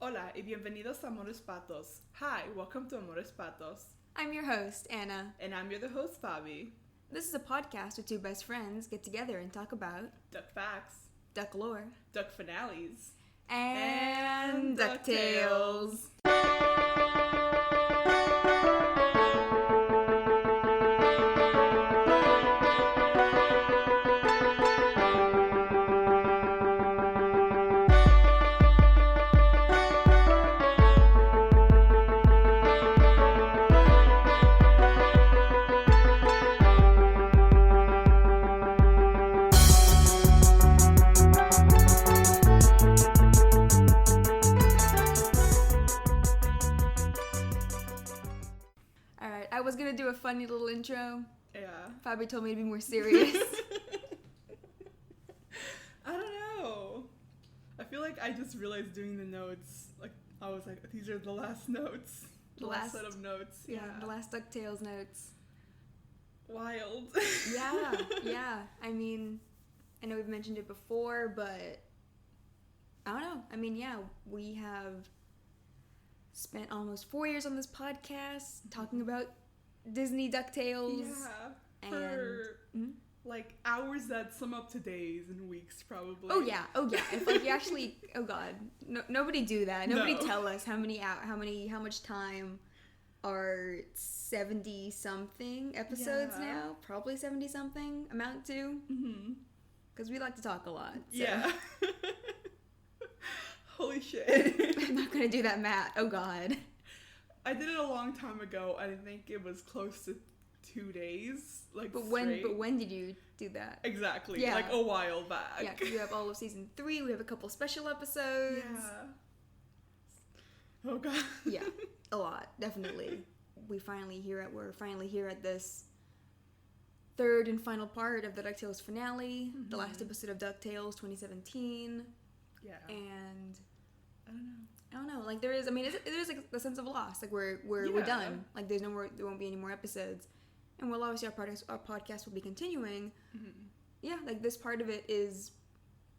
Hola y bienvenidos a Amores Patos. Hi, welcome to Amores Patos. I'm your host, Anna. And I'm your host, Faby. This is a podcast where two best friends get together and talk about Duck facts, duck lore, duck finales, and DuckTales. I was gonna do a funny little intro. Yeah. Faby told me to be more serious. I don't know. I feel like I just realized doing the notes, like, I was like, these are the last notes. The last set of notes. Yeah, the last DuckTales notes. Wild. Yeah. I mean, I know we've mentioned it before, but I don't know. I mean, yeah, we have spent almost 4 years on this podcast talking about Disney DuckTales. Yeah. For like hours that sum up to days and weeks, probably. Oh yeah. If like you actually, oh god, nobody do that. Nobody tell us how much time are 70 something episodes now. Probably 70 something amount to. Because we like to talk a lot. So. Yeah. Holy shit. I'm not gonna do that math. Oh god. I did it a long time ago. I think it was close to 2 days. Like, But when did you do that? Exactly. Yeah. Like a while back. Yeah, because we have all of season 3. We have a couple special episodes. Yeah. Oh god. Yeah, a lot, definitely. We're finally here at this third and final part of the DuckTales finale, the last episode of DuckTales 2017. Yeah. And I don't know. Like there's like a sense of loss. Like we're done. Like there won't be any more episodes. And while obviously our podcast will be continuing, yeah, like this part of it is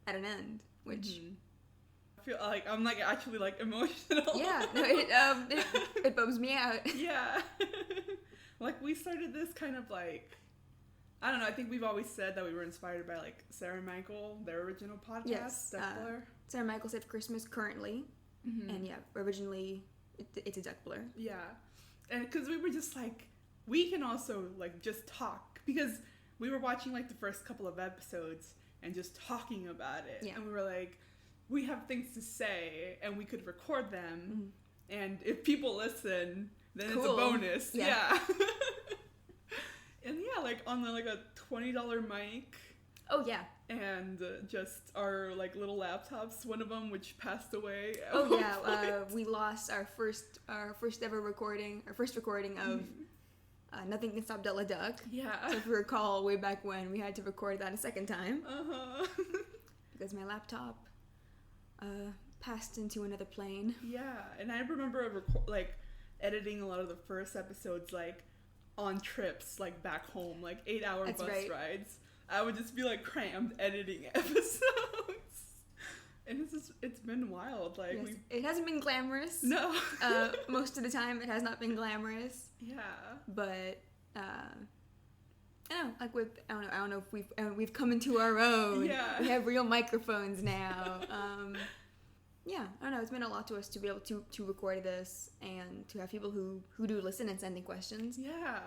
at an end, which I feel like I'm like actually like emotional. Yeah, no, it bums me out. Yeah. Like we started this kind of like, I don't know, I think we've always said that we were inspired by like Sarah and Michael, their original podcast. Yes, Sarah and Michael Save Christmas currently, and yeah, originally it's a Duck Blur. Yeah, and because we were just like, we can also like just talk, because we were watching like the first couple of episodes and just talking about it, and we were like, we have things to say and we could record them, and if people listen, then it's a bonus. Yeah. And yeah, like on like a $20 mic. Oh yeah. And just our like little laptops, one of them which passed away. Oh yeah, we lost our first recording of Nothing Can Stop Della Duck. Yeah. So if you recall, way back when, we had to record that a second time. Because my laptop passed into another plane. Yeah, and I remember like editing a lot of the first episodes like on trips like back home, like 8-hour bus rides. I would just be like crammed editing episodes. And it's been wild. Like it hasn't been glamorous. No. Most of the time it has not been glamorous. Yeah. But I don't know if we've come into our own. Yeah. We have real microphones now. Yeah, I don't know. It's meant a lot to us to be able to record this and to have people who do listen and send in questions. Yeah,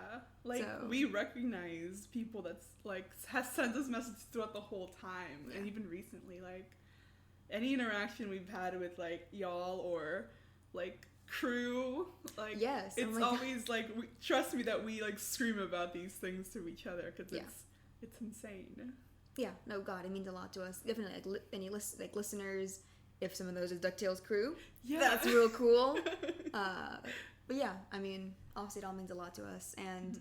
like we recognize people that's like has sent us messages throughout the whole time, and even recently, like any interaction we've had with like y'all or like crew, like yes, it's always like trust me that we like scream about these things to each other because it's insane. Yeah, no, God, it means a lot to us. Definitely, like any listeners. If some of those is DuckTales crew, that's real cool. But yeah, I mean, obviously it all means a lot to us. And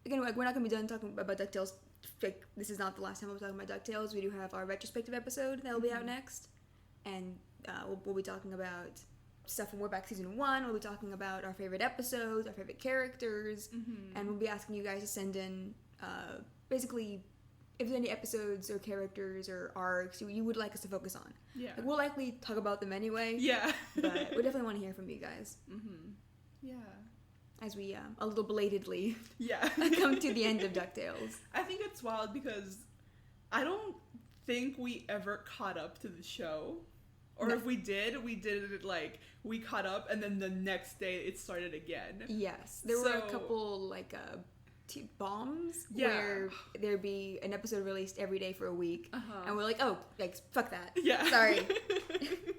again, like, we're not going to be done talking about DuckTales. Like, this is not the last time we're talking about DuckTales. We do have our retrospective episode that will be out next. And we'll be talking about stuff from way back season 1. We'll be talking about our favorite episodes, our favorite characters. And we'll be asking you guys to send in basically if there's any episodes or characters or arcs you would like us to focus on. Yeah. Like, we'll likely talk about them anyway. Yeah. But we definitely want to hear from you guys. Mm-hmm. Yeah. As we, a little belatedly yeah. come to the end of DuckTales. I think it's wild because I don't think we ever caught up to the show. Or if we did it like, we caught up and then the next day it started again. Yes. There were a couple, like, bombs where there'd be an episode released every day for a week. And we're like, oh, like, fuck that. Yeah. Sorry.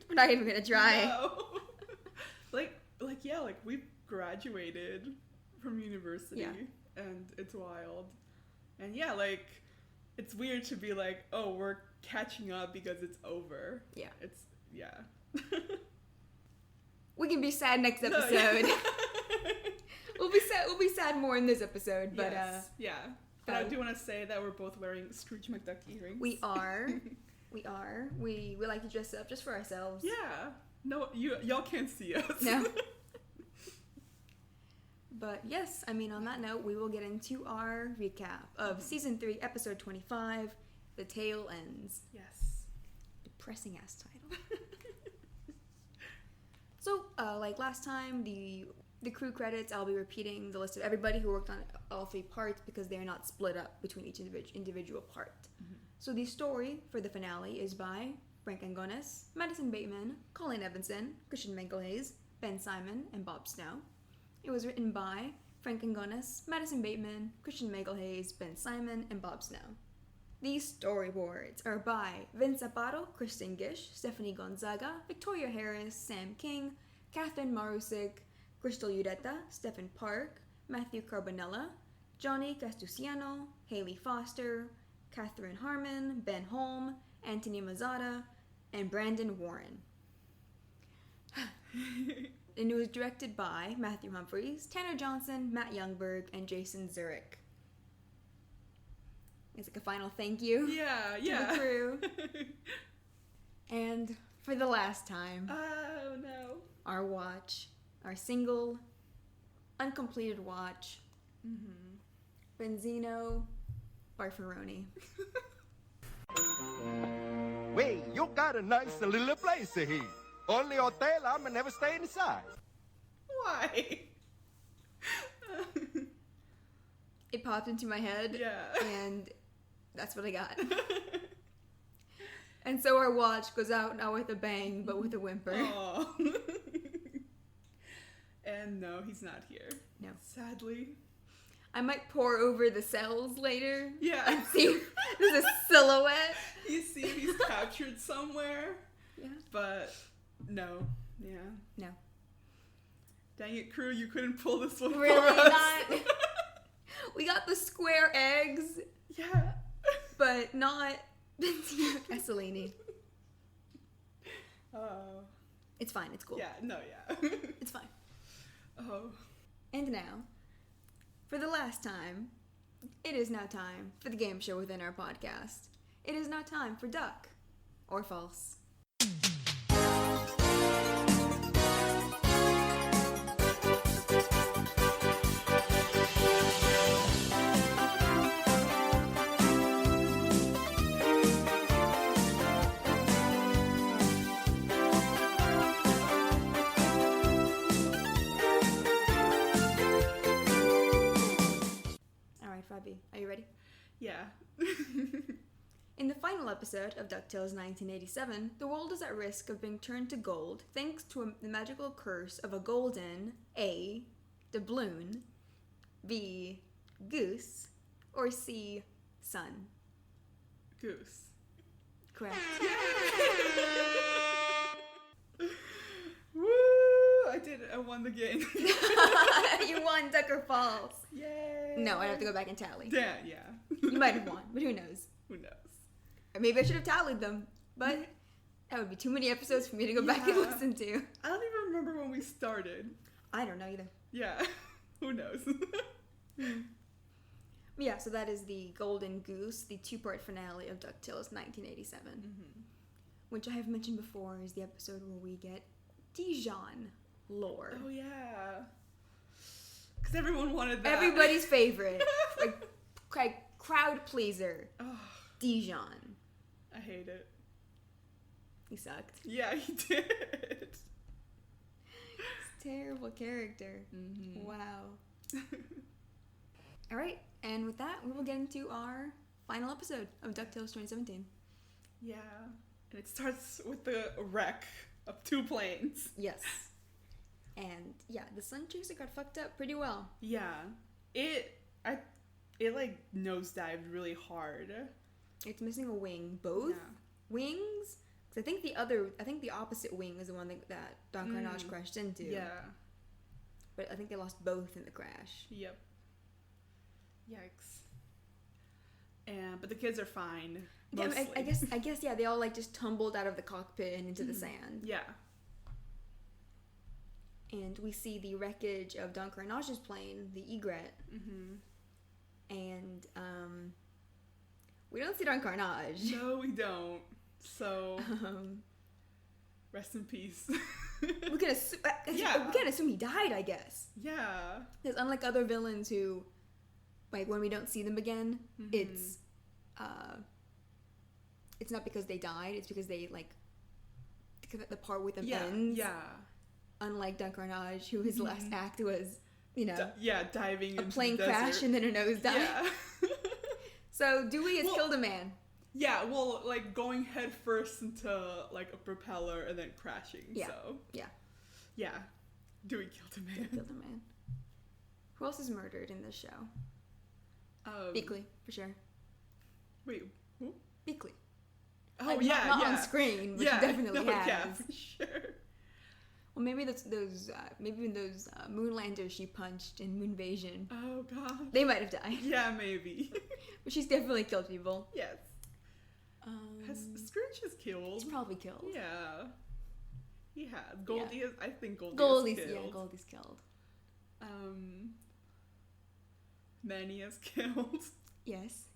We're not even gonna try. No. like, we've graduated from university and it's wild. And yeah, like, it's weird to be like, oh, we're catching up because it's over. Yeah. We can be sad next episode. No, yeah. We'll be sad more in this episode, but yes. Yeah. But I do want to say that we're both wearing Scrooge McDuck earrings. We are. We like to dress up just for ourselves. Yeah. No, y'all can't see us. No. But yes, I mean, on that note, we will get into our recap of Season 3, Episode 25, The Tale Ends. Yes. Depressing ass title. So, like last time, the crew credits, I'll be repeating the list of everybody who worked on all 3 parts because they are not split up between each individual part. Mm-hmm. So the story for the finale is by Frank Angonis, Madison Bateman, Colleen Evanson, Christian Mengelhays, Ben Simon, and Bob Snow. It was written by Frank Angonis, Madison Bateman, Christian Mengelhays, Ben Simon, and Bob Snow. These storyboards are by Vince Zappato, Kristen Gish, Stephanie Gonzaga, Victoria Harris, Sam King, Catherine Marusik, Crystal Udetta, Stephen Park, Matthew Carbonella, Johnny Castuciano, Haley Foster, Catherine Harmon, Ben Holm, Anthony Mazzata, and Brandon Warren. And it was directed by Matthew Humphreys, Tanner Johnson, Matt Youngberg, and Jason Zurich. It's like a final thank you to the crew. And for the last time, oh no, our single, uncompleted watch, Benzino Barfaroni. Well, you got a nice little place here. Only hotel, I'm never stay inside. Why? It popped into my head. Yeah. And that's what I got. And so our watch goes out not with a bang, but with a whimper. Oh. And no, he's not here. No. Sadly. I might pour over the cells later. Yeah. And see if there's a silhouette. You see if he's captured somewhere. Yeah. But no. Yeah. No. Dang it, crew, you couldn't pull this one really for us. Not. We got the square eggs. Yeah. But not Benzino Castellini. Oh. It's fine, it's cool. Yeah, no, yeah. It's fine. Oh. And now, for the last time, it is now time for the game show within our podcast. It is now time for Duck or False. Faby, are you ready? Yeah. In the final episode of DuckTales 1987, the world is at risk of being turned to gold thanks to the magical curse of a golden A. doubloon, B. goose, or C. sun. Goose. Correct. Woo! I did it. I won the game. You won Duck or False. Yay! No, I'd have to go back and tally. Yeah. You might have won, but who knows? Who knows? Or maybe I should have tallied them, but that would be too many episodes for me to go back and listen to. I don't even remember when we started. I don't know either. Yeah. Who knows? Yeah, so that is the Golden Goose, the 2-part finale of DuckTales 1987, which I have mentioned before is the episode where we get Dijon lore. Oh, yeah. Because everyone wanted that. Everybody's favorite. like crowd pleaser. Oh. Dijon. I hate it. He sucked. Yeah, he did. It's a terrible character. Mm-hmm. Wow. All right, and with that, we will get into our final episode of DuckTales 2017. Yeah, and it starts with the wreck of 2 planes. Yes. And yeah, the Sun Chaser got fucked up pretty well. Yeah. It like nosedived really hard. It's missing a wing. Both wings? Because I think the opposite wing is the one that Don Carnage crashed into. Yeah. But I think they lost both in the crash. Yep. Yikes. But the kids are fine. Yeah, I guess yeah, they all like just tumbled out of the cockpit and into the sand. Yeah. And we see the wreckage of Don Carnage's plane, the Egret. Mm-hmm. And we don't see Don Carnage. No, we don't. So rest in peace. we can assume he died, I guess. Yeah. Because unlike other villains who, like, when we don't see them again, it's not because they died. It's because they because the part with them ends. Yeah. Unlike Don Carnage, who his last act was, diving a into plane the crash desert. and then a nosedive. Yeah. So Dewey has killed a man. Yeah, well, like going head first into like a propeller and then crashing. Yeah. So. Yeah. Yeah. Dewey killed a man. Who else is murdered in this show? Beakley, for sure. Wait, who? Beakley. Oh, not on screen, but she definitely has. Yeah, for sure. Well, maybe those Moonlanders she punched in Moonvasion. Oh god. They might have died. Yeah, maybe. But she's definitely killed people. Yes. Has Scrooge is killed? He's probably killed. Yeah. He has. Goldie is. I think Goldie's killed. Yeah, Goldie's killed. Manny is killed. Yes.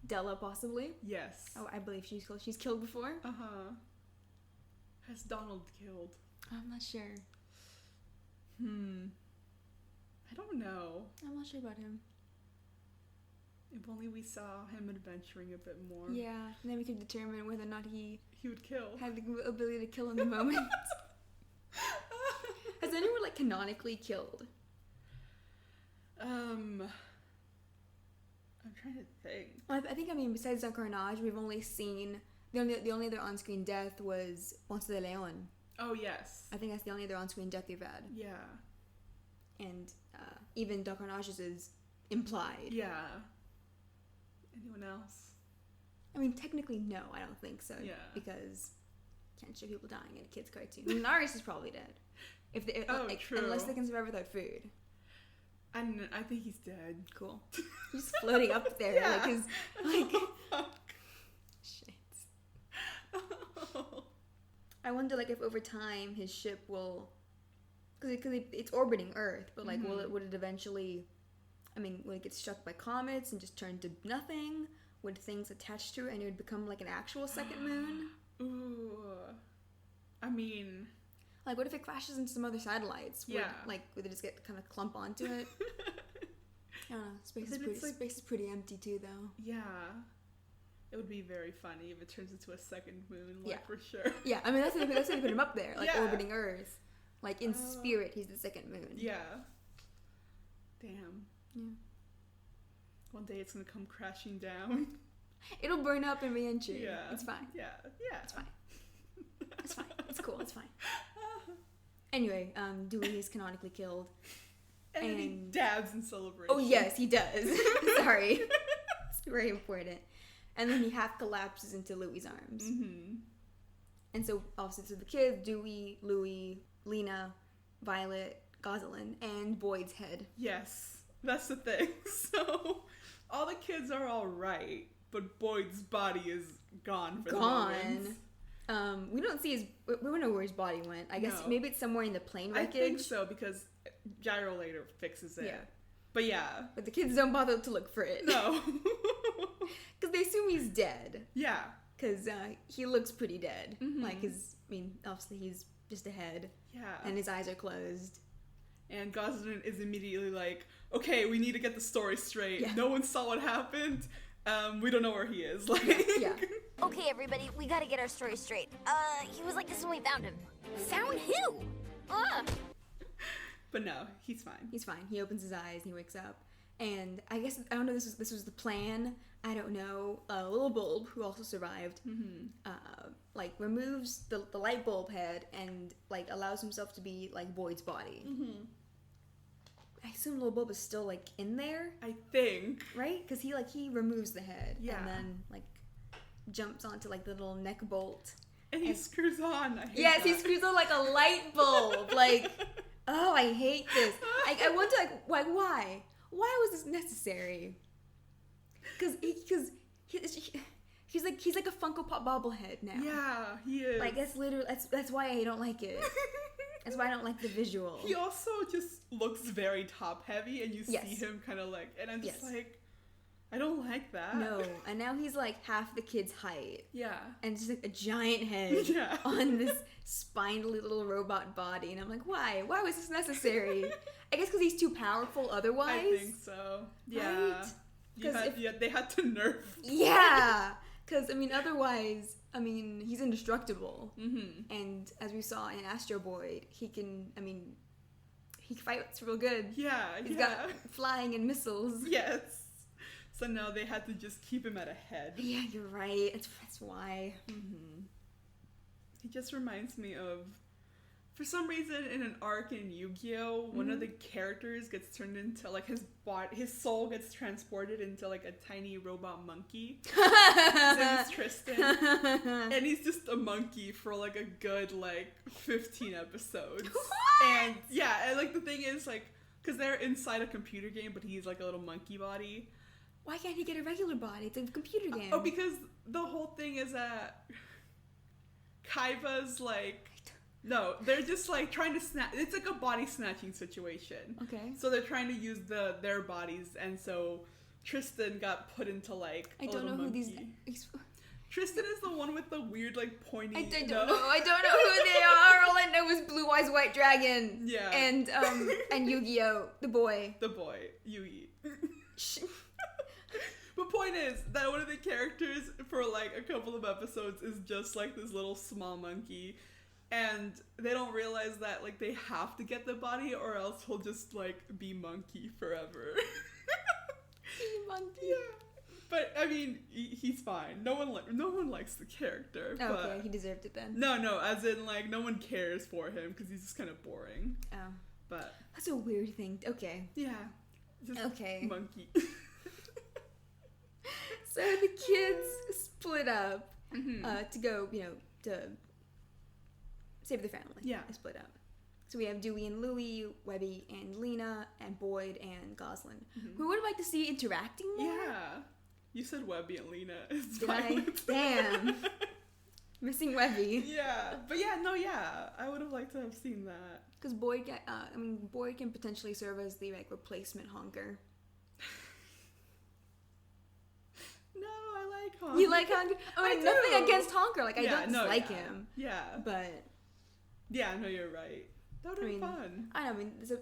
Della possibly. Yes. Oh, I believe she's killed. She's killed before. Has Donald killed? I'm not sure. I don't know. I'm not sure about him. If only we saw him adventuring a bit more. Yeah, and then we could determine whether or not he would kill. Had the ability to kill in the moment. Has anyone canonically killed? I'm trying to think. Well, I think besides Don Carnage, we've only seen the only other on-screen death was Ponce de Leon. Oh yes. I think that's the only other on-screen death we've had. Yeah. And even Don Carnage's is implied. Yeah. Anyone else? Technically, no, I don't think so. Yeah. Because can't show people dying in a kid's cartoon. Narius is probably dead. True. Unless they can survive without food. And I think he's dead. Cool. He's floating up there. Yeah. Oh, fuck. Shit. Oh. I wonder, if over time his ship will, because it's orbiting Earth, but would it eventually? Will it get struck by comets and just turn to nothing? Would things attach to it and it would become an actual second moon? Ooh. What if it crashes into some other satellites? Would it just get kind of clump onto it? I don't know. Space is pretty empty too, though. Yeah. It would be very funny if it turns into a second moon, for sure. Yeah, that's how they put him up there, orbiting Earth. In spirit, he's the second moon. Yeah. Damn. Yeah. One day it's gonna come crashing down. It'll burn up in re-entry. Yeah. It's fine. Yeah. It's fine. It's fine. It's cool. It's fine. Anyway, Dewey is canonically killed. And he dabs in celebration. Oh, yes, he does. Sorry. It's very important. And then he half collapses into Louie's arms. Mm-hmm. And so, obviously, the kids, Dewey, Louie, Lena, Violet, Gosselin, and Boyd's head. Yes, that's the thing. So, all the kids are all right, but Boyd's body is gone for the moment. We don't see we don't know where his body went. I guess maybe it's somewhere in the plane wreckage. I think so, because Gyro later fixes it. Yeah. But yeah. But the kids don't bother to look for it. No. Because they assume he's dead. Yeah. Because he looks pretty dead. Mm-hmm. Obviously he's just a head. Yeah. And his eyes are closed. And Gosselin is immediately like, okay, we need to get the story straight. Yeah. No one saw what happened. we don't know where he is. Like, yeah. Okay, everybody, we gotta get our story straight. He was like this when we found him. Found who? But no, he's fine. He's fine. He opens his eyes and he wakes up. And I guess, I don't know, this was the plan. I don't know. Little Bulb, who also survived, like, removes the light bulb head and, like, allows himself to be, like, Boyd's body. Mm-hmm. I assume Little Bulb is still, like, in there? I think. Right? Because he removes the head. Yeah. And then, like, jumps onto, like, the little neck bolt. And he screws on. Yes, he screws on, like, a light bulb. Like, oh, I hate this. I wonder, like, why? Why was this necessary? Because he's like a Funko Pop bobblehead now. Yeah, he is. Like, that's literally that's why I don't like it. That's why I don't like the visual. He also just looks very top heavy, and you see him kind of like, and I'm just like, I don't like that. No, and now he's like half the kid's height. Yeah, and just like a giant head on this spindly little robot body, and I'm like, why? Why was this necessary? I guess because he's too powerful otherwise. I think so. Yeah. Right? They had to nerf. Yeah, because I mean, otherwise, I mean, he's indestructible. Mm-hmm. And as we saw in Astro Boy, he can. I mean, he fights real good. Yeah, he's got flying and missiles. Yes. So now they had to just keep him at a head. Yeah, you're right. That's why. Mm-hmm. He just reminds me of, for some reason, in an arc in Yu-Gi-Oh, one of the characters gets turned into, like, his soul gets transported into, like, a tiny robot monkey. His name is Tristan. And he's just a monkey for, like, a good, like, 15 episodes. What? And, yeah, and, like, the thing is, like, because they're inside a computer game, but he's, like, a little monkey body. Why can't he get a regular body? It's a computer game. Oh, because the whole thing is that Kaiba's, like... No, they're just, like, trying to snatch... It's like a body snatching situation. Okay. So they're trying to use their bodies, and so Tristan got put into, like, I don't know monkey. who these... Tristan is the one with the weird, like, pointy... I don't know who they are. All I know is Blue Eyes White Dragon. Yeah. And Yu-Gi-Oh! The boy. The boy. Yui. But point is that one of the characters for, like, a couple of episodes is just, like, this little small monkey. And they don't realize that, like, they have to get the body or else he'll just, like, be monkey forever. Be monkey. Yeah. But, I mean, he's fine. No one likes the character. Oh, but okay, he deserved it then. No, as in, like, no one cares for him because he's just kind of boring. Oh. But. That's a weird thing. Okay. Yeah. Just okay. Monkey. So the kids split up to go, to save their family. Yeah. They split up. So we have Dewey and Louie, Webby and Lena, and Boyd and Goslin. Mm-hmm. Who would have liked to see interacting more? Yeah. You said Webby and Lena. Did I? Damn. Missing Webby. Yeah. But I would have liked to have seen that. Because Boyd can potentially serve as the, like, replacement honker. No, I like Honker. You like Honker? I mean, nothing against Honker. Like, I don't dislike him. Yeah. But... Yeah, no, you're right. That would have been fun. I know, I mean, this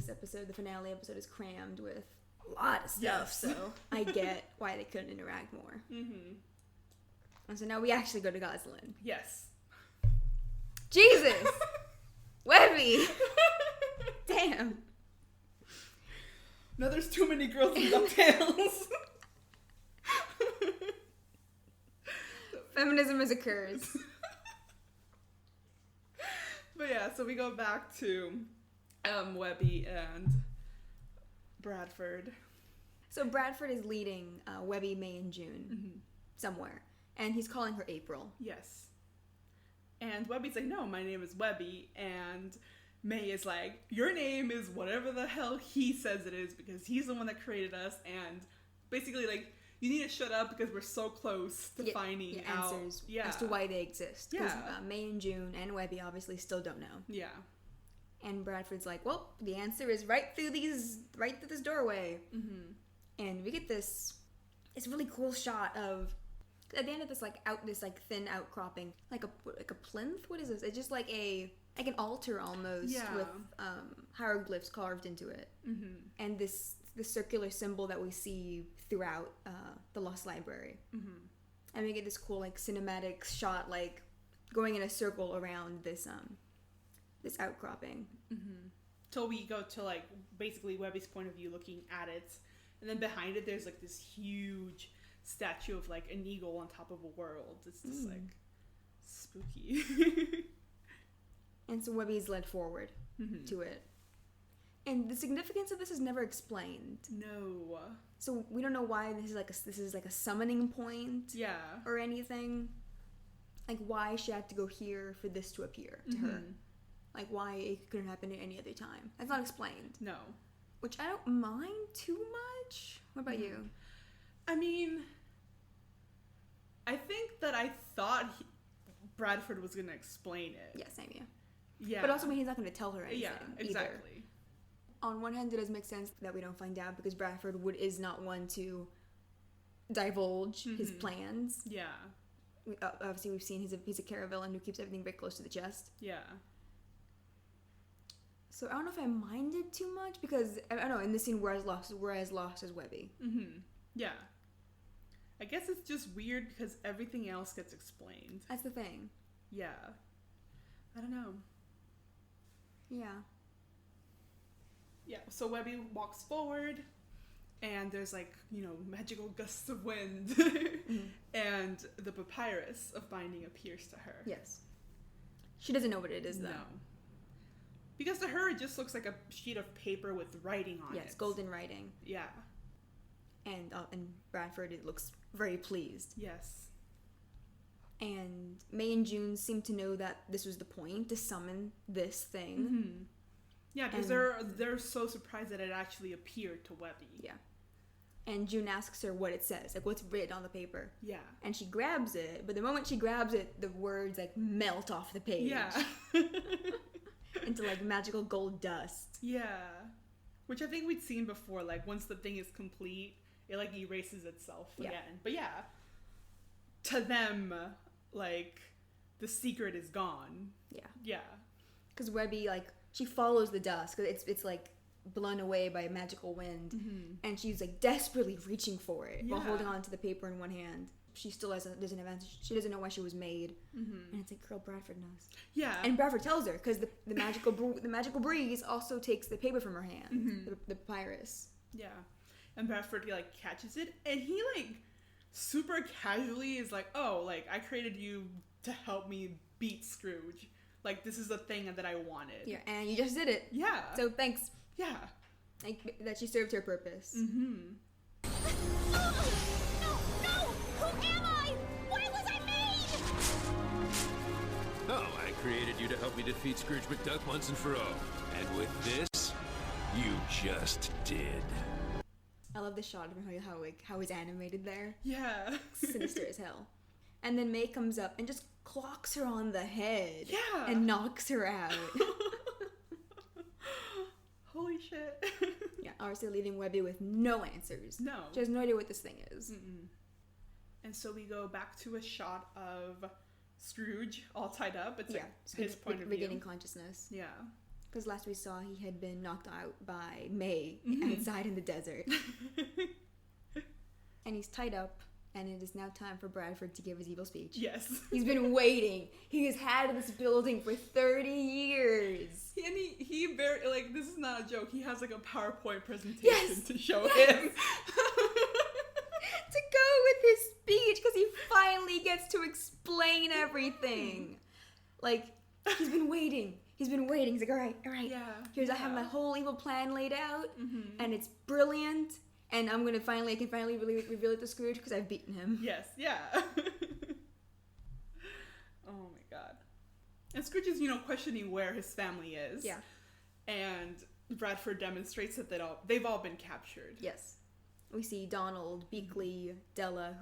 episode, the finale episode, is crammed with a lot of stuff, so I get why they couldn't interact more. Mm-hmm. And so now we actually go to Goslin. Yes. Jesus! Webby! Damn. No, there's too many girls in DuckTales. Feminism is a curse. But yeah, so we go back to Webby and Bradford. So Bradford is leading Webby, May, and June somewhere. And he's calling her April. Yes. And Webby's like, no, my name is Webby. And May is like, your name is whatever the hell he says it is because he's the one that created us. And basically, like, you need to shut up because we're so close to finding out answers as to why they exist. Because May and June and Webby obviously still don't know. Yeah. And Bradford's like, well, the answer is right through this doorway. Mm-hmm. And we get this really cool shot of, at the end of this thin outcropping, like a plinth. What is this? It's just like an altar almost with hieroglyphs carved into it. Mm-hmm. And this the circular symbol that we see throughout the Lost Library. And we get this cool like cinematic shot, like going in a circle around this outcropping. Till we go to like basically Webby's point of view, looking at it, and then behind it there's like this huge statue of like an eagle on top of a world. It's just like spooky. And so Webby's led forward to it. And the significance of this is never explained. No. So we don't know why this is like a summoning point. Yeah. Or anything. Like why she had to go here for this to appear to her. Like why it couldn't happen at any other time. That's not explained. No. Which I don't mind too much. What about you? I mean, I think that I thought Bradford was going to explain it. Yeah, same, yeah. Yeah. But also, I mean, he's not going to tell her anything. Yeah, exactly. Either. On one hand, it does make sense that we don't find out because Bradford is not one to divulge his plans. Yeah. Obviously, we've seen he's a caravillain who keeps everything very close to the chest. Yeah. So I don't know if I minded too much because I don't know, in this scene we're as lost as Webby. Yeah. I guess it's just weird because everything else gets explained. That's the thing. Yeah. I don't know. Yeah. Yeah, so Webby walks forward and there's like, magical gusts of wind and the papyrus of binding appears to her. Yes. She doesn't know what it is though. No. Because to her it just looks like a sheet of paper with writing on it. Yes, golden writing. Yeah. And Bradford, it looks very pleased. Yes. And May and June seem to know that this was the point, to summon this thing. Yeah, because they're so surprised that it actually appeared to Webby. Yeah. And June asks her what it says, like what's written on the paper. Yeah. And she grabs it, but the moment she grabs it, the words like melt off the page. Yeah. Into like magical gold dust. Yeah. Which I think we'd seen before, like once the thing is complete, it like erases itself again. But yeah, to them, like the secret is gone. Yeah. Yeah. Because Webby, like, she follows the dust because it's like blown away by a magical wind, and she's like desperately reaching for it while holding on to the paper in one hand. She still doesn't have answer. She doesn't know why she was made, and it's like, girl, Bradford knows. Yeah, and Bradford tells her because the magical breeze also takes the paper from her hand, the papyrus. Yeah, and Bradford like catches it, and he like super casually is like, "Oh, like I created you to help me beat Scrooge. Like this is a thing that I wanted." Yeah, and you just did it. Yeah. So thanks. Yeah. Like that she served her purpose. Who am I? Why was I made? Oh, I created you to help me defeat Scrooge McDuck once and for all. And with this, you just did. I love the shot of how he's animated there. Yeah. Sinister as hell. And then May comes up and just clocks her on the head. Yeah. And knocks her out. Holy shit. Yeah, obviously leaving Webby with no answers. No. She has no idea what this thing is. And so we go back to a shot of Scrooge all tied up. It's like his point of view. Regaining consciousness. Yeah. Because last we saw, he had been knocked out by May outside in the desert. And he's tied up, and it is now time for Bradford to give his evil speech. Yes. He's been waiting. He has had this building for 30 years. And he very, like, this is not a joke. He has, like, a PowerPoint presentation to show him. To go with his speech, because he finally gets to explain everything. Like, he's been waiting. He's like, all right. I have my whole evil plan laid out, and it's brilliant, and I can finally reveal it to Scrooge because I've beaten him. Yes, yeah. Oh my god. And Scrooge is, questioning where his family is. Yeah. And Bradford demonstrates that they've all been captured. Yes. We see Donald, Beakley, Della,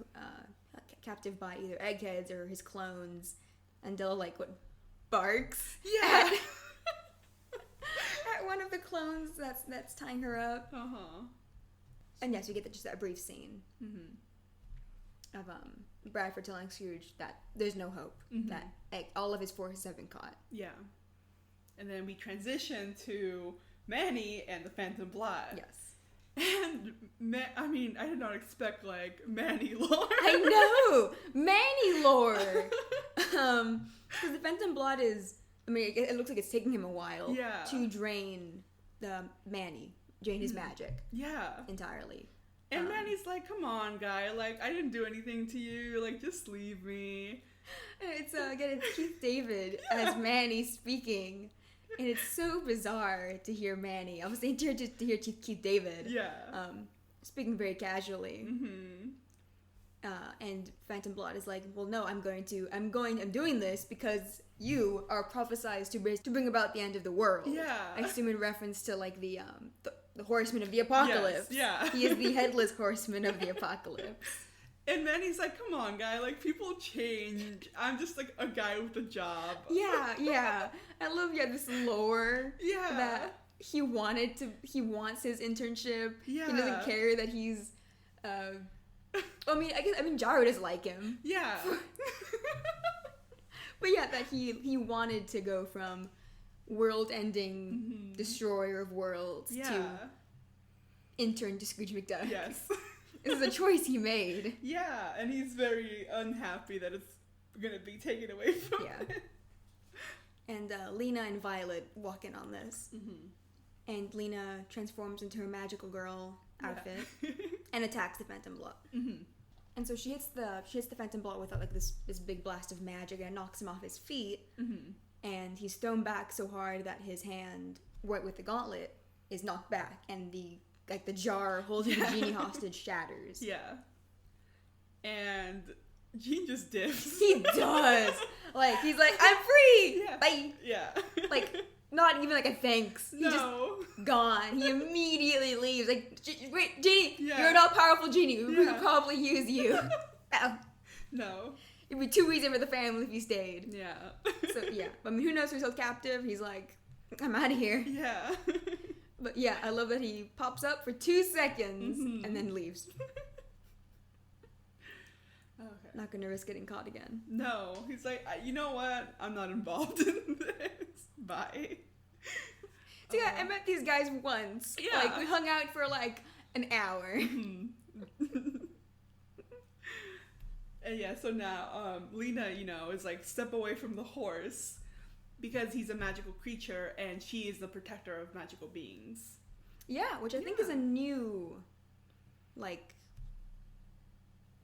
captive by either eggheads or his clones, and Della, barks. Yeah. At one of the clones that's tying her up. And yes, we get just that brief scene of Bradford telling Scrooge that there's no hope, that all of his forces have been caught. Yeah. And then we transition to Manny and the Phantom Blood. Yes. And I did not expect like Manny lore. I know, Manny lore. Because the Phantom Blood is, it looks like it's taking him a while to drain Manny, drain his magic. Yeah, entirely. And Manny's like, "Come on, guy! Like, I didn't do anything to you. Like, just leave me." And it's again, it's Keith David as Manny speaking. And it's so bizarre to hear Manny. I was saying to hear Keith David. Yeah. Speaking very casually. Mm-hmm. And Phantom Blood is like, well, no, I'm doing this because you are prophesized to bring about the end of the world. Yeah. I assume in reference to like the horseman of the apocalypse. Yes, yeah. He is the headless horseman of the apocalypse. And Manny's like, come on, guy, like, people change. I'm just, like, a guy with a job. Yeah. I love, this lore. Yeah. That he wants his internship. Yeah. He doesn't care that he's, Jaro doesn't like him. Yeah. But yeah, that he wanted to go from world-ending destroyer of worlds to intern to Scrooge McDuck. Yes. This is a choice he made. Yeah, and he's very unhappy that it's gonna be taken away from him. And Lena and Violet walk in on this. Mm-hmm. And Lena transforms into her magical girl outfit and attacks the Phantom Blood. Mm-hmm. And so she hits the Phantom Blood with like this big blast of magic and knocks him off his feet. Mm-hmm. And he's thrown back so hard that his hand, right with the gauntlet, is knocked back, and the jar holding the genie hostage shatters. Yeah. And Gene just dips. He does. Like, he's like, I'm free! Yeah. Bye! Yeah. Like, not even like a thanks. He just gone. He immediately leaves. Like, wait, Genie! You're not a powerful genie. We could probably use you. No. It'd be too easy for the family if you stayed. Yeah. So, yeah. I mean, who knows who's held captive? He's like, I'm out of here. Yeah. But yeah, I love that he pops up for 2 seconds and then leaves. Okay. Not gonna risk getting caught again. No, he's like, you know what? I'm not involved in this. Bye. So yeah, I met these guys once. Yeah. Like, we hung out for like an hour. And yeah, so now Lena, is like, step away from the horse. Because he's a magical creature, and she is the protector of magical beings. Yeah, which I think is a new, like,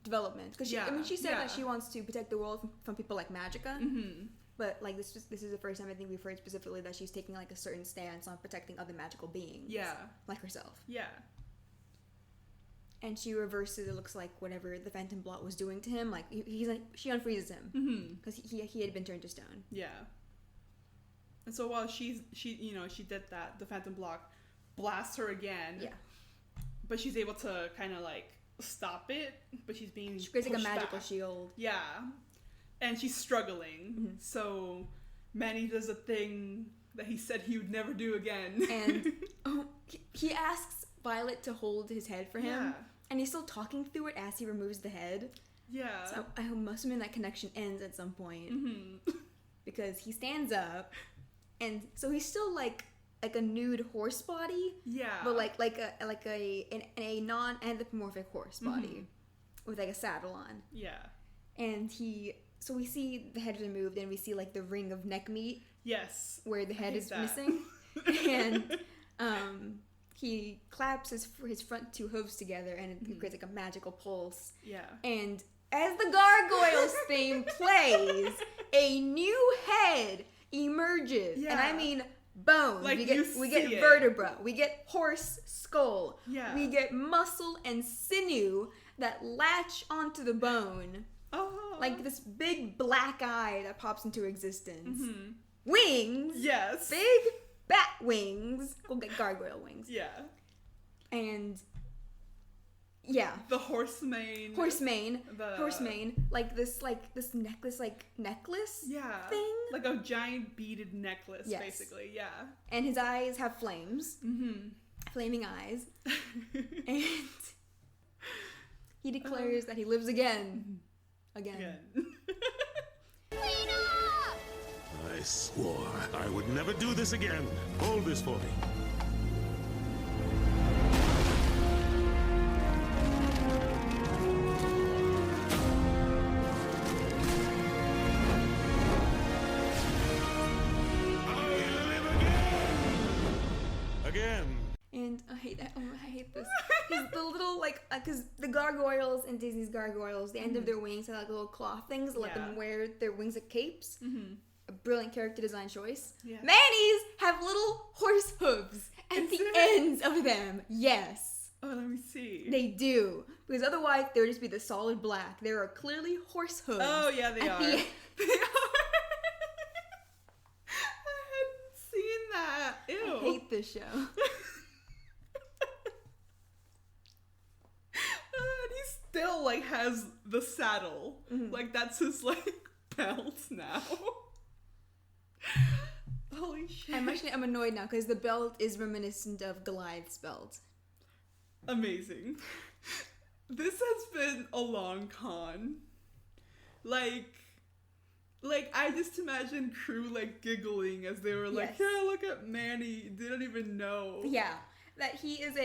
development. Because she said that she wants to protect the world from people like Magica. Mm-hmm. But like this is the first time I think we've heard specifically that she's taking like a certain stance on protecting other magical beings. Yeah, like herself. Yeah. And she reverses, it looks like, whatever the Phantom Blot was doing to him. Like she unfreezes him because he had been turned to stone. Yeah. And so while she did that, the Phantom Block blasts her again. Yeah. But she's able to kind of like stop it, but she creates like a magical shield. Yeah. And she's struggling. Mm-hmm. So Manny does a thing that he said he would never do again. And he asks Violet to hold his head for him. Yeah. And he's still talking through it as he removes the head. Yeah. So I'm assuming that connection ends at some point. Mm-hmm. Because he stands up. And so he's still like a nude horse body, yeah, but like a non-anthropomorphic horse body with like a saddle on, yeah. And we see the head removed, and we see like the ring of neck meat, yes, where the head is missing, and he claps his front two hooves together, and it creates like a magical pulse, yeah. And as the Gargoyles theme plays, a new head emerges, yeah. And I mean bones. Like we get vertebra, we get horse skull, yeah. We get muscle and sinew that latch onto the bone, like this big black eye that pops into existence. Mm-hmm. Wings, yes, big bat wings. We'll get gargoyle wings, yeah, and. Yeah. The horse mane, like this necklace yeah. thing. Like a giant beaded necklace, yes. Basically, yeah. And his eyes have flames. Mm-hmm. Flaming eyes. And he declares that he lives again. Again. I swore I would never do this again. Hold this for me. again. And I hate that. Oh, I hate this. Because the little, like, because the gargoyles and Disney's gargoyles, the end of their wings have like little cloth things that let them wear their wings as capes. A brilliant character design choice. Yeah. Manny's have little horse hooves at the ends of them. Yes. Oh, let me see. They do. Because otherwise, they would just be the solid black. There are clearly horse hooves. Oh, yeah, they are. They are. I hadn't seen that. Ew. I hate this show. And he still, like, has the saddle. Like, that's his, like, belt now. Holy shit. I'm annoyed now because the belt is reminiscent of Goliath's belt. Amazing. This has been a long con. Like I just imagine crew like giggling as they were like, Yes. yeah, look at Manny. They don't even know. Yeah, that he is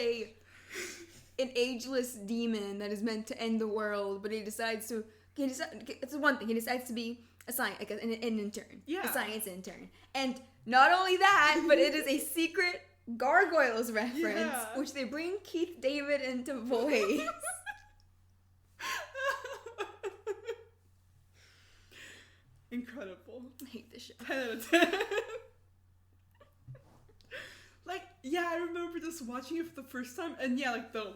an ageless demon that is meant to end the world, but it's one thing, he decides to be an intern. Yeah. A science intern. And not only that, but it is a secret Gargoyles reference, which they bring Keith David into voice. Incredible. I hate this show. 10 out of 10. Like, yeah, I remember just watching it for the first time, and yeah, like the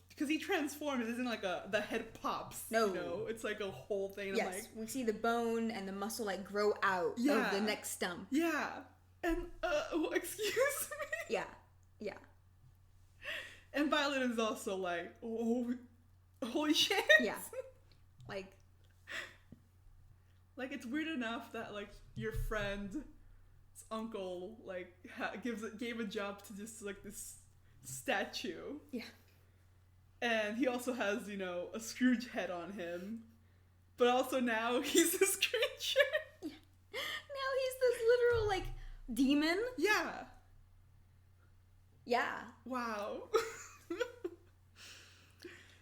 because he transforms, it isn't like the head pops. No. You know? It's like a whole thing. And Yes, I'm like, we see the bone and the muscle like grow out of the next stump. yeah. And, excuse me? Yeah. And Violet is also like, oh, holy shit. Yeah. Like, it's weird enough that, like, your friend's uncle, like, gave a job to just, like, this statue. yeah. And he also has, you know, a Scrooge head on him. But also now he's a Scrooge. Now he's this literal, like, demon. Yeah. Yeah. Wow.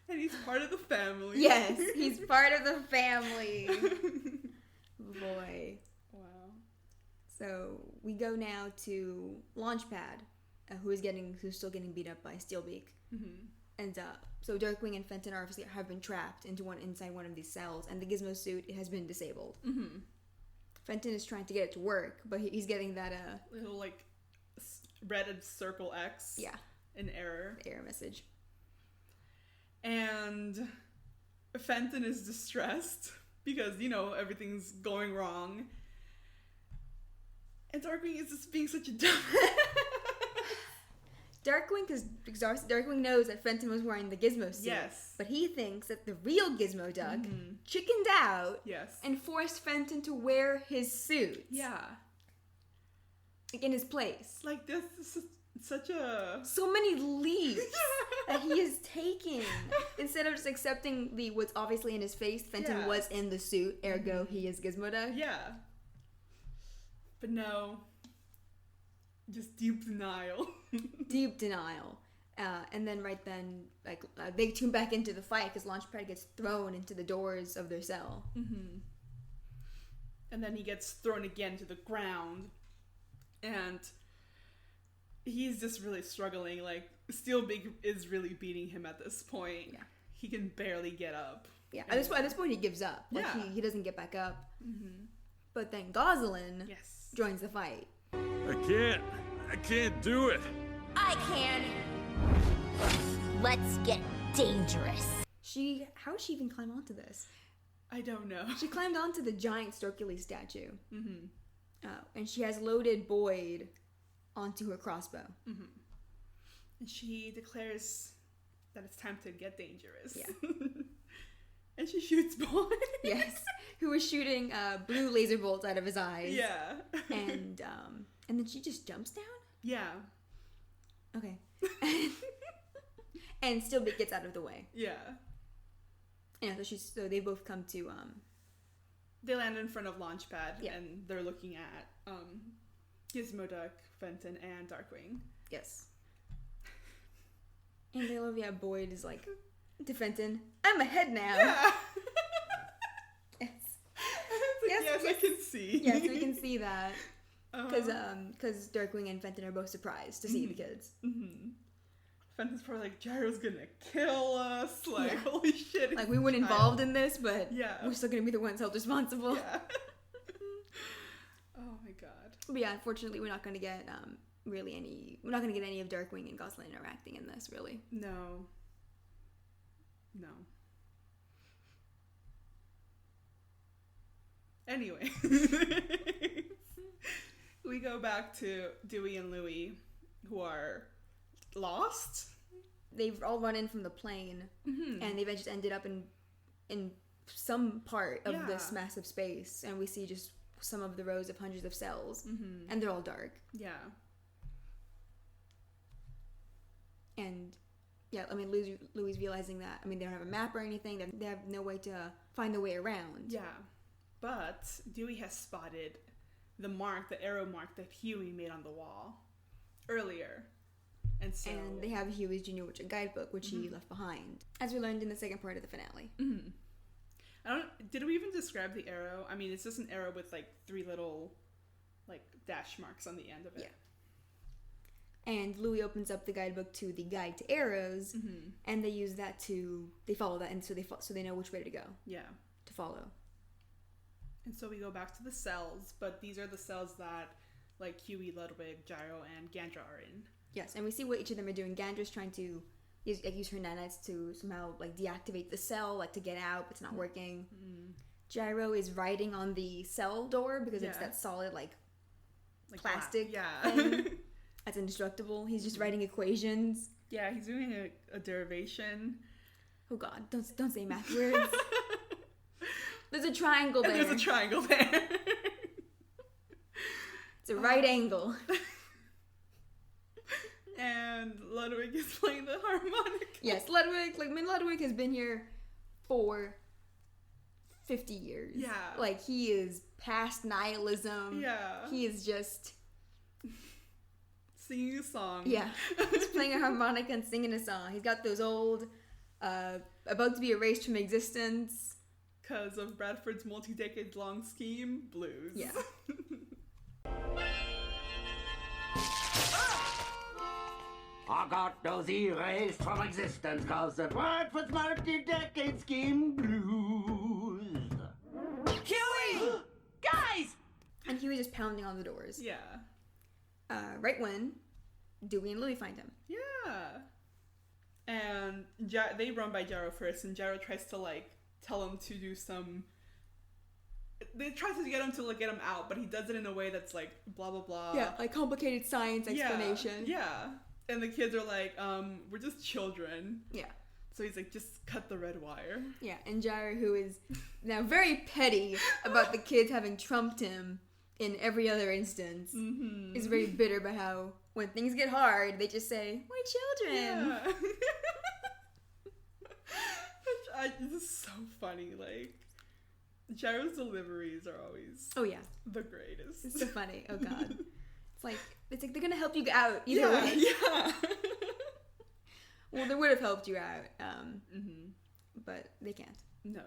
And he's part of the family. Yes, he's part of the family. Boy. Wow. So we go now to Launchpad, who's still getting beat up by Steelbeak. And so Darkwing and Fenton have been trapped inside one of these cells, and the Gizmo suit has been disabled. Fenton is trying to get it to work, but he's getting that Little, like, red circle X. Yeah. An error. Error message. And Fenton is distressed because, you know, everything's going wrong. And Darkwing is just being such a dumb. Darkwing knows that Fenton was wearing the Gizmo suit. Yes. But he thinks that the real Gizmo Duck chickened out and forced Fenton to wear his suit. Yeah. Like, in his place. Like, this is such a... So many leaps that he is taking. Instead of just accepting what's obviously in his face, Fenton was in the suit, ergo he is Gizmo Duck. Yeah. But no. Just deep denial. Deep denial. And then they tune back into the fight because Launchpad gets thrown into the doors of their cell. And then he gets thrown again to the ground. And he's just really struggling. Like, Steelbeak is really beating him at this point. Yeah. He can barely get up. Yeah, at this point he gives up. Like, he doesn't get back up. But then Gosalyn joins the fight. I can't do it. I can. Let's get dangerous. How did she even climb onto this? I don't know. She climbed onto the giant Stokely statue. And she has loaded Boyd onto her crossbow. And she declares that it's time to get dangerous. Yeah. And she shoots Boyd. Yes. Who was shooting blue laser bolts out of his eyes. Yeah. And then she just jumps down? Yeah. Okay. And Steelbeak gets out of the way. Yeah. Yeah, so they both come to they land in front of Launchpad and they're looking at Gizmo Duck, Fenton, and Darkwing. Yes. And they love Boyd is like to Fenton, I'm ahead now. Yeah. Yes. Yes, I can see. Yes, we can see that. Because Darkwing and Fenton are both surprised to see the kids. Mm-hmm. Fenton's probably like, Gyro's gonna kill us. Like, holy shit. Like, we weren't involved in this, but yeah, we're still gonna be the ones held responsible. Yeah. Oh my god. But yeah, unfortunately, we're not gonna get we're not gonna get any of Darkwing and Gosling interacting in this, really. No. Anyway. We go back to Dewey and Louie, who are lost. They've all run in from the plane, and they've just ended up in some part of this massive space, and we see just some of the rows of hundreds of cells, and they're all dark. Yeah. And yeah, I mean, Louie's realizing that, I mean, they don't have a map or anything, they have no way to find their way around. Yeah. But Dewey has spotted the arrow mark that Huey made on the wall earlier. And they have Huey's Junior Witcher guidebook, which he left behind, as we learned in the second part of the finale. Did we even describe the arrow? I mean, it's just an arrow with like 3 little like dash marks on the end of it. Yeah. And Louie opens up the guidebook to the guide to arrows, and they use that they follow that, and so they know which way to go. Yeah. To follow. And so we go back to the cells, but these are the cells that like Huey, Ludwig, Gyro, and Gandra are in. Yes, and we see what each of them are doing. Gandra's trying to use her nanites to somehow like deactivate the cell, like to get out, but it's not working. Gyro is writing on the cell door because it's that solid like plastic thing. That's indestructible. He's just writing equations. Yeah, he's doing a derivation. Oh god, don't say math words. There's a triangle there. There's a triangle there. It's a right angle. And Ludwig is playing the harmonica. Yes, Ludwig has been here for 50 years. Yeah. Like, he is past nihilism. Yeah. He is just singing a song. Yeah. He's playing a harmonica and singing a song. He's got those old, about to be erased from existence. Because of Bradford's multi-decade-long scheme, blues. Yeah. I got those erased from existence because of Bradford's multi-decade scheme, blues. Huey! Guys! And Huey just pounding on the doors. Yeah. Right when Dewey and Louie find him. Yeah. And they run by Gyro first, and Gyro tries to, like, tell him to do some... They try to get him to like, get him out, but he does it in a way that's like blah blah blah. Yeah, like complicated science explanation. Yeah. And the kids are like, we're just children. Yeah. So he's like, just cut the red wire. Yeah, and Gyro, who is now very petty about the kids having trumped him in every other instance, is very bitter about how when things get hard, they just say, we're children. Yeah. This is so funny, like... Gyro's deliveries are always the greatest. It's so funny. Oh god. It's like they're gonna help you out either way. Yeah. Well, they would have helped you out. But they can't. No.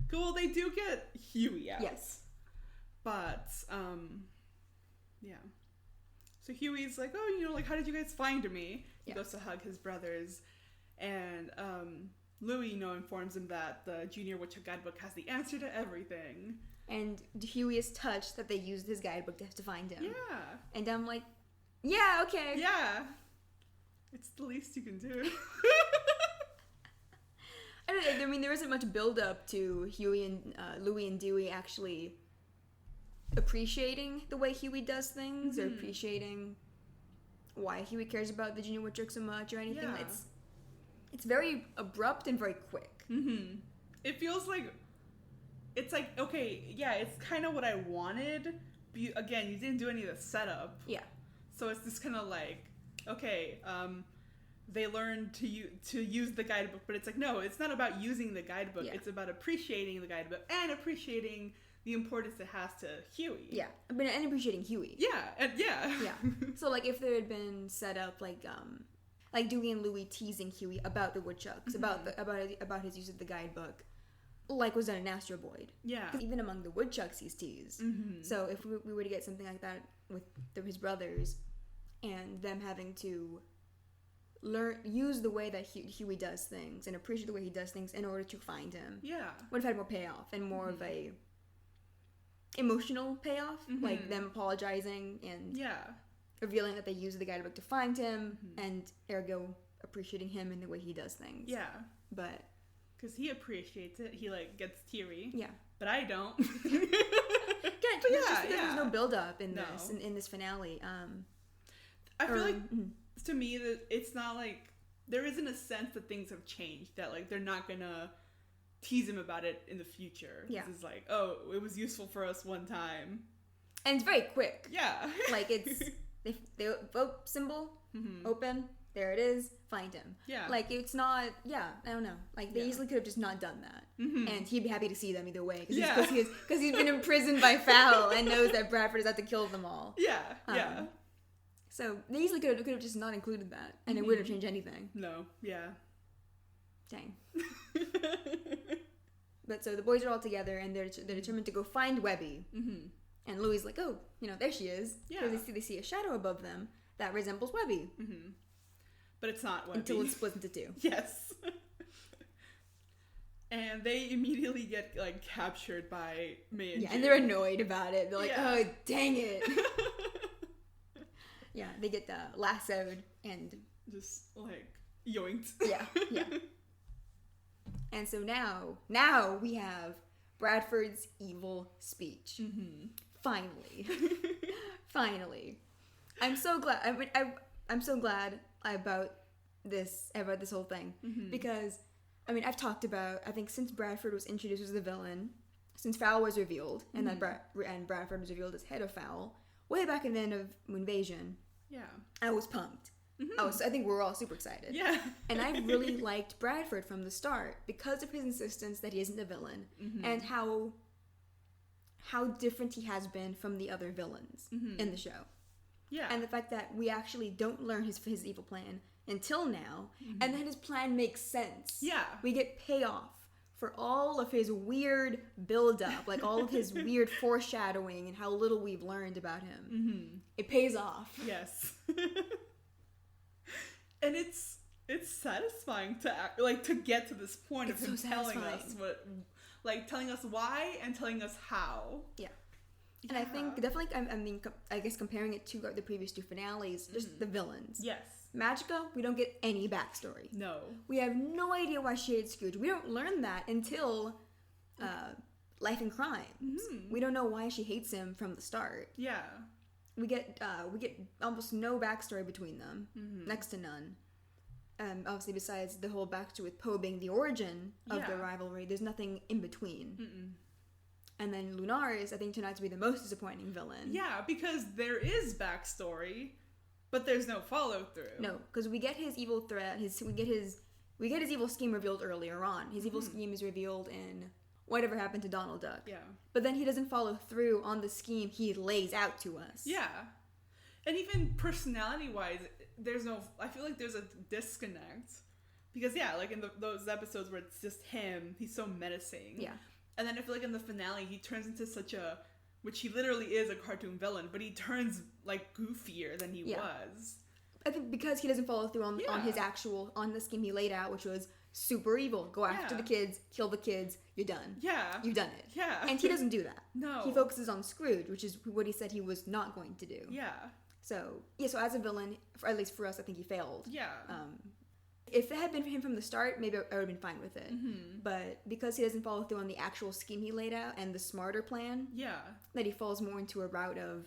Cool, they do get Huey out. Yes. But yeah. So Huey's like, oh, you know, like, how did you guys find me? He goes to hug his brothers, and Louie, informs him that the Junior Witcher guidebook has the answer to everything. And Huey is touched that they used his guidebook to find him. Yeah. And I'm like, yeah, okay. Yeah. It's the least you can do. I mean, there isn't much build up to Huey and Louie and Dewey actually appreciating the way Huey does things or appreciating why Huey cares about the Junior Witcher so much or anything. Yeah. It's very abrupt and very quick. It feels like it's like, okay, yeah, it's kind of what I wanted. But again, you didn't do any of the setup. Yeah. So it's just kind of like, okay, they learned to use the guidebook, but it's like, no, it's not about using the guidebook. Yeah. It's about appreciating the guidebook and appreciating the importance it has to Huey. Yeah, and appreciating Huey. Yeah, yeah. So like if there had been set up like Dewey and Louie teasing Huey about the woodchucks, about his use of the guidebook, like was done in Astro Void. Yeah. Even among the woodchucks, he's teased. So if we were to get something like that his brothers, and them having to use the way that Huey does things and appreciate the way he does things in order to find him. Yeah. Would have had more payoff and more of a emotional payoff, like them apologizing and revealing that they used the guidebook to find him, and ergo appreciating him and the way he does things. Yeah. But because he appreciates it, he like gets teary. Yeah. But I don't. There's no build up in this in this finale. I feel like to me that it's not like there isn't a sense that things have changed, that like they're not gonna tease him about it in the future. Yeah. It's like, oh, it was useful for us one time. And it's very quick. Yeah. Like it's they vote symbol, open, there it is, find him. Yeah. Like it's not, I don't know. Like they easily could have just not done that. And he'd be happy to see them either way. Because he's been imprisoned by Fowl and knows that Bradford is out to kill them all. Yeah. So they easily could have just not included that. And it wouldn't have changed anything. No. Yeah. Dang. But so the boys are all together and they're determined to go find Webby. And Louie's like, oh, there she is. Yeah. Because they see a shadow above them that resembles Webby. But it's not Webby. Until it's split into two. Yes. And they immediately get like captured by May and June. And they're annoyed about it. They're like, oh, dang it. Yeah, they get lassoed and just like yoinked. Yeah. And so now we have Bradford's evil speech. Finally. I'm so glad. I'm so glad about this whole thing because I've talked about, I think since Bradford was introduced as the villain, since Fowl was revealed and that Bradford was revealed as head of Fowl way back in the end of Moonvasion. Yeah, I was pumped. I think we were all super excited. Yeah. And I really liked Bradford from the start because of his insistence that he isn't a villain and how different he has been from the other villains in the show. Yeah. And the fact that we actually don't learn his evil plan until now, and then his plan makes sense. Yeah. We get payoff for all of his weird build-up, like all of his weird foreshadowing and how little we've learned about him. It pays off. Yes. And it's satisfying to get to this point of him telling us telling us why and telling us how. Yeah. And I think definitely, I guess comparing it to the previous two finales, just the villains. Yes. Magica, we don't get any backstory. No. We have no idea why she hates Scrooge. We don't learn that until Life and Crime. We don't know why she hates him from the start. Yeah. We get almost no backstory between them, next to none. Obviously, besides the whole backstory with Poe being the origin of the rivalry, there's nothing in between. And then Lunaris, I think, turned out to be the most disappointing villain. Yeah, because there is backstory, but there's no follow through. No, because we get his evil threat. We get his evil scheme revealed earlier on. His evil scheme is revealed in Whatever Happened to Donald Duck. Yeah. But then he doesn't follow through on the scheme he lays out to us. Yeah. And even personality-wise, I feel like there's a disconnect. Because, like in those episodes where it's just him, he's so menacing. Yeah. And then I feel like in the finale, he turns into which he literally is a cartoon villain, but he turns, like, goofier than he was. I think because he doesn't follow through on the scheme he laid out, which was super evil. Go after the kids, kill the kids, you're done. Yeah. You've done it. Yeah. And he doesn't do that. No. He focuses on Scrooge, which is what he said he was not going to do. Yeah. So as a villain, at least for us, I think he failed. Yeah. If it had been for him from the start, maybe I would have been fine with it. But because he doesn't follow through on the actual scheme he laid out and the smarter plan, that he falls more into a route of,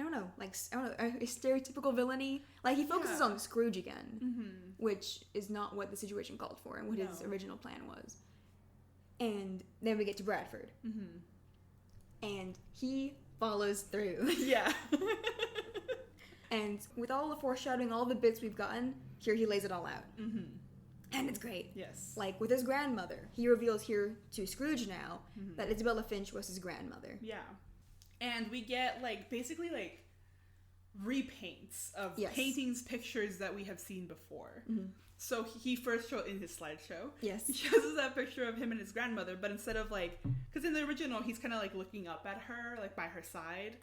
a stereotypical villainy. Like, he focuses on Scrooge again, which is not what the situation called for and what his original plan was. And then we get to Bradford. And he follows through. Yeah. And with all the foreshadowing, all the bits we've gotten, here he lays it all out. And it's great. Yes. Like, with his grandmother, he reveals here to Scrooge now that Isabella Finch was his grandmother. Yeah. And we get, basically, repaints of paintings, pictures that we have seen before. So he first showed in his slideshow. Yes. He shows us that picture of him and his grandmother, but instead of, because in the original, he's kind of, looking up at her, by her side.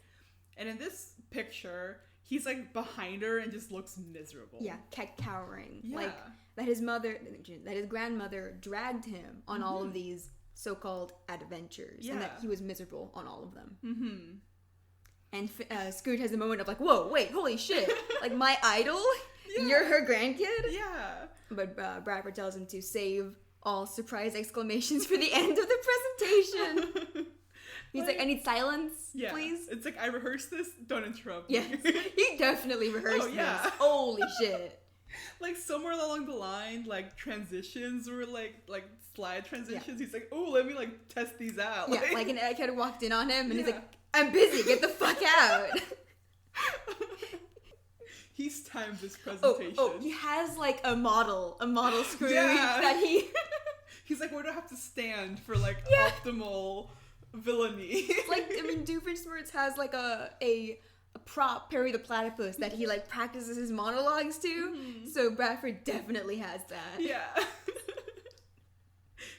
And in this picture, he's like behind her and just looks miserable. Yeah, cowering. Yeah. Like that his grandmother dragged him on all of these so-called adventures, and that he was miserable on all of them. And Scrooge has a moment of like, whoa, wait, holy shit. Like, my idol? You're her grandkid? Yeah. But Bradford tells him to save all surprise exclamations for the end of the presentation. He's like, I need silence, please. It's like, I rehearsed this, don't interrupt me. Yes, he definitely rehearsed this. Holy shit. Like, somewhere along the line, like, transitions were like slide transitions. He's like, oh, let me, like, test these out. Yeah, like an egg had walked in on him, and he's like, I'm busy, get the fuck out. He's timed this presentation. Oh, he has, like, a model Scrooge that he... He's like, where do I have to stand for, like, optimal villainy? Like, I mean, Doofenshmirtz has, like, a prop, Perry the Platypus, that he, like, practices his monologues to. So Bradford definitely has that. Yeah.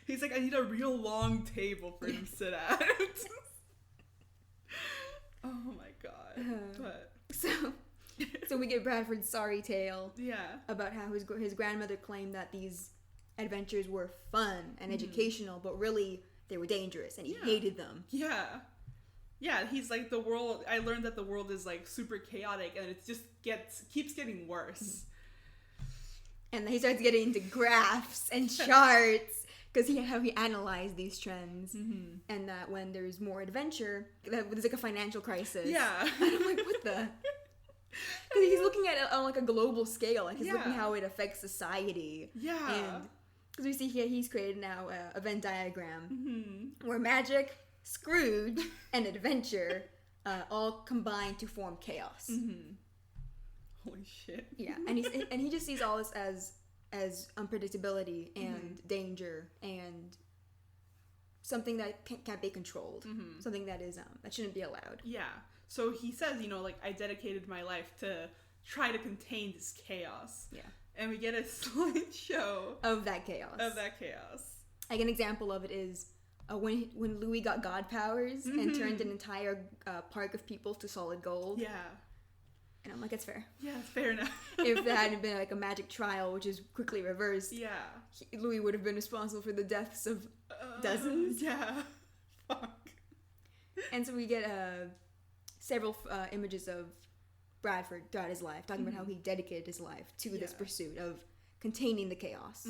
He's like, I need a real long table for him to sit at. Oh my god. But so we get Bradford's sorry tale. Yeah. About how his grandmother claimed that these adventures were fun and educational, but really they were dangerous, and he hated them. Yeah. Yeah, he's like, I learned that the world is like super chaotic, and it just keeps getting worse. And then he starts getting into graphs and charts, because he analyzed these trends, and that when there's more adventure, there's like a financial crisis. Yeah. And I'm like, what the? Because he's looking at it on like a global scale, like he's looking how it affects society. Yeah. And because we see here, he's created now a Venn diagram where magic, Scrooge, and adventure all combine to form chaos. Holy shit. Yeah, and he just sees all this as unpredictability and danger and something that can't be controlled, something that is that shouldn't be allowed. Yeah. So he says, like, I dedicated my life to try to contain this chaos. Yeah. And we get a slideshow of that chaos. Like, an example of it is when Louis got god powers and turned an entire park of people to solid gold. Yeah. And I'm like, it's fair. Yeah, it's fair enough. If there hadn't been like a magic trial, which is quickly reversed, Louis would have been responsible for the deaths of dozens. Yeah. Fuck. And so we get several images of Bradford throughout his life, talking about how he dedicated his life to this pursuit of containing the chaos.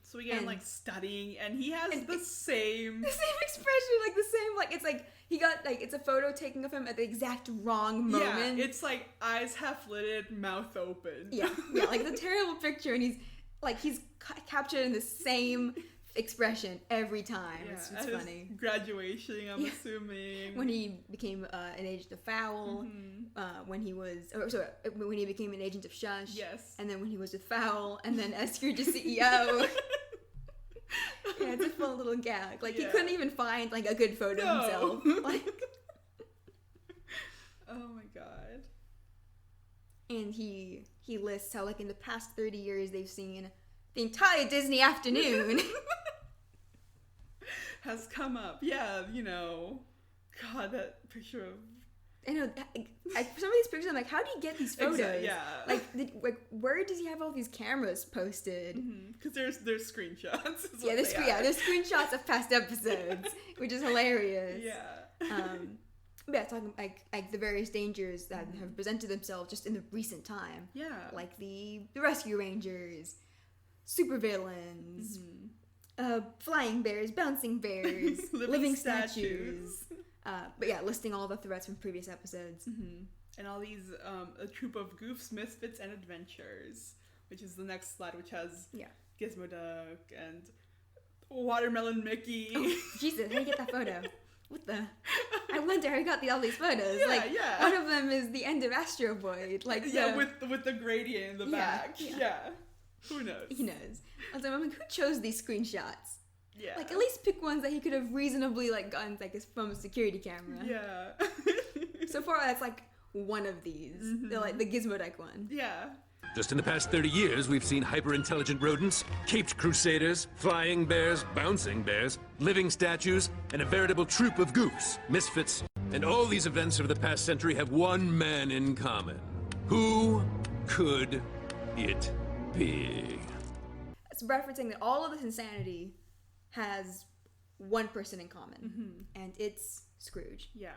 So we get him, like, studying, and he has the same expression, like the same, like, it's like he got, like, it's a photo taken of him at the exact wrong moment. Yeah, it's like eyes half lidded, mouth open. Yeah, like, it's a terrible picture, and he's captured in the same expression every time. Yeah, it's at funny. His graduation, I'm assuming. When he became an agent of Fowl, when he became an agent of Shush. Yes. And then when he was with Fowl, and then as Scrooge's CEO. Yeah, it's a fun little gag. Like, he couldn't even find, like, a good photo of himself. Like, oh my god. And he lists how, like, in the past 30 years they've seen the entire Disney afternoon has come up. Yeah, God, that picture of... I know, some of these pictures, I'm like, how do you get these photos? Exactly, yeah. Like, where does he have all these cameras posted? Because there's screenshots. There's screenshots of past episodes, which is hilarious. Yeah. Yeah, talking like the various dangers that have presented themselves just in the recent time. Yeah. Like the Rescue Rangers, supervillains, flying bears, bouncing bears, living statues. But yeah, listing all the threats from previous episodes. And all these, a troop of goofs, misfits, and adventures, which is the next slide, which has Gizmo Duck and Watermelon Mickey. Oh, Jesus, how do you get that photo? What the? I wonder how he got all these photos. Yeah, one of them is the end of Astro Boy. Like, with the gradient in the back. Yeah. Who knows? He knows. Also, I'm like, who chose these screenshots? Yeah. Like, at least pick ones that he could have reasonably, like, gotten, like, from a security camera. Yeah. So far, that's, like, one of these. They're, like, the Gizmo Duck one. Yeah. Just in the past 30 years, we've seen hyper-intelligent rodents, caped crusaders, flying bears, bouncing bears, living statues, and a veritable troop of goofs, misfits, And all these events of the past century have one man in common. Who could it be? So Bradford's saying that all of this insanity has one person in common, and it's Scrooge. Yeah.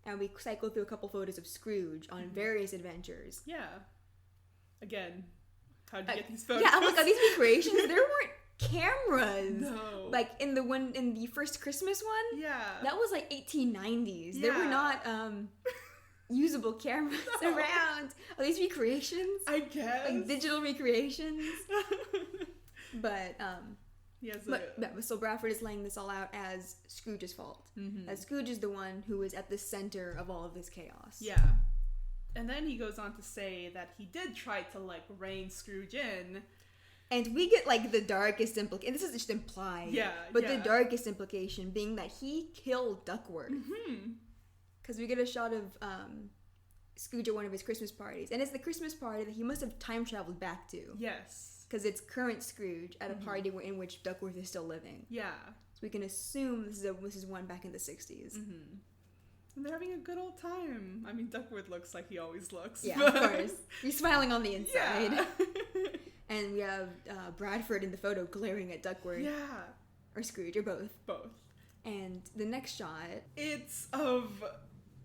And we cycle through a couple photos of Scrooge on various adventures. Yeah. Again, how did you get these photos? Yeah, I'm like, are these recreations? There weren't cameras. No. Like in the first Christmas one? Yeah. That was like 1890s. Yeah. There were not usable cameras around. Are these recreations? I guess. Like digital recreations? But yes. so Bradford is laying this all out as Scrooge's fault. As Scrooge is the one who is at the center of all of this chaos. Yeah. And then he goes on to say that he did try to like rein Scrooge in. And we get like the darkest implication. This is just implied. Yeah. But the darkest implication being that he killed Duckworth. Because we get a shot of Scrooge at one of his Christmas parties. And it's the Christmas party that he must have time traveled back to. Yes. Because it's current Scrooge at a party in which Duckworth is still living. Yeah. So we can assume this is one back in the 60s. And they're having a good old time. I mean, Duckworth looks like he always looks. Yeah, of course. He's smiling on the inside. Yeah. And we have Bradford in the photo glaring at Duckworth. Yeah. Or Scrooge, or both. Both. And the next shot... It's of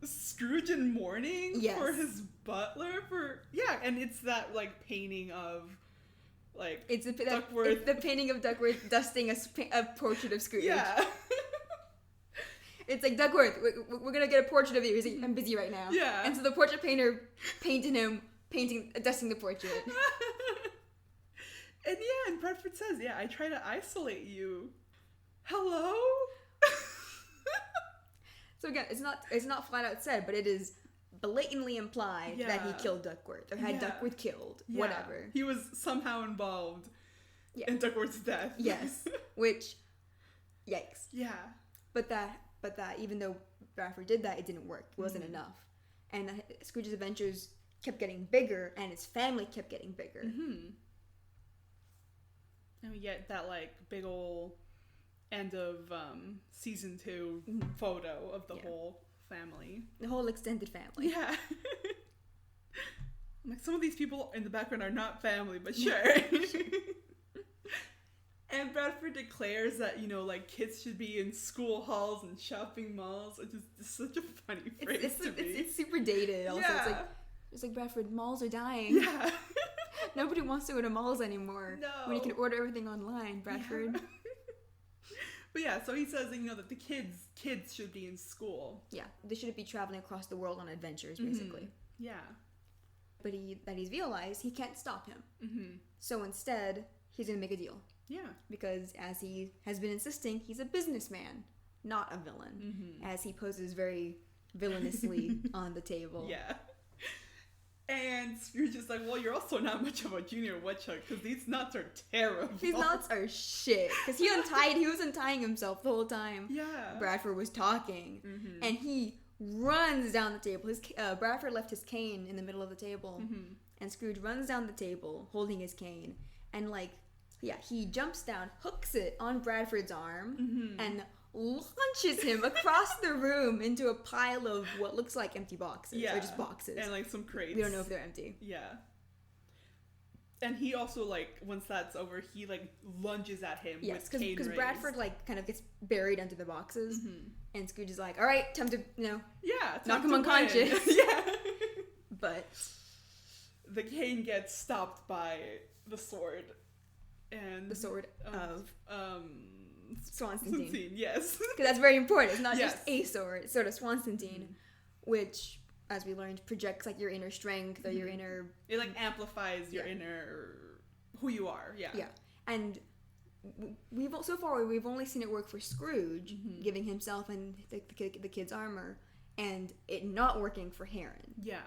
Scrooge in mourning for his butler. And it's that, like, painting of... Like, Duckworth. It's the painting of Duckworth dusting a portrait of Scrooge. Yeah. It's like, Duckworth, we're gonna get a portrait of you. He's like, I'm busy right now. Yeah. And so the portrait painter painted him, dusting the portrait. And Bradford says, I try to isolate you. Hello? So again, it's not flat out said, but it is blatantly implied that he killed Duckworth or had Duckworth killed, whatever. He was somehow involved in Duckworth's death. Yes, which, yikes. Yeah. But that even though Bradford did that, it didn't work. It wasn't enough, and Scrooge's adventures kept getting bigger, and his family kept getting bigger. And we get that like big ol' end of season 2 photo of the whole family. The whole extended family. Yeah. Like, some of these people in the background are not family, but sure. And Bradford declares that, like, kids should be in school halls and shopping malls. It's just such a funny phrase to me. It's super dated also. Yeah. It's like, Bradford, malls are dying. Yeah. Nobody wants to go to malls anymore. No. When you can order everything online, Bradford. Yeah. But so he says that, that the kids should be in school. Yeah, they shouldn't be traveling across the world on adventures, basically. Yeah. But he's realized he can't stop him. So instead, he's going to make a deal. Yeah. Because as he has been insisting, he's a businessman, not a villain. As he poses very villainously on the table. Yeah. And Scrooge is like, well, you're also not much of a junior woodchuck because these nuts are terrible. These nuts are shit. Because he was untying himself the whole time. Yeah. Bradford was talking. And he runs down the table. Bradford left his cane in the middle of the table. And Scrooge runs down the table holding his cane. And he jumps down, hooks it on Bradford's arm, and launches him across the room into a pile of what looks like empty boxes. Or just boxes. And like some crates. We don't know if they're empty. Yeah. And he also, once that's over, he lunges at him with cane rays. Because Bradford kind of gets buried under the boxes. And Scrooge is like, all right, time to, knock him unconscious. Yeah. But the cane gets stopped by the sword. And the sword of Swanson. Yes. Because that's very important. It's not just a sword. It's sort of Swanson, which, as we learned, projects your inner strength or your inner... It amplifies your inner... who you are. Yeah. Yeah. And we've only seen it work for Scrooge, giving himself and the kid's armor, and it not working for Heron. Yeah.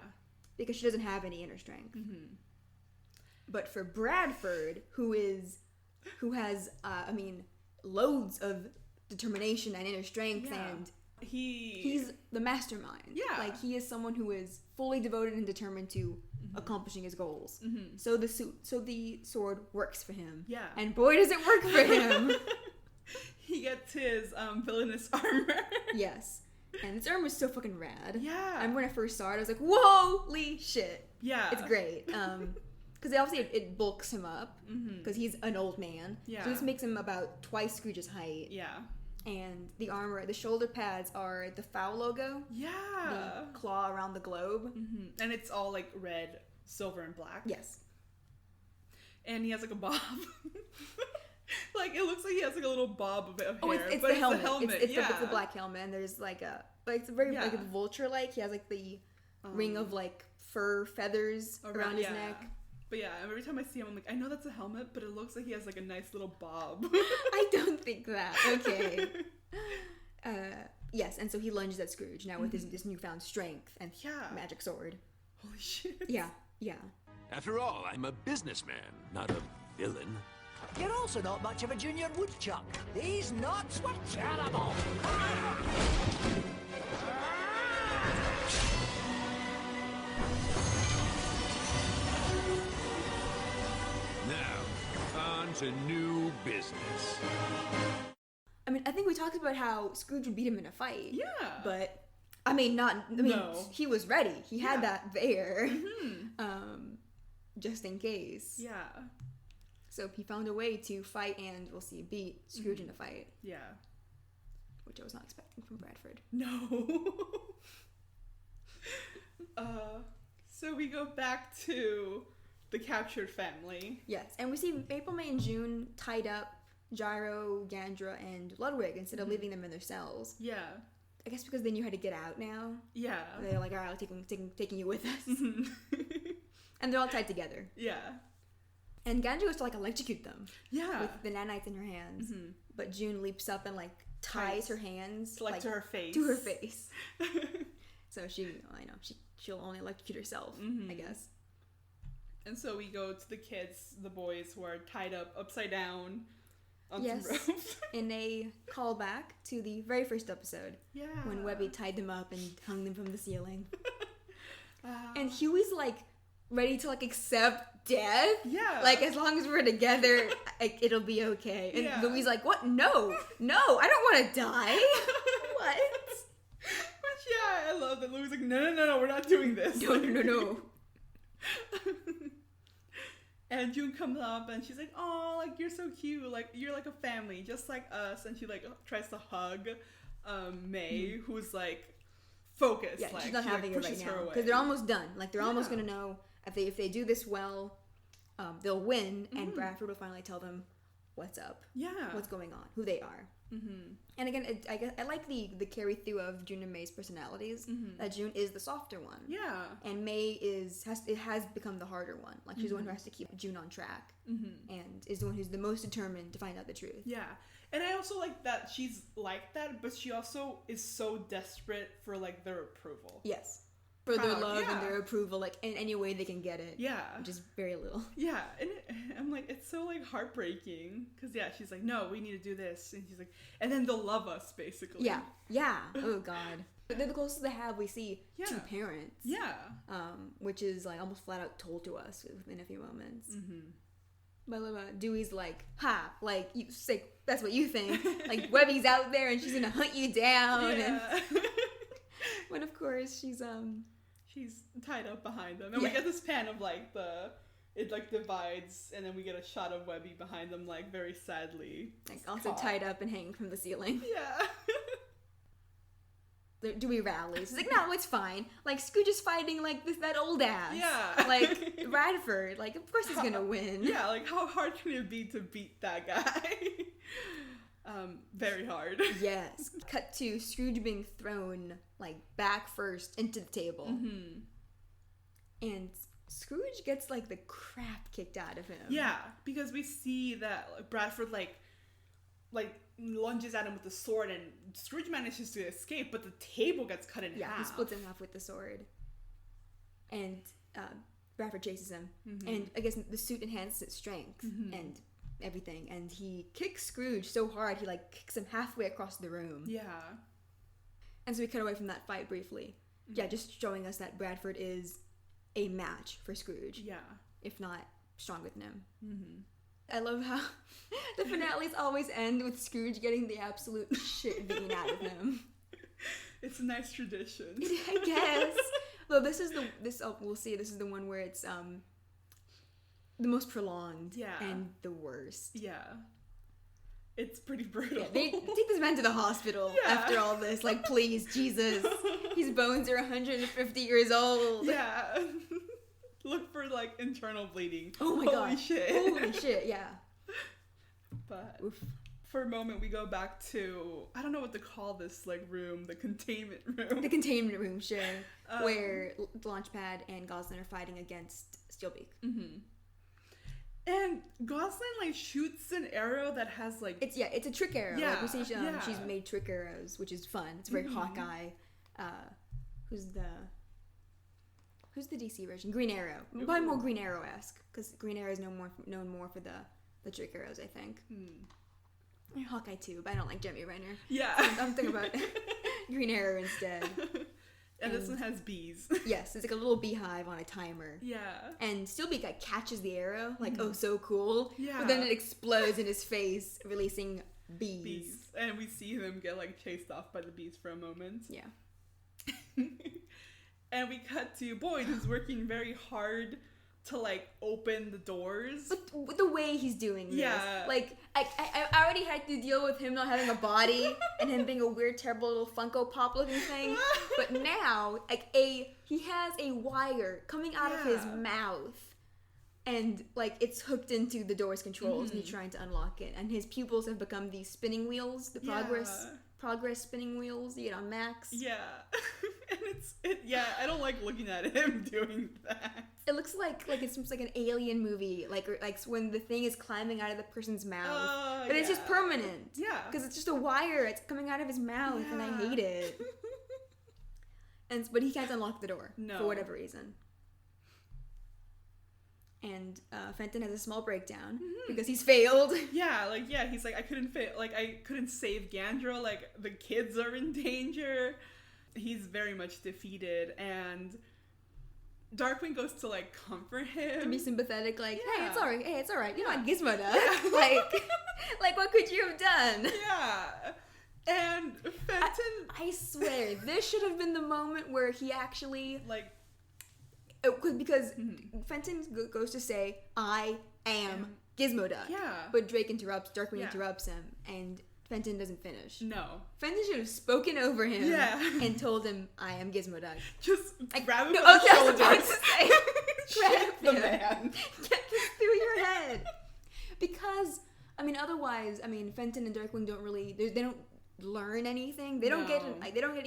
Because she doesn't have any inner strength. But for Bradford, who has loads of determination and inner strength, and he's the mastermind. Yeah. He is someone who is fully devoted and determined to accomplishing his goals. So the sword works for him. Yeah. And boy, does it work for him. He gets his villainous armor. Yes. And this armor is so fucking rad. Yeah. And when I first saw it, I was like, holy shit. Yeah. It's great. Because obviously it bulks him up because he's an old man. Yeah. So this makes him about twice Scrooge's height. Yeah. And the armor, the shoulder pads are the foul logo. Yeah. The claw around the globe. And it's all like red, silver, and black. Yes. And he has like a bob. Like it looks like he has like a little bob of hair. Oh, it's but the helmet. It's yeah. the black helmet, and there's like it's very like vulture-like. He has like the ring of like fur feathers around his neck. But yeah, every time I see him, I'm like, I know that's a helmet, but it looks like he has like a nice little bob. I don't think that. Okay. Yes, and so he lunges at Scrooge now with this newfound strength and magic sword. Holy shit. Yeah. After all, I'm a businessman, not a villain. You're also not much of a junior woodchuck. These knots were terrible. Now, on to new business. I mean, I think we talked about how Scrooge would beat him in a fight. Yeah. But he was ready. He had that there. Just in case. Yeah. So he found a way to fight and, we'll see, beat Scrooge in a fight. Yeah. Which I was not expecting from Bradford. No. So we go back to the captured family. Yes, and we see April, May, and June tied up Gyro, Gandra, and Ludwig instead of leaving them in their cells. Yeah. I guess because they knew how to get out now. Yeah. They're like, alright, taking you with us. And they're all tied together. Yeah. And Gandra was to like electrocute them. Yeah. With the nanites in her hands. But June leaps up and like ties her hands like to her face. To her face. So she'll only electrocute herself, I guess. And so we go to the kids, the boys who are tied up upside down on some ropes. In a callback to the very first episode. Yeah. When Webby tied them up and hung them from the ceiling. And Huey's like ready to like accept death. Yeah. Like as long as we're together, it'll be okay. And Louie's like, what? No, I don't want to die. What? But yeah, I love that Louie's like, no, we're not doing this. No. And June comes up and she's like, oh, like you're so cute, like you're like a family just like us. And she like tries to hug May, who's like focused. Yeah, like, she's not having it right now because they're almost done. Like they're almost gonna know if they do this well, they'll win, and Bradford will finally tell them what's up, what's going on, who they are. And again, I like the carry through of June and May's personalities. That June is the softer one, and May has become the harder one. Like she's the one who has to keep June on track, and is the one who's the most determined to find out the truth. Yeah, and I also like that she's like that, but she also is so desperate for like their approval. Yes. For their love and their approval, like in any way they can get it. Yeah. Which is very little. Yeah, and I'm like, it's so like heartbreaking because she's like, no, we need to do this, and she's like, and then they'll love us basically. Yeah. Oh God. But they're the closest they have. We see two parents. Yeah. Which is like almost flat out told to us within a few moments. But Dewey's like, ha, like you sick. That's what you think. Like Webby's out there and she's gonna hunt you down. Yeah. And but of course she's tied up behind them, and we get this pan of like it like divides, and then we get a shot of Webby behind them, like very sadly, like also tied up and hanging from the ceiling. Yeah. Dewey rallies. He's like, no, it's fine. Like Scrooge is fighting like that old ass. Yeah. Like Bradford. Like of course he's gonna win. Yeah. Like how hard can it be to beat that guy? Very hard. Yes. Cut to Scrooge being thrown like back first into the table. And Scrooge gets like the crap kicked out of him. Yeah, because we see that like, Bradford like lunges at him with the sword, and Scrooge manages to escape, but the table gets cut in half. Yeah, he splits in half with the sword. And Bradford chases him. And I guess the suit enhances its strength and everything, and he kicks Scrooge so hard he like kicks him halfway across the room. Yeah. And so we cut away from that fight briefly. Yeah, just showing us that Bradford is a match for Scrooge. Yeah. If not stronger than him. I love how the finales always end with Scrooge getting the absolute shit beaten out of him. It's a nice tradition. I guess. Though we'll see. This is the one where it's the most prolonged and the worst. Yeah. It's pretty brutal. Yeah, they take this man to the hospital after all this. Like, please, Jesus. His bones are 150 years old. Yeah. Look for, like, internal bleeding. Oh my god. Holy shit, yeah. But for a moment, we go back to, I don't know what to call this, like, room. The containment room. The containment room, sure. Where Launchpad and Goslin are fighting against Steelbeak. Mm-hmm. And Goslin, like, shoots an arrow that has, like... It's a trick arrow. Yeah, like, we see she's made trick arrows, which is fun. It's very Hawkeye. Who's the DC version? Green Arrow. Probably more Green Arrow-esque, because Green Arrow is known more for the trick arrows, I think. And Hawkeye too, but I don't like Jeremy Renner. Yeah. So I'm thinking about Green Arrow instead. And this one has bees. Yes, it's like a little beehive on a timer. Yeah. And Steelbeak like catches the arrow, like, oh, so cool. Yeah. But then it explodes in his face, releasing bees. And we see him get, like, chased off by the bees for a moment. Yeah. And we cut to Boyd, who's working very hard to, like, open the doors. But the way he's doing this. Yeah. Like, I already had to deal with him not having a body and him being a weird, terrible little Funko Pop looking thing. But now, like, he has a wire coming out of his mouth. And, like, it's hooked into the door's controls and he's trying to unlock it. And his pupils have become these spinning wheels, the progress spinning wheels you get on Max. Yeah. And I don't like looking at him doing that. It looks like it's like an alien movie, like when the thing is climbing out of the person's mouth. But it's just permanent. Yeah. Because it's just a wire. It's coming out of his mouth, and I hate it. But he can't unlock the door for whatever reason. And Fenton has a small breakdown because he's failed. Yeah, he's like, I couldn't save Gandra. Like, the kids are in danger. He's very much defeated, and Darkwing goes to, like, comfort him. To be sympathetic, like, hey, it's alright. You're not Gizmo Duck. like, what could you have done? Yeah. And Fenton... I swear, this should have been the moment where he actually... Like... Because Fenton goes to say, I am Gizmo Duck. Yeah. But Darkwing interrupts him, and Fenton doesn't finish. No. Fenton should have spoken over him and told him, I am Gizmo Duck. Just grab him by the shoulders. I was about to say. Grab the man. Get this through your head. Because, I mean, otherwise, Fenton and Darkwing don't really, they don't learn anything. They don't get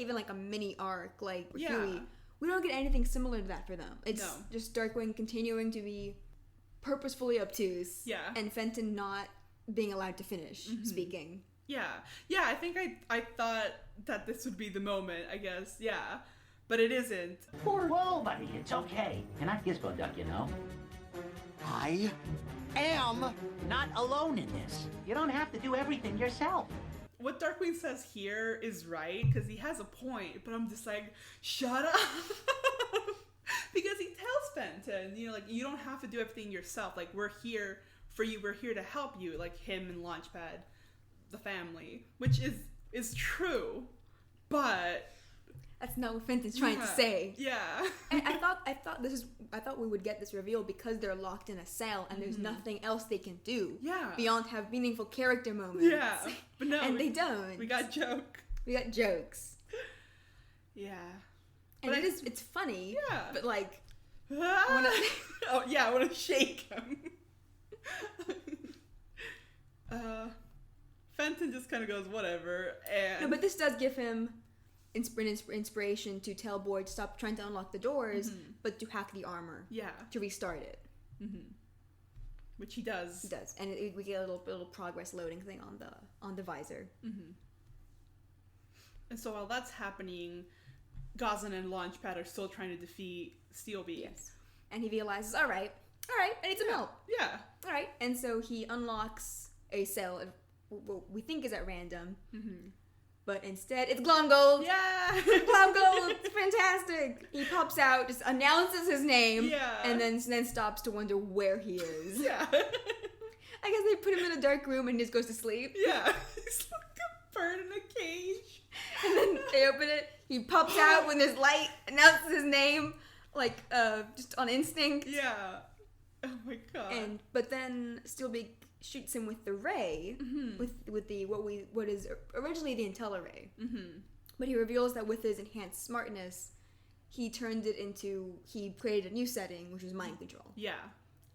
even like a mini arc like Huey. We don't get anything similar to that for them. It's just Darkwing continuing to be purposefully obtuse. Yeah. And Fenton not being allowed to finish speaking. Yeah. Yeah, I think I thought that this would be the moment, I guess. Yeah. But it isn't. Poor buddy, it's okay. You're not Gizmo Duck, you know. I am not alone in this. You don't have to do everything yourself. What Darkwing says here is right, because he has a point, but I'm just like, shut up. Because he tells Fenton, like, you don't have to do everything yourself. Like, we're here for you. We're here to help you. Like, him and Launchpad, the family. Which is true, but... That's not what Fenton's trying to say. Yeah. And I thought we would get this reveal because they're locked in a cell and there's nothing else they can do. Yeah. Beyond have meaningful character moments. Yeah. But no. And they don't. We got jokes. Yeah. And it's funny. Yeah. But like I want to shake him. Fenton just kind of goes, whatever. And no, but this does give him inspiration to tell Boyd to stop trying to unlock the doors, but to hack the armor. Yeah. To restart it. Which he does. He does, and we get a little progress loading thing on the visor. And so while that's happening, Goslin and Launchpad are still trying to defeat Steelbeak. Yes. And he realizes, all right, I need some help. Yeah. All right, and so he unlocks a cell of what we think is at random. But instead, it's Glomgold. Yeah! Glomgold! It's fantastic! He pops out, just announces his name, and then stops to wonder where he is. Yeah. I guess they put him in a dark room and he just goes to sleep. Yeah. He's like a bird in a cage. And then they open it, He pops out when there's light, announces his name, like, just on instinct. Yeah. Oh my god. But then Steelbeak shoots him with the ray, with the what is originally the IntelliRay. But he reveals that with his enhanced smartness, he created a new setting, which was mind control. Yeah.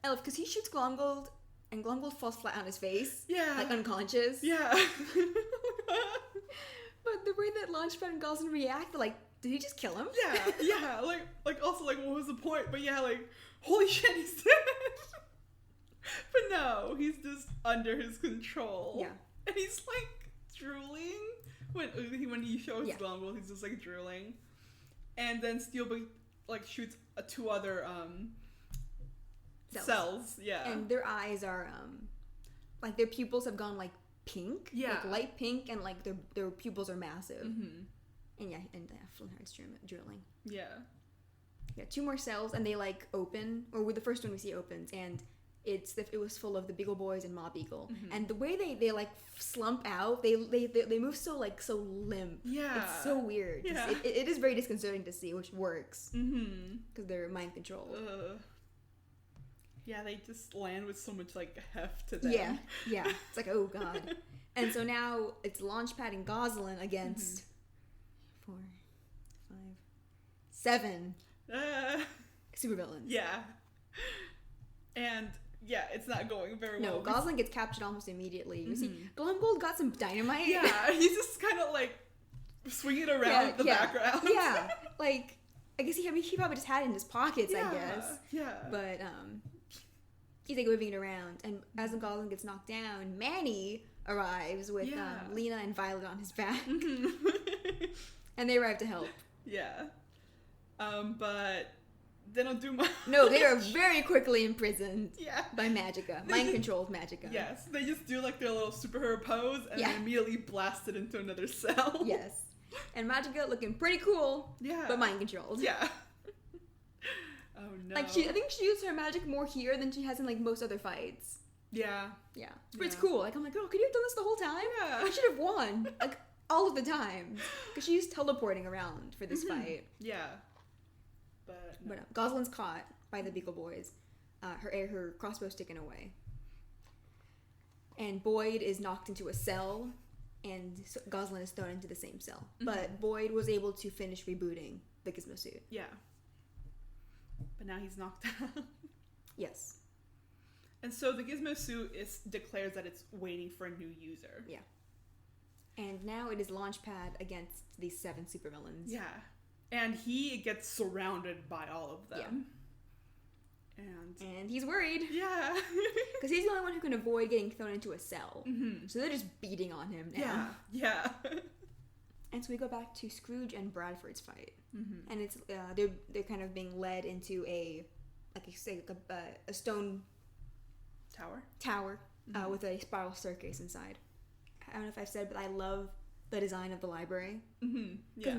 I love because he shoots Glomgold, and Glomgold falls flat on his face. Yeah. Like unconscious. Yeah. But the way that Launchpad and Goslin react, like, did he just kill him? Yeah. Like also like what was the point? But yeah, like holy shit, he's dead. But no, he's just under his control. Yeah. And he's like drooling when he shows Glomgold, he's just like drooling. And then Steelbeak like shoots two other cells. Yeah. And their eyes are like their pupils have gone like pink. Yeah. Like light pink, and like their pupils are massive. And Flintheart's drooling. Yeah. Yeah, 2 more cells, and they like open, or the first one we see opens, and it was full of the Beagle Boys and Mob Eagle. And the way they like slump out, they move so limp. Yeah. It's so weird. Yeah. It is very disconcerting to see, which works. Because they're mind controlled. Yeah, they just land with so much like heft to them. Yeah. It's like, oh god. And so now it's Launchpad and Goslin against 4, 5, 7 supervillains. Yeah. And yeah, it's not going very well. No, Goslin gets captured almost immediately. You see, Glomgold got some dynamite. Yeah, he's just kind of like swinging around the background. Yeah, like I guess he probably just had it in his pockets. I guess. Yeah. But he's like moving it around, and as Goslin gets knocked down, Manny arrives with Lena and Violet on his back, and they arrive to help. Yeah. But they don't do much. No, they are very quickly imprisoned. Yeah. By Magica, mind-controlled Magica. Yes, they just do like their little superhero pose and then immediately blast it into another cell. Yes, and Magica looking pretty cool. Yeah. But mind-controlled. Yeah. Oh no. Like I think she used her magic more here than she has in like most other fights. Yeah. Yeah. But it's cool. Like I'm like, girl, could you have done this the whole time? Yeah. I should have won. Like all of the time. Because she used teleporting around for this fight. Yeah. But Goslin's caught by the Beagle Boys. Her crossbow's taken away. And Boyd is knocked into a cell, and Goslin is thrown into the same cell. But Boyd was able to finish rebooting the Gizmo suit. Yeah. But now he's knocked out. Yes. And so the Gizmo suit declares that it's waiting for a new user. Yeah. And now it is Launchpad against these 7 supervillains. Yeah. And he gets surrounded by all of them. Yeah. And he's worried. Yeah. Because he's the only one who can avoid getting thrown into a cell. So they're just beating on him now. Yeah. And so we go back to Scrooge and Bradford's fight. And it's they're kind of being led into a stone tower with a spiral staircase inside. I don't know if I've said, but I love the design of the library. Because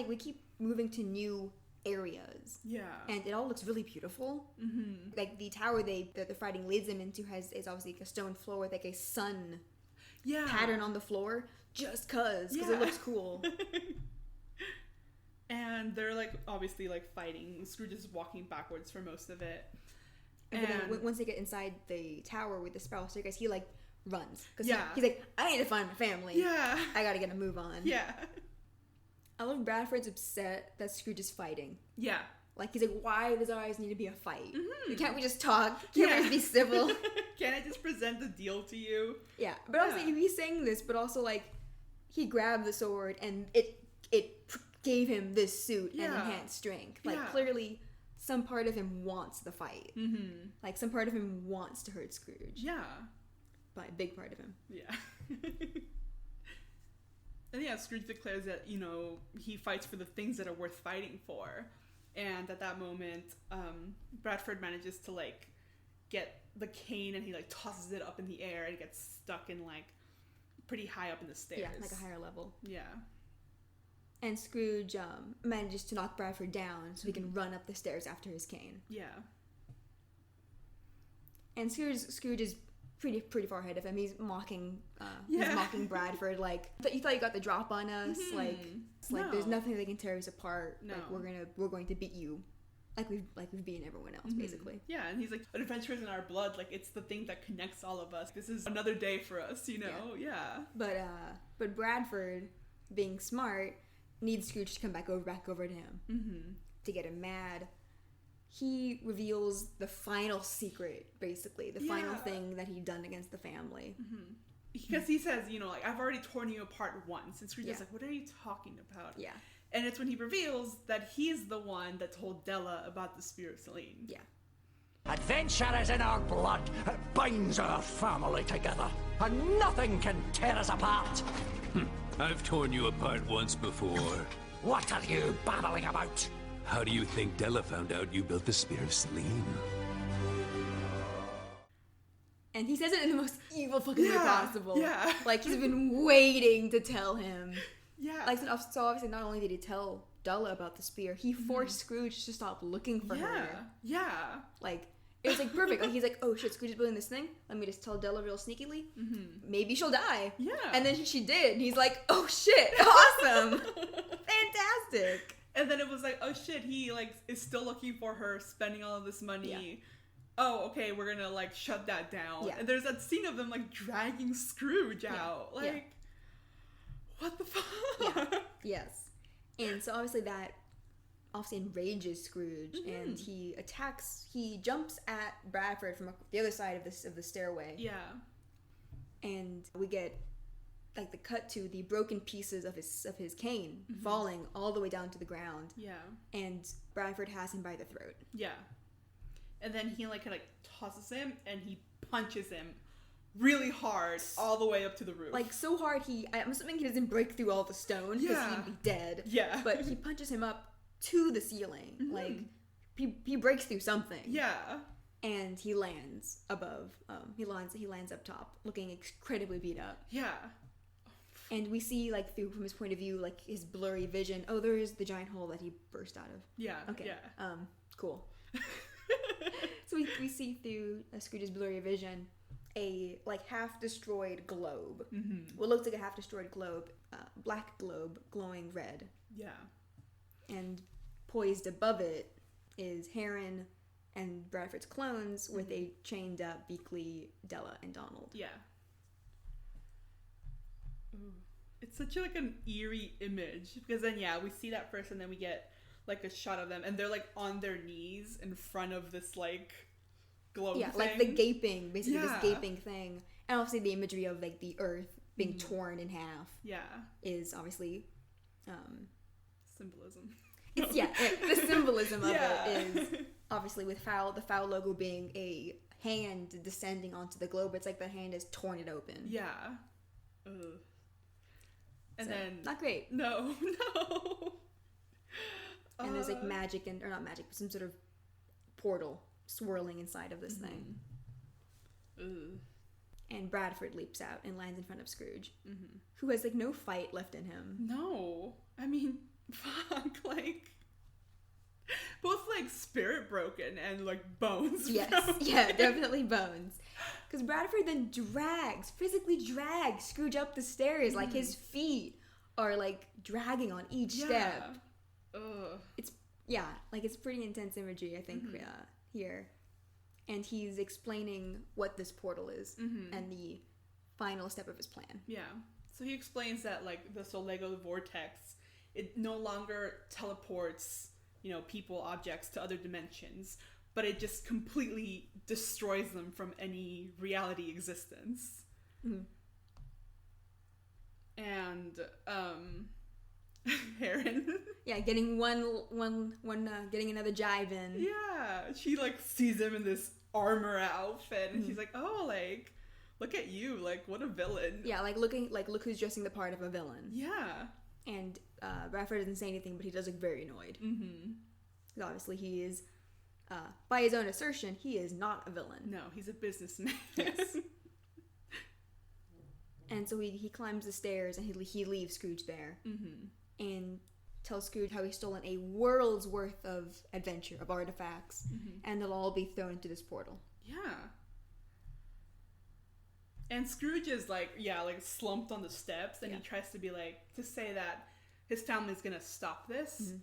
we keep moving to new areas. Yeah. And it all looks really beautiful. Like the tower that the fighting leads them into is obviously like a stone floor with like a sun pattern on the floor. Just because it looks cool. And they're like obviously like fighting. Scrooge is walking backwards for most of it. And then once they get inside the tower with the spiral staircase, he like runs. Because he's like, I need to find my family. Yeah. I gotta get a move on. Yeah. I love Bradford's upset that Scrooge is fighting. Yeah. Like, he's like, why does there always need to be a fight? Can't we just talk? Can't we just be civil? Can't I just present the deal to you? Yeah. But also, he's saying this, but also, like, he grabbed the sword and it gave him this suit and enhanced strength. Like, clearly, some part of him wants the fight. Like, some part of him wants to hurt Scrooge. Yeah. But a big part of him. Yeah. And Scrooge declares that, he fights for the things that are worth fighting for. And at that moment, Bradford manages to, like, get the cane and he, like, tosses it up in the air and it gets stuck in, like, pretty high up in the stairs. Yeah, like a higher level. Yeah. And Scrooge manages to knock Bradford down so he can run up the stairs after his cane. Yeah. And Scrooge is pretty far ahead of him. He's mocking Bradford, like, you thought you got the drop on us, like there's nothing that can tear us apart. No. Like we're going to beat you, like we've beaten everyone else, basically. Yeah, and he's like, adventure is in our blood. Like, it's the thing that connects all of us. This is another day for us, you know. Yeah. But Bradford, being smart, needs Scrooge to come back over to him to get him mad. He reveals the final secret, basically, the final thing that he'd done against the family. Because he says, you know, like, I've already torn you apart once. And Scrooge is like, what are you talking about? Yeah. And it's when he reveals that he's the one that told Della about the Spear of Selene. Yeah. Adventure is in our blood. It binds our family together. And nothing can tear us apart. I've torn you apart once before. What are you babbling about? How do you think Della found out you built the Spear of Selene? And he says it in the most evil fucking way possible. Yeah. Like, he's been waiting to tell him. Yeah. Like, so obviously not only did he tell Della about the spear, he forced Scrooge to stop looking for her. Yeah. Like, it was like perfect. Like, he's like, oh shit, Scrooge is building this thing. Let me just tell Della real sneakily. Maybe she'll die. Yeah. And then she did. And he's like, oh shit, awesome. Fantastic. And then it was like, oh shit, he like is still looking for her, spending all of this money. Yeah. Oh, okay, we're gonna like shut that down. Yeah. And there's that scene of them like dragging Scrooge out. Like, what the fuck? Yeah. Yes. And so obviously that enrages Scrooge, and he jumps at Bradford from the other side of the stairway. Yeah. And we get like the cut to the broken pieces of his cane falling all the way down to the ground. Yeah. And Bradford has him by the throat. Yeah. And then he like kind of tosses him and he punches him really hard all the way up to the roof. Like so hard I'm assuming he doesn't break through all the stone because he'd be dead. Yeah. But he punches him up to the ceiling. Like he breaks through something. Yeah. And he lands above. He lands up top, looking incredibly beat up. Yeah. And we see, like, from his point of view, like, his blurry vision. Oh, there is the giant hole that he burst out of. Yeah. Okay. Yeah. Cool. So we see through Scrooge's blurry vision a, like, half-destroyed globe. What looks like a half-destroyed globe. Black globe, glowing red. Yeah. And poised above it is Heron and Bradford's clones with a chained-up Beakley, Della, and Donald. Yeah. Ooh. It's such like an eerie image because then we see that first and then we get like a shot of them and they're like on their knees in front of this like globe thing. Like the gaping, basically this gaping thing, and obviously the imagery of like the earth being torn in half is obviously symbolism. It's the symbolism of it is obviously with the foul logo being a hand descending onto the globe. It's like the hand has torn it open. Ugh. And so, then not great. No. And there's like magic or not magic, but some sort of portal swirling inside of this thing. Ugh. And Bradford leaps out and lands in front of Scrooge, who has like no fight left in him. No, I mean, fuck, like both like spirit broken and like bones. Yes, broken. Yeah, definitely bones. Because Bradford then physically drags Scrooge up the stairs. Like his feet are like dragging on each step. Ugh. It's pretty intense imagery, I think, here. And he's explaining what this portal is and the final step of his plan. Yeah. So he explains that like the Solego vortex, it no longer teleports, you know, people, objects to other dimensions, but it just completely destroys them from any reality existence. And Heron. Getting getting another jive in. Yeah, she like sees him in this armor outfit, and she's like, "Oh, like, look at you! Like, what a villain!" Yeah, look who's dressing the part of a villain. Yeah. And Bradford doesn't say anything, but he does look very annoyed. Because obviously he is, by his own assertion, he is not a villain. No, he's a businessman. Yes. And so he climbs the stairs and he leaves Scrooge there. And tells Scrooge how he's stolen a world's worth of adventure, of artifacts, and they'll all be thrown into this portal. Yeah. And Scrooge is like slumped on the steps, and he tries to say that his family's gonna stop this. Mm-hmm.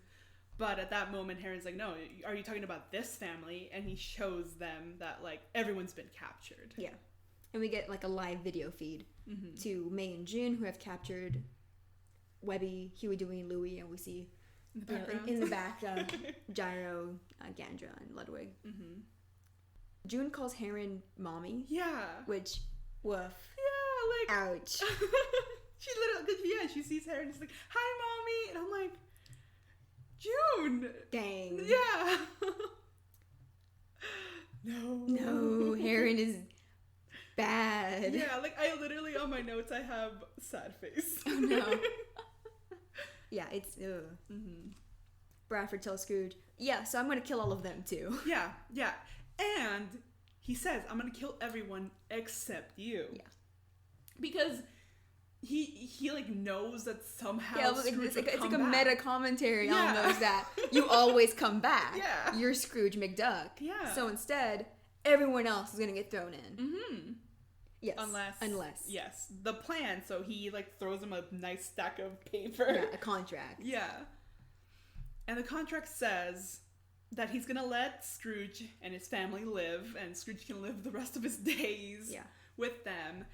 But at that moment, Heron's like, no, are you talking about this family? And he shows them that, like, everyone's been captured. Yeah. And we get, like, a live video feed to May and June, who have captured Webby, Huey, Dewey, and Louie. And we see, in the back, Gyro, Gandra, and Ludwig. Mm-hmm. June calls Heron Mommy. Yeah. Which, woof. Yeah, like... Ouch. She sees Heron and she's like, hi, Mommy! And I'm like... June! Dang. Yeah. No, Heron is bad. Yeah, like I literally on my notes I have sad face. Oh no. Yeah, it's Bradford tells Scrooge, yeah, so I'm gonna kill all of them too. Yeah. And he says, I'm gonna kill everyone except you. Yeah. Because he like knows that somehow it's like a meta commentary almost that you always come back. Yeah. You're Scrooge McDuck. Yeah. So instead, everyone else is gonna get thrown in. Mm-hmm. Yes. Unless. Yes. The plan. So he like throws him a nice stack of paper. Yeah, a contract. Yeah. And the contract says that he's gonna let Scrooge and his family live, and Scrooge can live the rest of his days with them,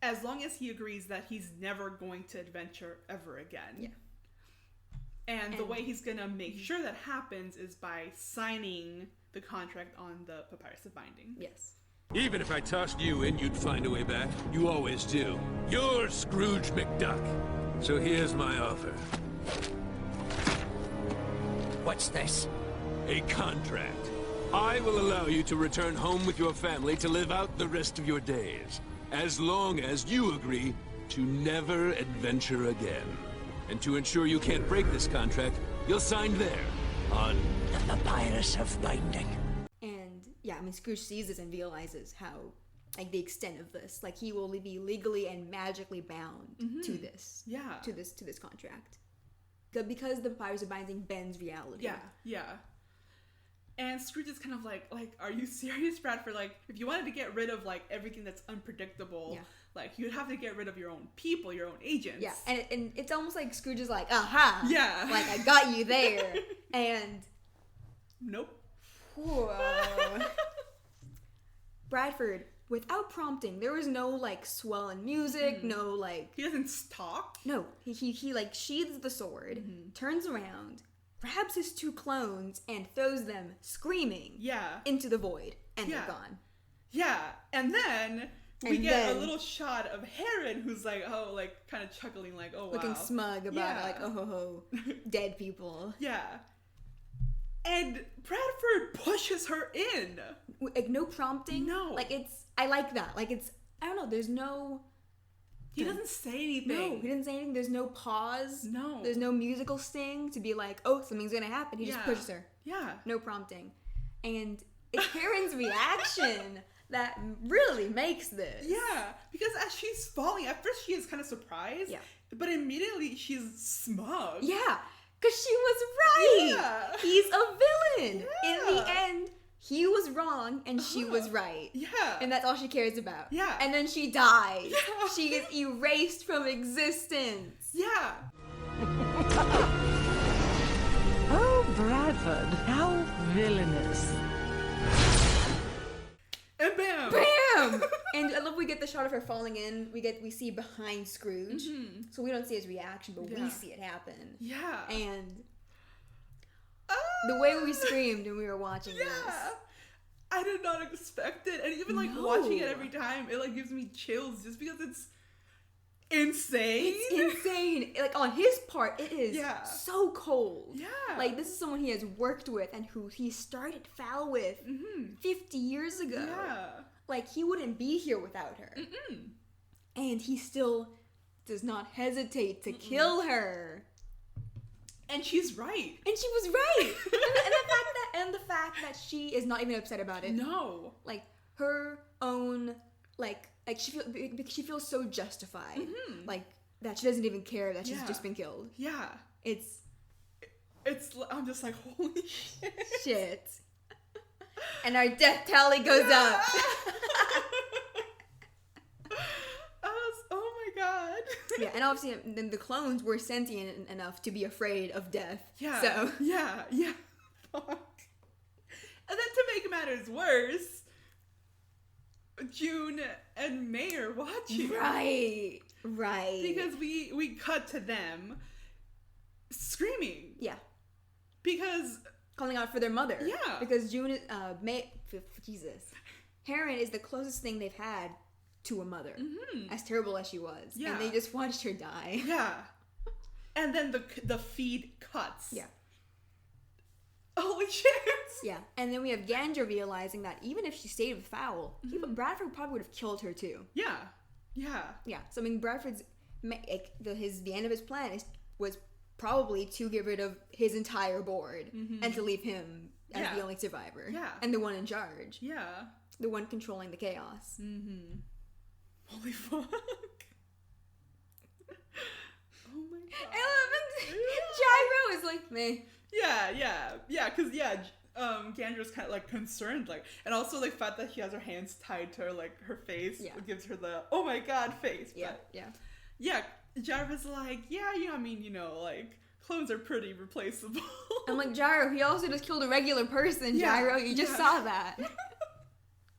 as long as he agrees that he's never going to adventure ever again. Yeah. And the way he's gonna make sure that happens is by signing the contract on the Papyrus of Binding. Yes. Even if I tossed you in, you'd find a way back. You always do. You're Scrooge McDuck. So here's my offer. What's this? A contract. I will allow you to return home with your family to live out the rest of your days, as long as you agree to never adventure again. And to ensure you can't break this contract, you'll sign there, on the Papyrus of Binding. And, yeah, I mean, Scrooge sees this and realizes how, like, the extent of this. Like, he will be legally and magically bound to this. Yeah. To this contract. Because the Papyrus of Binding bends reality. Yeah. And Scrooge is kind of like, are you serious, Bradford? Like, if you wanted to get rid of, like, everything that's unpredictable, like, you'd have to get rid of your own people, your own agents. Yeah, and it's almost like Scrooge is like, aha! Yeah. Like, I got you there. And... Nope. Bradford, without prompting, there was no, like, swell in music, no, like... He doesn't talk? No. He like, sheathes the sword, turns around, grabs his two clones, and throws them, screaming, into the void. And they're gone. Yeah. And then we get a little shot of Heron, who's like, kind of chuckling, like, oh, wow. Looking smug about it, like, oh, ho, ho, dead people. Yeah. And Bradford pushes her in. Like, no prompting. No. Like, I like that. Like, I don't know, there's no... He doesn't say anything. No, he didn't say anything. There's no pause. No. There's no musical sting to be like, oh, something's gonna happen. He just pushes her. Yeah. No prompting. And it's Heron's reaction that really makes this. Yeah. Because as she's falling, at first she is kind of surprised. Yeah. But immediately she's smug. Yeah. Because she was right. Yeah. He's a villain. Yeah. In the end, he was wrong and she was right. Yeah. And that's all she cares about. Yeah. And then she dies. Yeah. She is erased from existence. Yeah. Oh, Bradford, how villainous. And bam! Bam! And I love we get the shot of her falling in. We see behind Scrooge. Mm-hmm. So we don't see his reaction, but we see it happen. Yeah. And the way we screamed when we were watching this. I did not expect it. And even watching it every time, it gives me chills just because it's insane. It's insane. Like on his part, it is so cold. Yeah. Like this is someone he has worked with and who he started Foul with 50 years ago. Yeah. Like he wouldn't be here without her. Mm-mm. And he still does not hesitate to kill her. And she's right. And she was right. and the fact that she is not even upset about it. No. Like her own like she feels so justified. Mm-hmm. Like that she doesn't even care that she's just been killed. Yeah. It's I'm just like, holy shit. And our death tally goes up. Yeah, and obviously then the clones were sentient enough to be afraid of death. Yeah. So. Yeah. Fuck. And then to make matters worse, June and May are watching. Right. Because we cut to them screaming. Yeah. Because calling out for their mother. Yeah. Because June is Heron is the closest thing they've had to a mother. Mm-hmm. As terrible as she was. Yeah. And they just watched her die. Yeah. And then the feed cuts. Yeah. Holy shit. Yeah. And then we have Gandra realizing that even if she stayed with Fowl, Bradford probably would have killed her too. Yeah. So I mean, Bradford's the end of his plan was probably to get rid of his entire board and to leave him as the only survivor. Yeah. And the one in charge. Yeah. The one controlling the chaos. Mm-hmm. Holy fuck. Oh my god. And Gyro is like, meh. Yeah, because Gandra's kind of like concerned, like, and also the fact that she has her hands tied to her, like, her face gives her the oh my god face. Yeah, yeah. Gyro's like, I mean, like, clones are pretty replaceable. I'm like, Gyro, he also just killed a regular person. Gyro, you just saw that.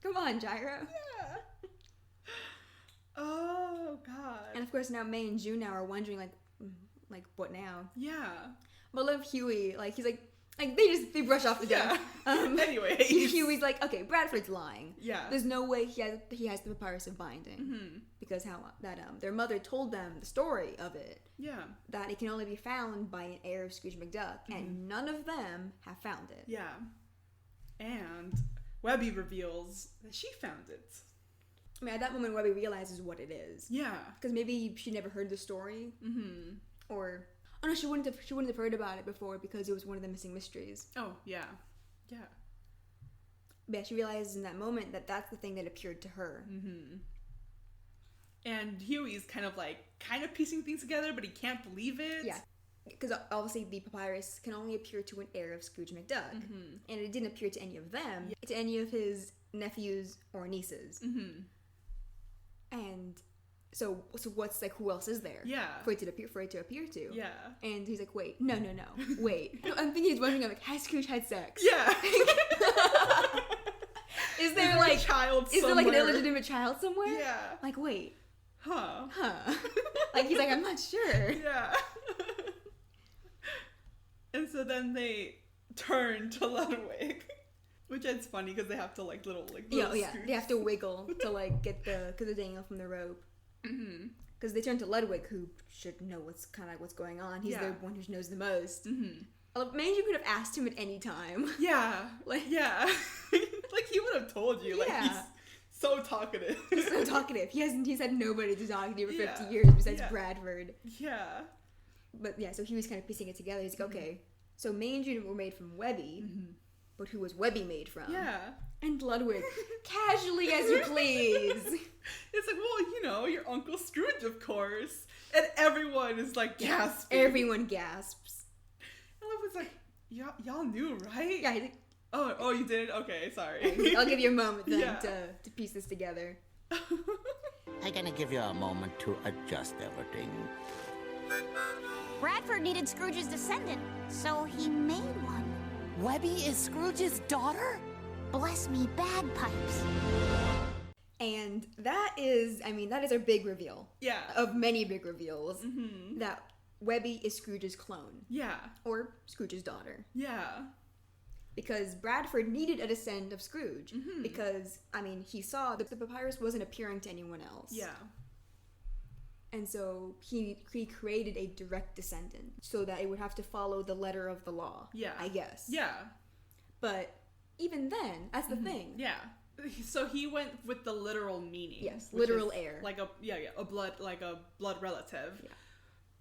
Come on, Gyro. Yeah. Oh god. And of course now May and June now are wondering like what now? Yeah. But I love Huey, like he's like they brush off the death. Anyway, Huey's like, okay, Bradford's lying. Yeah. There's no way he has the papyrus of binding because their mother told them the story of it. Yeah. That it can only be found by an heir of Scrooge McDuck, and none of them have found it. Yeah. And Webby reveals that she found it. I mean, at that moment, Webby realizes what it is. Yeah. Because maybe she never heard the story. Mm-hmm. Or... Oh, no, she wouldn't have heard about it before because it was one of the missing mysteries. Oh, yeah. Yeah. But yeah, she realizes in that moment that that's the thing that appeared to her. Mm-hmm. And Huey's kind of piecing things together, but he can't believe it. Yeah. Because obviously the papyrus can only appear to an heir of Scrooge McDuck. Mm-hmm. And it didn't appear to any of them, to any of his nephews or nieces. Mm-hmm. And so what's who else is there? Yeah. For it to appear to. Yeah. And he's like, wait, no, wait. I'm thinking he's wondering, has Scrooge had sex? Yeah. Is there a child somewhere? Is there an illegitimate child somewhere? Yeah. Wait. Huh. He's like, I'm not sure. Yeah. And so then they turn to Ludwig, which is funny because they have to little they have to wiggle to get because they're dangling from the rope. Mm-hmm. Because they turn to Ludwig, who should know what's going on. He's the one who knows the most. Mm-hmm. Maybe you could have asked him at any time. Yeah, yeah, he would have told you. He's so talkative. He's had nobody to talk to for 50 years besides Bradford. Yeah. But yeah, so he was kind of piecing it together. He's like, okay, so May and June were made from Webby, but who was Webby made from? Yeah. And Ludwig, casually as you please. It's like, well, your Uncle Scrooge, of course. And everyone is gasping. Everyone gasps. And Ludwig's like, y'all knew, right? Yeah. He's like, oh, you did? Okay, sorry. I'll give you a moment then to piece this together. I'm gonna give you a moment to adjust everything. Bradford needed Scrooge's descendant, so he made one. Webby is Scrooge's daughter? Bless me, bagpipes. And that is our big reveal. Yeah. Of many big reveals. Mm-hmm. That Webby is Scrooge's clone. Yeah. Or Scrooge's daughter. Yeah. Because Bradford needed a descendant of Scrooge. Mm-hmm. Because, he saw that the papyrus wasn't appearing to anyone else. Yeah. And so he created a direct descendant so that it would have to follow the letter of the law. Yeah. I guess. Yeah. But even then, that's the thing. Yeah. So he went with the literal meaning. Yes, literal heir. A blood relative. Yeah.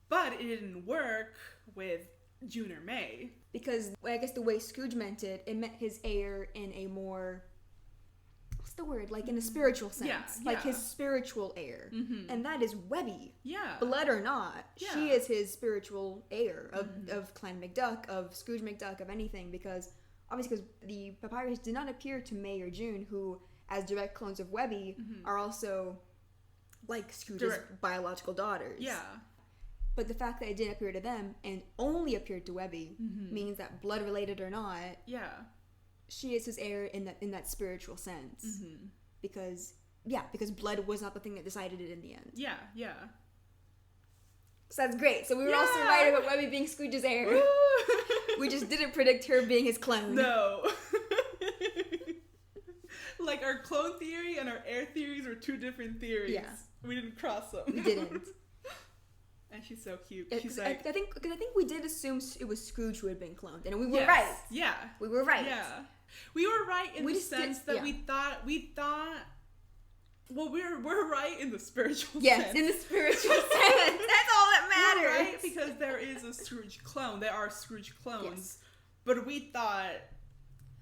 But it didn't work with June or May. Because I guess the way Scrooge meant it meant his heir in a more, what's the word? In a spiritual sense. Yeah. His spiritual heir. Mm-hmm. And that is Webby. Yeah. Blood or not. Yeah. She is his spiritual heir of Clan McDuck, of Scrooge McDuck, of anything. Because the papyrus did not appear to May or June, who, as direct clones of Webby, are also like Scrooge's biological daughters. Yeah. But the fact that it didn't appear to them and only appeared to Webby means that blood related or not, she is his heir in that spiritual sense. Because blood was not the thing that decided it in the end. Yeah, yeah. So that's great. So we were also right about Webby being Scrooge's heir. We just didn't predict her being his clone. No. Like, our clone theory and our heir theories were two different theories. Yeah. We didn't cross them. We didn't. And she's so cute. She's I think we did assume it was Scrooge who had been cloned, and we were right. Yeah, we were right. Yeah, we were right in the sense that we thought. Well, we're right in the spiritual sense. Yes, in the spiritual sense. That's all that matters. We're right because there is a Scrooge clone. There are Scrooge clones, but we thought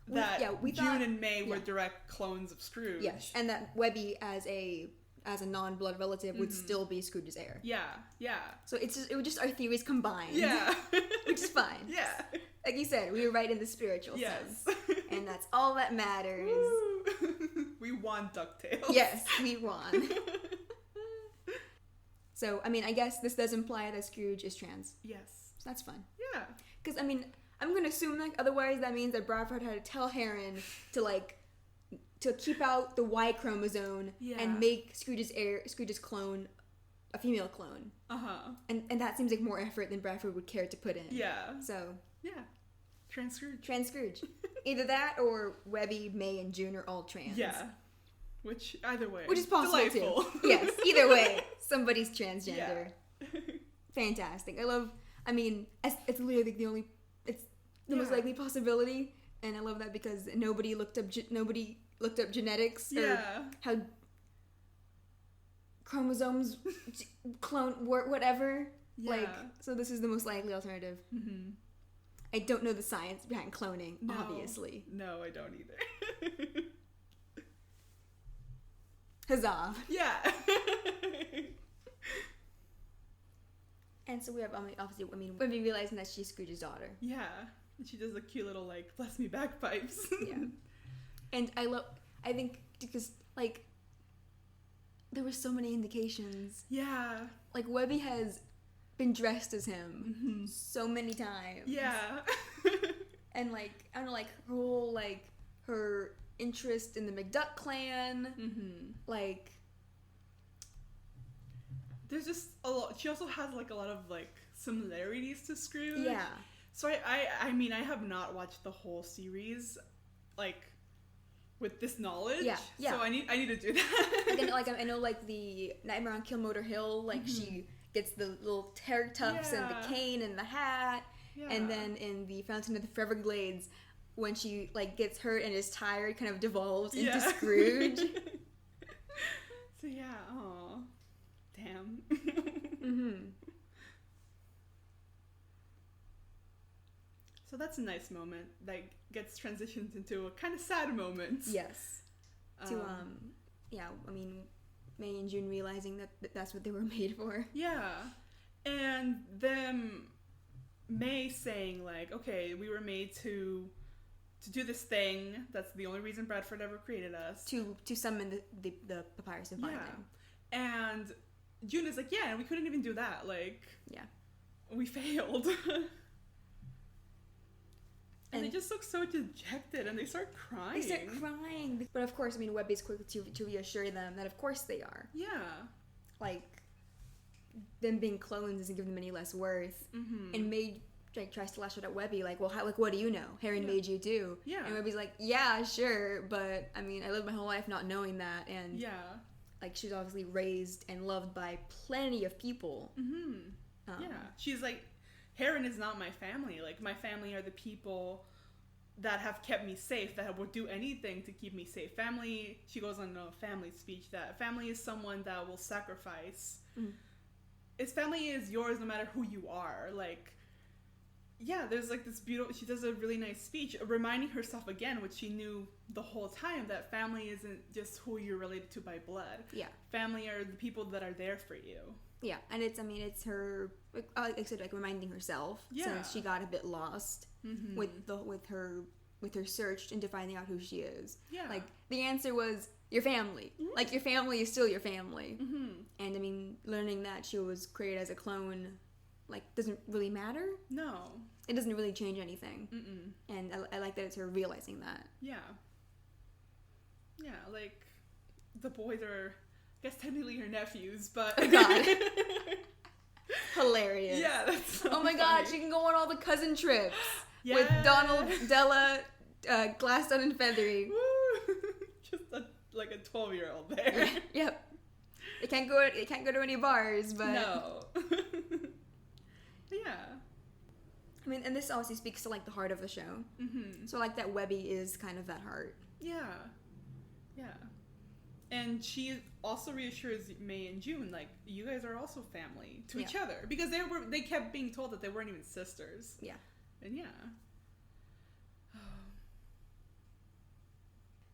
that June and May were direct clones of Scrooge. Yes, and that Webby as a non-blood relative would still be Scrooge's heir. Yeah, yeah. So it was just our theories combined. Yeah. Which is fine. Yeah. Like you said, we were right in the spiritual sense. And that's all that matters. We won DuckTales. Yes, we won. So, I mean, I guess this does imply that Scrooge is trans. Yes. So that's fun. Yeah. Because, I mean, I'm going to assume, like, otherwise that means that Bradford had to tell Heron to keep out the Y chromosome and make Scrooge's clone a female clone. And that seems like more effort than Bradford would care to put in. Yeah. So. Yeah. Trans Scrooge. Either that or Webby, May, and June are all trans. Yeah. Which, either way. Which is possible delightful. Too. Yes, either way. Somebody's transgender. Yeah. Fantastic. It's literally it's the most likely possibility. And I love that because nobody looked up genetics or how chromosomes clone whatever. Yeah. So this is the most likely alternative. I don't know the science behind cloning, obviously. No, I don't either. Huzzah. Yeah. And so we have, Webby realizing that she's Scrooge's daughter. Yeah. And she does a cute little, bless me bagpipes. Yeah. And I think, because, there were so many indications. Yeah. Webby has been dressed as him so many times. Yeah. And, I don't know, her whole, her interest in the McDuck clan. There's just a lot. She also has, a lot of, similarities to Scrooge. Yeah. So I have not watched the whole series, with this knowledge. Yeah. So I need to do that. I know the Nightmare on Kilmotor Hill, she gets the little hair tufts and the cane and the hat. Yeah. And then in the Fountain of the Forever Glades, when she gets hurt and is tired, kind of devolves into Scrooge. So yeah, aw. Damn. So that's a nice moment that gets transitioned into a kind of sad moment. Yes. May and June realizing that that's what they were made for. Yeah. And them, May saying okay, we were made to do this thing. That's the only reason Bradford ever created us. To summon the papyrus of binding. Yeah. And June is yeah, we couldn't even do that. We failed. And they just look so dejected, and they start crying. But of course, Webby's quick to reassure them that of course they are. Yeah. Them being clones doesn't give them any less worth. And May tries to lash out at Webby, well, what do you know? Heron made you do. Yeah. And Webby's yeah, sure, but I lived my whole life not knowing that, and she's obviously raised and loved by plenty of people. Yeah. She's Heron is not my family. My family are the people that have kept me safe, that will do anything to keep me safe. Family, she goes on a family speech that family is someone that will sacrifice. Its family is yours no matter who you are. There's this beautiful, she does a really nice speech reminding herself again, which she knew the whole time, that family isn't just who you're related to by blood. Yeah. Family are the people that are there for you. Yeah, and it's her, like I said, reminding herself, since she got a bit lost with her with her search into finding out who she is. Yeah. Like, the answer was your family. Mm-hmm. Like, your family is still your family. Mm-hmm. And, I mean, learning that she was created as a clone, like, doesn't really matter. No. It doesn't really change anything. Mm-mm. And I like that it's her realizing that. Yeah. Yeah, like, the boys are, I guess, technically her nephews, but... Oh, God. Hilarious. Yeah, that's so oh my funny. God, she can go on all the cousin trips. Yeah. With Donald, Della, Glassstone, and Feathery. Woo! Just a 12-year-old there. Yep. It can't go to any bars, but... No. Yeah. I mean, and this obviously speaks to, like, the heart of the show. Mm-hmm. So, like, that Webby is kind of that heart. Yeah. Yeah. And she also reassures May and June, like, you guys are also family to each other. Because they kept being told that they weren't even sisters. Yeah. And yeah.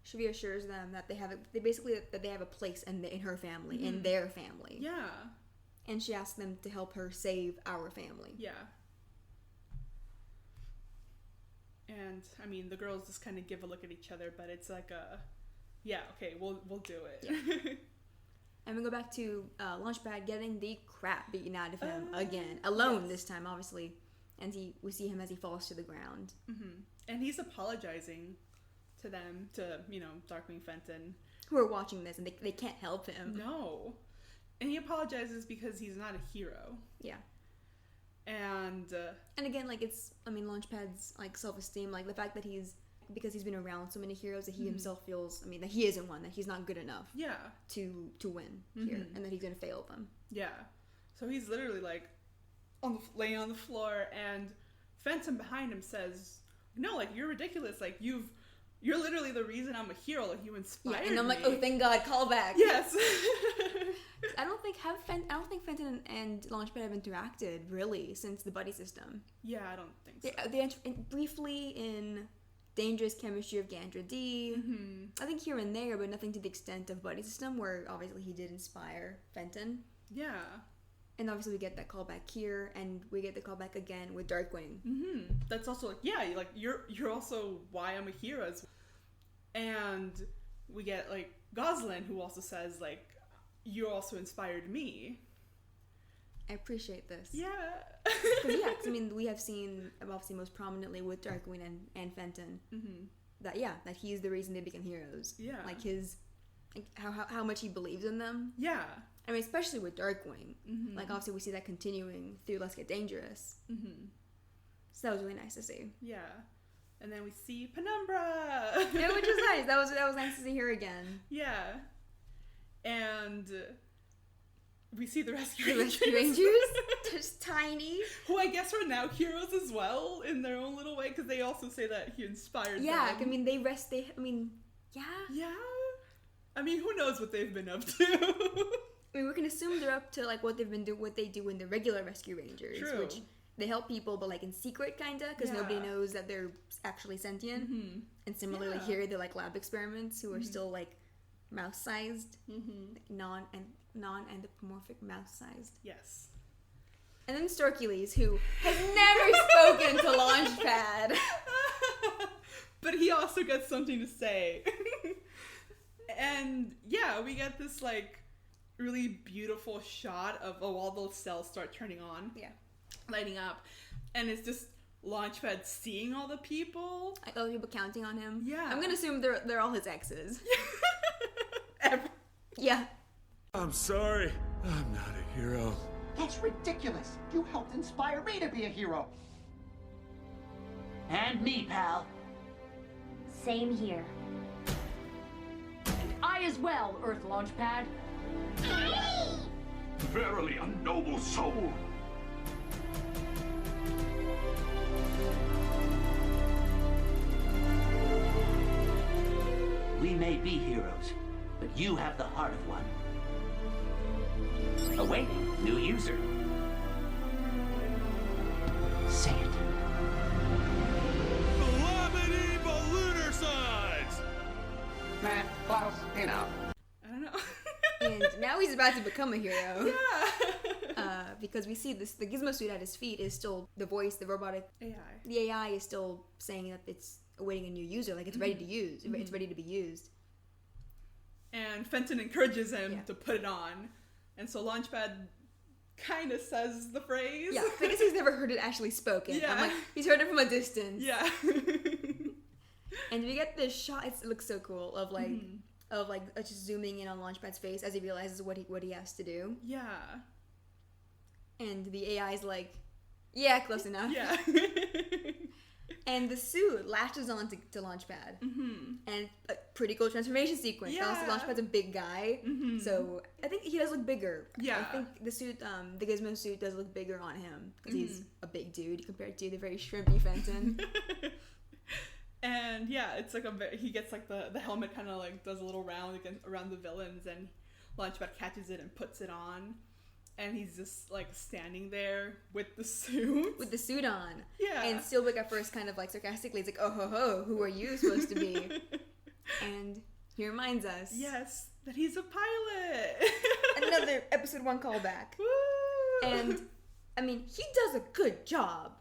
She reassures them that they have a place in her family, in their family. Yeah. And she asks them to help her save our family. Yeah. And I mean, the girls just kind of give a look at each other, but it's like yeah, okay, we'll do it. Yeah. And we go back to Launchpad getting the crap beaten out of him again, alone this time, obviously. And we see him as he falls to the ground. Mm-hmm. And he's apologizing to them, to, Darkwing Fenton. Who are watching this, and they can't help him. No. And he apologizes because he's not a hero. Yeah. And again, like, Launchpad's, like, self-esteem, like, the fact that because he's been around so many heroes, that he himself feels, that he isn't one, that he's not good enough. Yeah. To win here, and that he's gonna fail them. Yeah. So he's literally, like, laying on the floor, and Fenton behind him says, no, like, you're ridiculous, like, you're literally the reason I'm a hero, like, you inspired me. And I'm like, oh, thank God, call back. Yes. I don't think Fenton and Launchpad have interacted, really, since the buddy system. Yeah, I don't think so. They briefly in Dangerous Chemistry of Gandra D. Mm-hmm. I think here and there, but nothing to the extent of buddy system, where obviously he did inspire Fenton. Yeah. And obviously we get that callback here, and we get the callback again with Darkwing. Mm-hmm. That's also like, yeah, like you're also why I'm a hero. And we get like Goslin, who also says like, you also inspired me. I appreciate this. Yeah. Because we have seen obviously most prominently with Darkwing and Fenton that he's the reason they become heroes. Yeah. Like how much he believes in them. Yeah. I mean, especially with Darkwing. Mm-hmm. Like, obviously, we see that continuing through Let's Get Dangerous. Mm-hmm. So that was really nice to see. Yeah. And then we see Penumbra! Yeah, which is nice. That was nice to see her again. Yeah. And we see the Rescue Rangers. The Rescue Rangers? Just tiny. Who I guess are now heroes as well, in their own little way, because they also say that he inspired them. Yeah, yeah. Yeah. I mean, who knows what they've been up to? I mean, we can assume they're up to, like, what they do in the regular Rescue Rangers. True. Which they help people, but, like, in secret, kind of, because nobody knows that they're actually sentient. Mm-hmm. And similarly here, they're, like, lab experiments who are still, like, mouse-sized. Mm-hmm. Like, non-anthropomorphic mouse-sized. Yes. And then Storkules, who has never spoken to Launchpad. But he also gets something to say. And, yeah, we get this, like, really beautiful shot of all those cells start turning on. Yeah. Lighting up. And it's just Launchpad seeing all the people. All the people counting on him. Yeah. I'm gonna assume they're all his exes. Yeah. I'm sorry. I'm not a hero. That's ridiculous. You helped inspire me to be a hero. And me, pal. Same here. And I as well, Earth Launchpad. Verily a noble soul. We may be heroes, but you have the heart of one. Awaiting new user. Say it. Calamity Lunar Size! Close enough. I don't know. And now he's about to become a hero. Yeah. Because we see the Gizmo suit at his feet is still the voice, the robotic AI. The AI is still saying that it's awaiting a new user. Like, it's ready to use. It's ready to be used. And Fenton encourages him to put it on. And so Launchpad kind of says the phrase. Yeah, I guess he's never heard it actually spoken. Yeah. I'm like, he's heard it from a distance. Yeah. And we get this shot, it looks so cool, of like, just zooming in on Launchpad's face as he realizes what he has to do. Yeah. And the AI's like, yeah, close enough. Yeah. And the suit latches on to Launchpad. And a pretty cool transformation sequence. Yeah. Also, Launchpad's a big guy, so I think he does look bigger. Yeah. I think the suit, the Gizmo suit does look bigger on him, because he's a big dude compared to the very shrimpy Fenton. And yeah, it's like he gets like the helmet kind of like does a little round around the villains, and Launchpad catches it and puts it on, and he's just like standing there with the suit. With the suit on. Yeah. And Steelbook at first kind of like sarcastically is like, oh ho ho, who are you supposed to be? And he reminds us. Yes, that he's a pilot. Another episode 1 callback. Woo! And I mean, he does a good job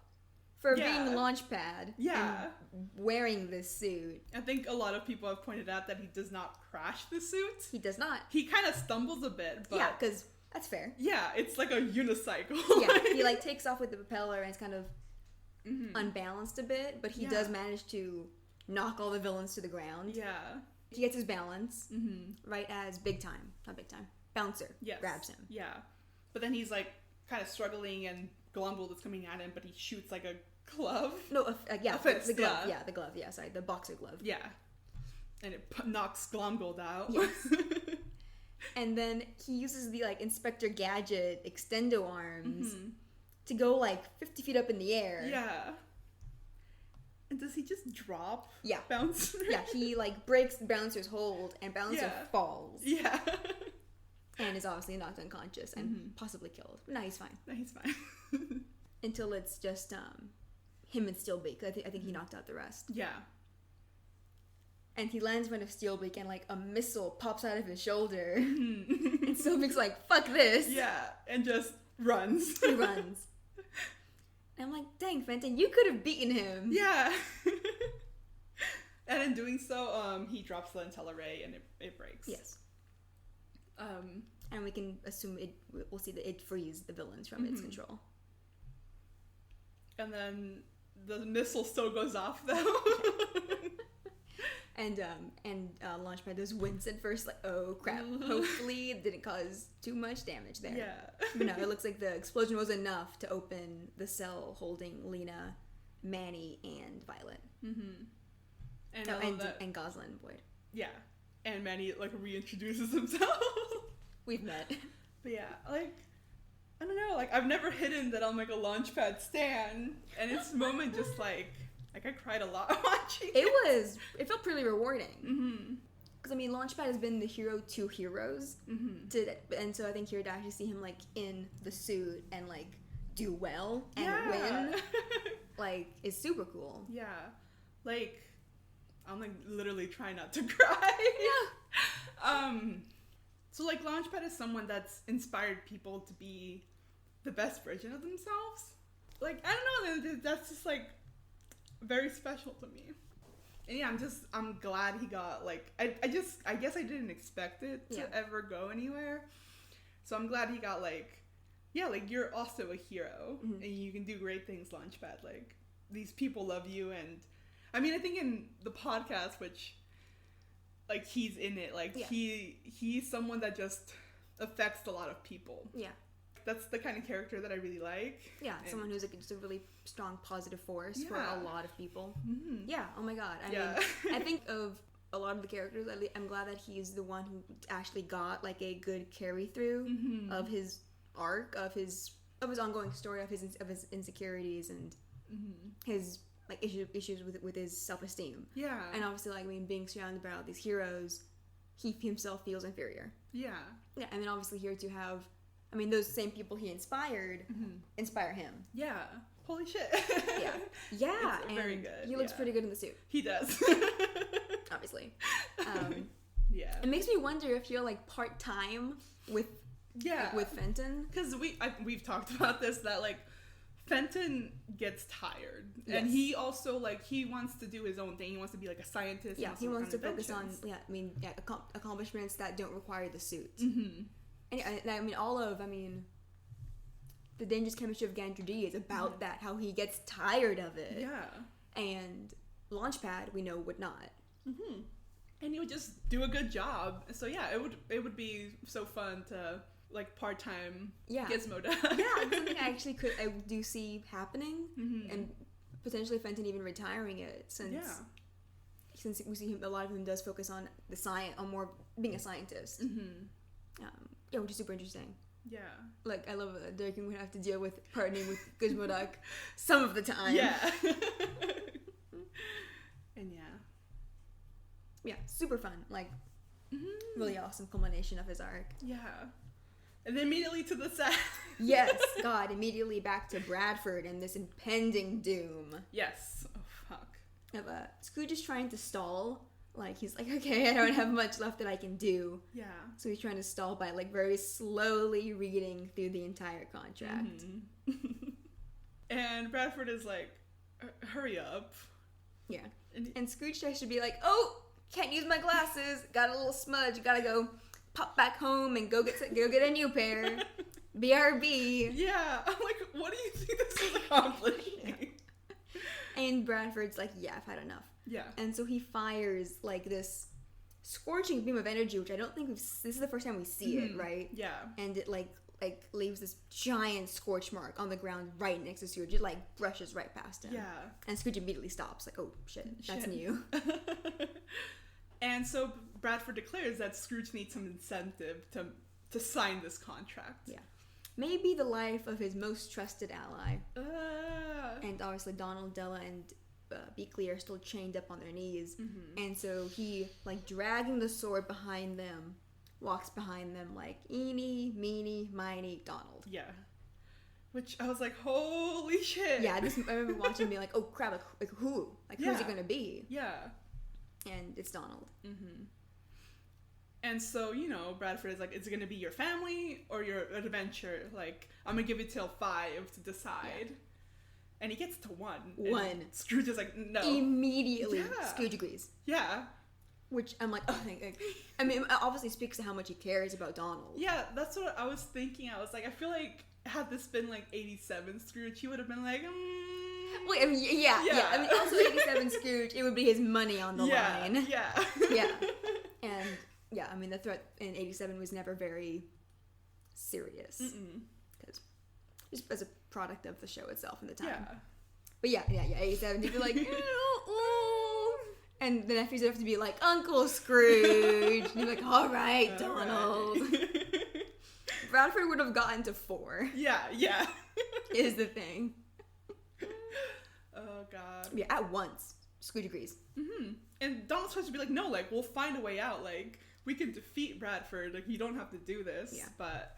for being Launchpad. Yeah. And wearing this suit. I think a lot of people have pointed out that he does not crash the suit. He does not. He kind of stumbles a bit, but... Yeah, because that's fair. Yeah, it's like a unicycle. Yeah, he like takes off with the propeller and it's kind of unbalanced a bit, but he does manage to knock all the villains to the ground. Yeah. He gets his balance right as Bouncer grabs him. Yeah. But then he's like kind of struggling, and Glumgold is coming at him, but he shoots like a glove. No, the glove. Yeah. Yeah, the glove. Yeah, sorry, the boxer glove. Yeah. And it knocks Glumgold out. Yes. And then he uses the like Inspector Gadget extendo arms to go like 50 feet up in the air. Yeah. And does he just drop? Yeah. Bouncer? Yeah, he like breaks Bouncer's hold, and Bouncer falls. Yeah. And is obviously knocked unconscious and possibly killed. But no, he's fine. No, he's fine. Until it's just him and Steelbeak. I think he knocked out the rest. Yeah. And he lands in front of Steelbeak, and like a missile pops out of his shoulder. And Steelbeak's like, fuck this. Yeah, and just runs. He runs. And I'm like, dang, Fenton, you could have beaten him. Yeah. And in doing so, he drops the antenna ray and it breaks. Yes. And we can assume we'll see that it frees the villains from its control. And then the missile still goes off though. And Launchpad does wince at first, like, oh crap. Hopefully it didn't cause too much damage there. Yeah. But no, it looks like the explosion was enough to open the cell holding Lena, Manny, and Violet. And Goslin and Boyd. Yeah. And Manny like reintroduces himself. We've met. But yeah, like, I don't know, like I've never hidden that I'm like a Launchpad stan, and its moment just like I cried a lot watching it. It felt pretty rewarding. Because I mean, Launchpad has been the hero to heroes, and so I think here to actually see him like in the suit and like do well and win, like, is super cool. Yeah, like I'm like literally trying not to cry. Yeah. So like Launchpad is someone that's inspired people to be the best version of themselves. Like, I don't know, that's just like very special to me. And yeah, I'm glad he got like, I guess I didn't expect it to ever go anywhere. So I'm glad he got like, yeah, like you're also a hero and you can do great things, Launchpad. Like, these people love you. And I mean, I think in the podcast, which like he's in it, like he's someone that just affects a lot of people. Yeah. That's the kind of character that I really like. Yeah, and someone who's like just a really strong positive force for a lot of people. Yeah, oh my god. I mean, I think of a lot of the characters, I'm glad that he's the one who actually got like a good carry through of his arc, of his ongoing story, of his insecurities and his like issues with his self-esteem. Yeah. And obviously, like, I mean, being surrounded by all these heroes, he himself feels inferior. Yeah. Yeah, and then obviously here to have, I mean, those same people he inspired inspire him. Yeah. Holy shit. Yeah. Yeah. It's very good. He looks pretty good in the suit. He does. Obviously. Yeah. It makes me wonder if you're like part-time with Fenton. Because we've talked about this, that like Fenton gets tired, and he also like he wants to do his own thing. He wants to be like a scientist. Yeah, he wants to focus on accomplishments that don't require the suit. And I mean, the Dangerous Chemistry of Gandra D is about that, how he gets tired of it. Yeah, and Launchpad, we know, would not. And he would just do a good job. So yeah, it would be so fun to like part-time Gizmodo. Something I do see happening, and potentially Fenton even retiring it since we see a lot of him does focus on the science, on more being a scientist. Which is super interesting. Yeah, like I love that Derek would have to deal with partnering with Gizmoduck some of the time. Yeah, and super fun. Like really awesome culmination of his arc. Yeah. And then immediately to the set. Yes, God, immediately back to Bradford and this impending doom. Yes. Oh, fuck. Scrooge is trying to stall. Like, he's like, okay, I don't have much left that I can do. Yeah. So he's trying to stall by, like, very slowly reading through the entire contract. And Bradford is like, hurry up. Yeah. And Scrooge tries to be like, oh, can't use my glasses. Got a little smudge. Gotta go pop back home and go get a new pair. BRB. Yeah, I'm like, what do you think this is accomplishing? And Bradford's like, yeah, I've had enough. Yeah. And so he fires like this scorching beam of energy, which I don't think this is the first time we see it, right? Yeah. And it like leaves this giant scorch mark on the ground right next to Scrooge. It like brushes right past him. Yeah. And Scrooge immediately stops, like, oh shit. That's new. And so Bradford declares that Scrooge needs some incentive to sign this contract. Yeah. Maybe the life of his most trusted ally. And obviously Donald, Della, and Beakley are still chained up on their knees. And so he, like, dragging the sword behind them, walks behind them like, eeny, meeny, miny, Donald. Yeah. Which I was like, holy shit. Yeah, I remember watching and being like, oh crap, like who? Like, who's it gonna be? Yeah. And it's Donald. And so, Bradford is like, is it going to be your family or your adventure? Like, I'm going to give you till 5 to decide. Yeah. And he gets to 1. And Scrooge is like, no. Immediately, Scrooge agrees. Yeah. Which I'm like, oh, I mean, it obviously speaks to how much he cares about Donald. Yeah, that's what I was thinking. I was like, I feel like had this been like 87 Scrooge, he would have been like, Wait, I mean, yeah. I mean, also 87 Scrooge, it would be his money on the line. Yeah. Yeah. And yeah, I mean, the threat in 87 was never very serious. Because just as a product of the show itself and the time. Yeah. But yeah, 87, he'd be like, and the nephews would have to be like, Uncle Scrooge. And he'd be like, all right, Donald. Bradford would have gotten to 4. Yeah. Is the thing. Oh, God. Yeah, at once. Scrooge agrees. And Donald's supposed to be like, no, like, we'll find a way out. Like, we can defeat Bradford. Like, you don't have to do this. Yeah. But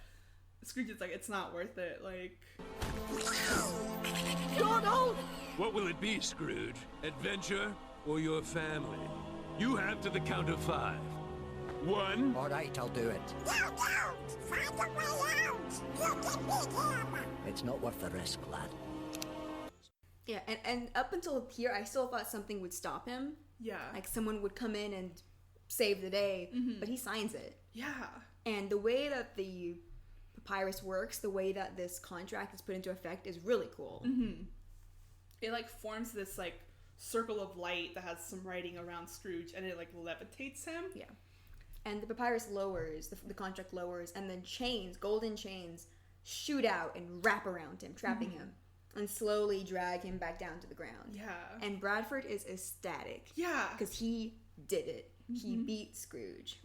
Scrooge is like, it's not worth it. Like, Donald! What will it be, Scrooge? Adventure or your family? You have to the count of 5. 1. All right, I'll do it. No, find a way out. You can beat him. It's not worth the risk, lad. Yeah, and up until here, I still thought something would stop him. Yeah. Like, someone would come in and save the day, but he signs it. Yeah. And the way that the papyrus works, the way that this contract is put into effect is really cool. It, like, forms this, like, circle of light that has some writing around Scrooge, and it, like, levitates him. Yeah. And the papyrus lowers, the contract lowers, and then chains, golden chains, shoot out and wrap around him, trapping him. And slowly drag him back down to the ground. Yeah. And Bradford is ecstatic. Yeah. Because he did it. He beat Scrooge.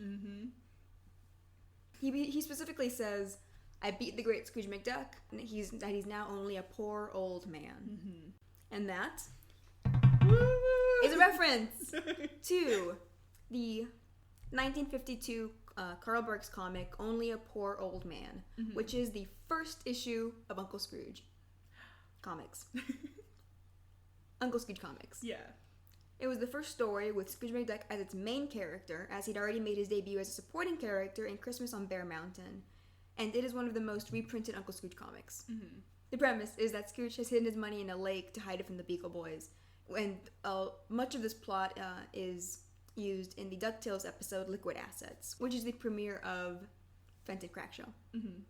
He specifically says, I beat the great Scrooge McDuck, and he's now only a poor old man. And that is a reference to the 1952 Carl Burke's comic, Only a Poor Old Man, which is the first issue of Uncle Scrooge. Comics. Uncle Scrooge comics. Yeah. It was the first story with Scrooge McDuck as its main character, as he'd already made his debut as a supporting character in Christmas on Bear Mountain, and it is one of the most reprinted Uncle Scrooge comics. the premise is that Scrooge has hidden his money in a lake to hide it from the Beagle Boys. And much of this plot is used in the DuckTales episode Liquid Assets, which is the premiere of Fenton Crack Show. Mm-hmm.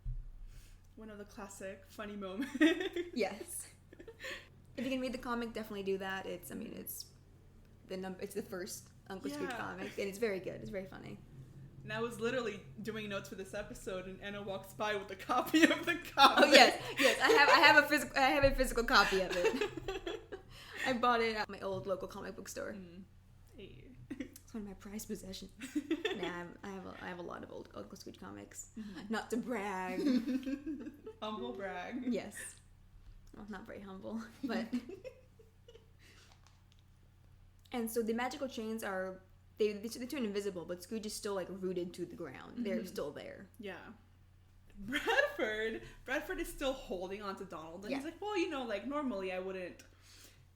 One of the classic funny moments. Yes. If you can read the comic, definitely do that. It's the first Uncle Scrooge comic, and it's very good. It's very funny. And I was literally doing notes for this episode, and Anna walks by with a copy of the comic. Oh yes. I have a physical copy of it. I bought it at my old local comic book store. Hey. It's one of my prized possessions. I have a lot of old Uncle Scrooge comics. Not to brag. Humble brag. Yes. Well, not very humble, but. And so the magical chains are. They turn invisible, but Scrooge is still like rooted to the ground. They're still there. Yeah. Bradford is still holding on to Donald, and he's like, well, like normally I wouldn't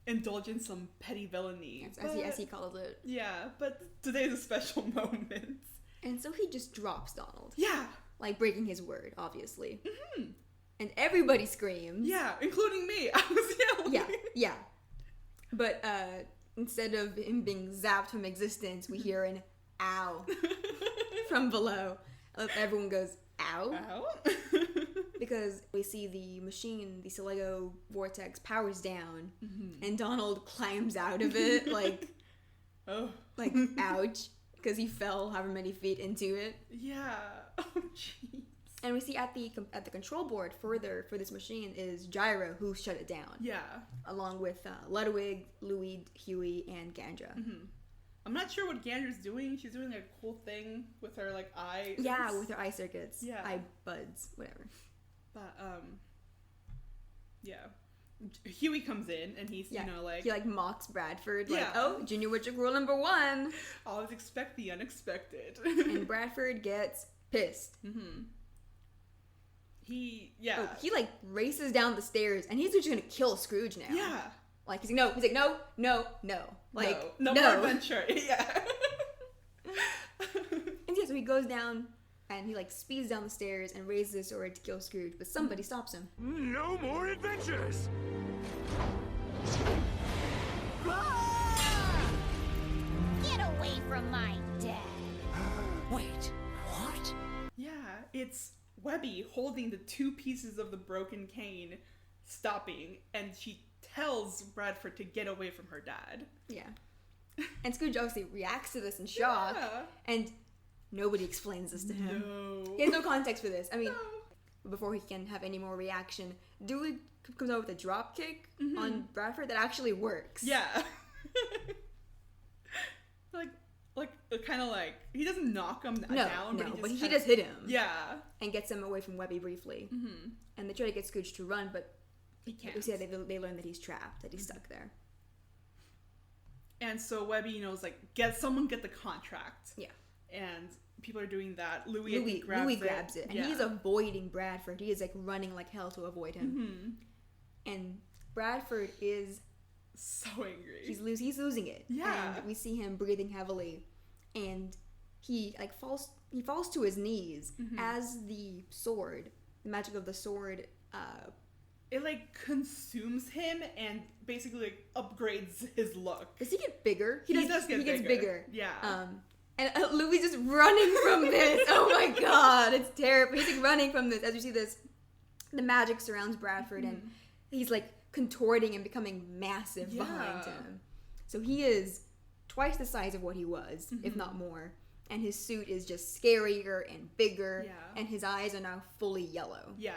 indulge in some petty villainy, as he calls it. Yeah, but today's a special moment. And so he just drops Donald. Yeah. Like breaking his word, obviously. Mm-hmm. And everybody screams. Yeah, including me. I was yelling. Yeah. But instead of him being zapped from existence, we hear an ow from below. Everyone goes, ow? Ow? Because we see the machine, the Silego vortex powers down, and Donald climbs out of it, like, ouch, because he fell however many feet into it. Yeah. Oh, jeez. And we see at the control board for this machine is Gyro, who shut it down. Yeah. Along with Ludwig, Louie, Huey, and Gandra. Mm-hmm. I'm not sure what Gandra's doing. She's doing a cool thing with her eye. Yeah, with her eye circuits. Yeah. Eye buds, whatever. But yeah. Huey comes in and he's he mocks Bradford Junior Woodchuck rule number 1. Always expect the unexpected. And Bradford gets pissed. Mm-hmm. He races down the stairs and he's just gonna kill Scrooge now. Yeah. Like he's like no. Like no more adventure. Yeah. And so he goes down and he speeds down the stairs and raises his sword to kill Scrooge, but somebody stops him. No more adventures. Get away from my dad. Wait, what? Yeah, it's Webby holding the 2 pieces of the broken cane, stopping, and she tells Bradford to get away from her dad. Yeah. And Scrooge obviously reacts to this in shock, and nobody explains this to him. No. He has no context for this. I mean, before he can have any more reaction, Dewey comes out with a drop kick on Bradford that actually works. Yeah. he doesn't knock him down, but he does hit him. Yeah. And gets him away from Webby briefly. Mm-hmm. And they try to get Scrooge to run, but he can't. We see that they learn that he's trapped, that he's stuck there. And so Webby, someone get the contract. Yeah. And people are doing that. Louie grabs it. And he's avoiding Bradford. He is running like hell to avoid him. Mm-hmm. And Bradford is so angry. He's losing it. Yeah. And we see him breathing heavily. And he falls to his knees as the magic of the sword it consumes him and basically upgrades his look. Does he get bigger? He gets bigger. Yeah. And Louis is running from this. Oh my god, it's terrible. He's running from this. As you see this, the magic surrounds Bradford and he's contorting and becoming massive behind him. So he is twice the size of what he was, if not more. And his suit is just scarier and bigger. Yeah. And his eyes are now fully yellow. Yeah.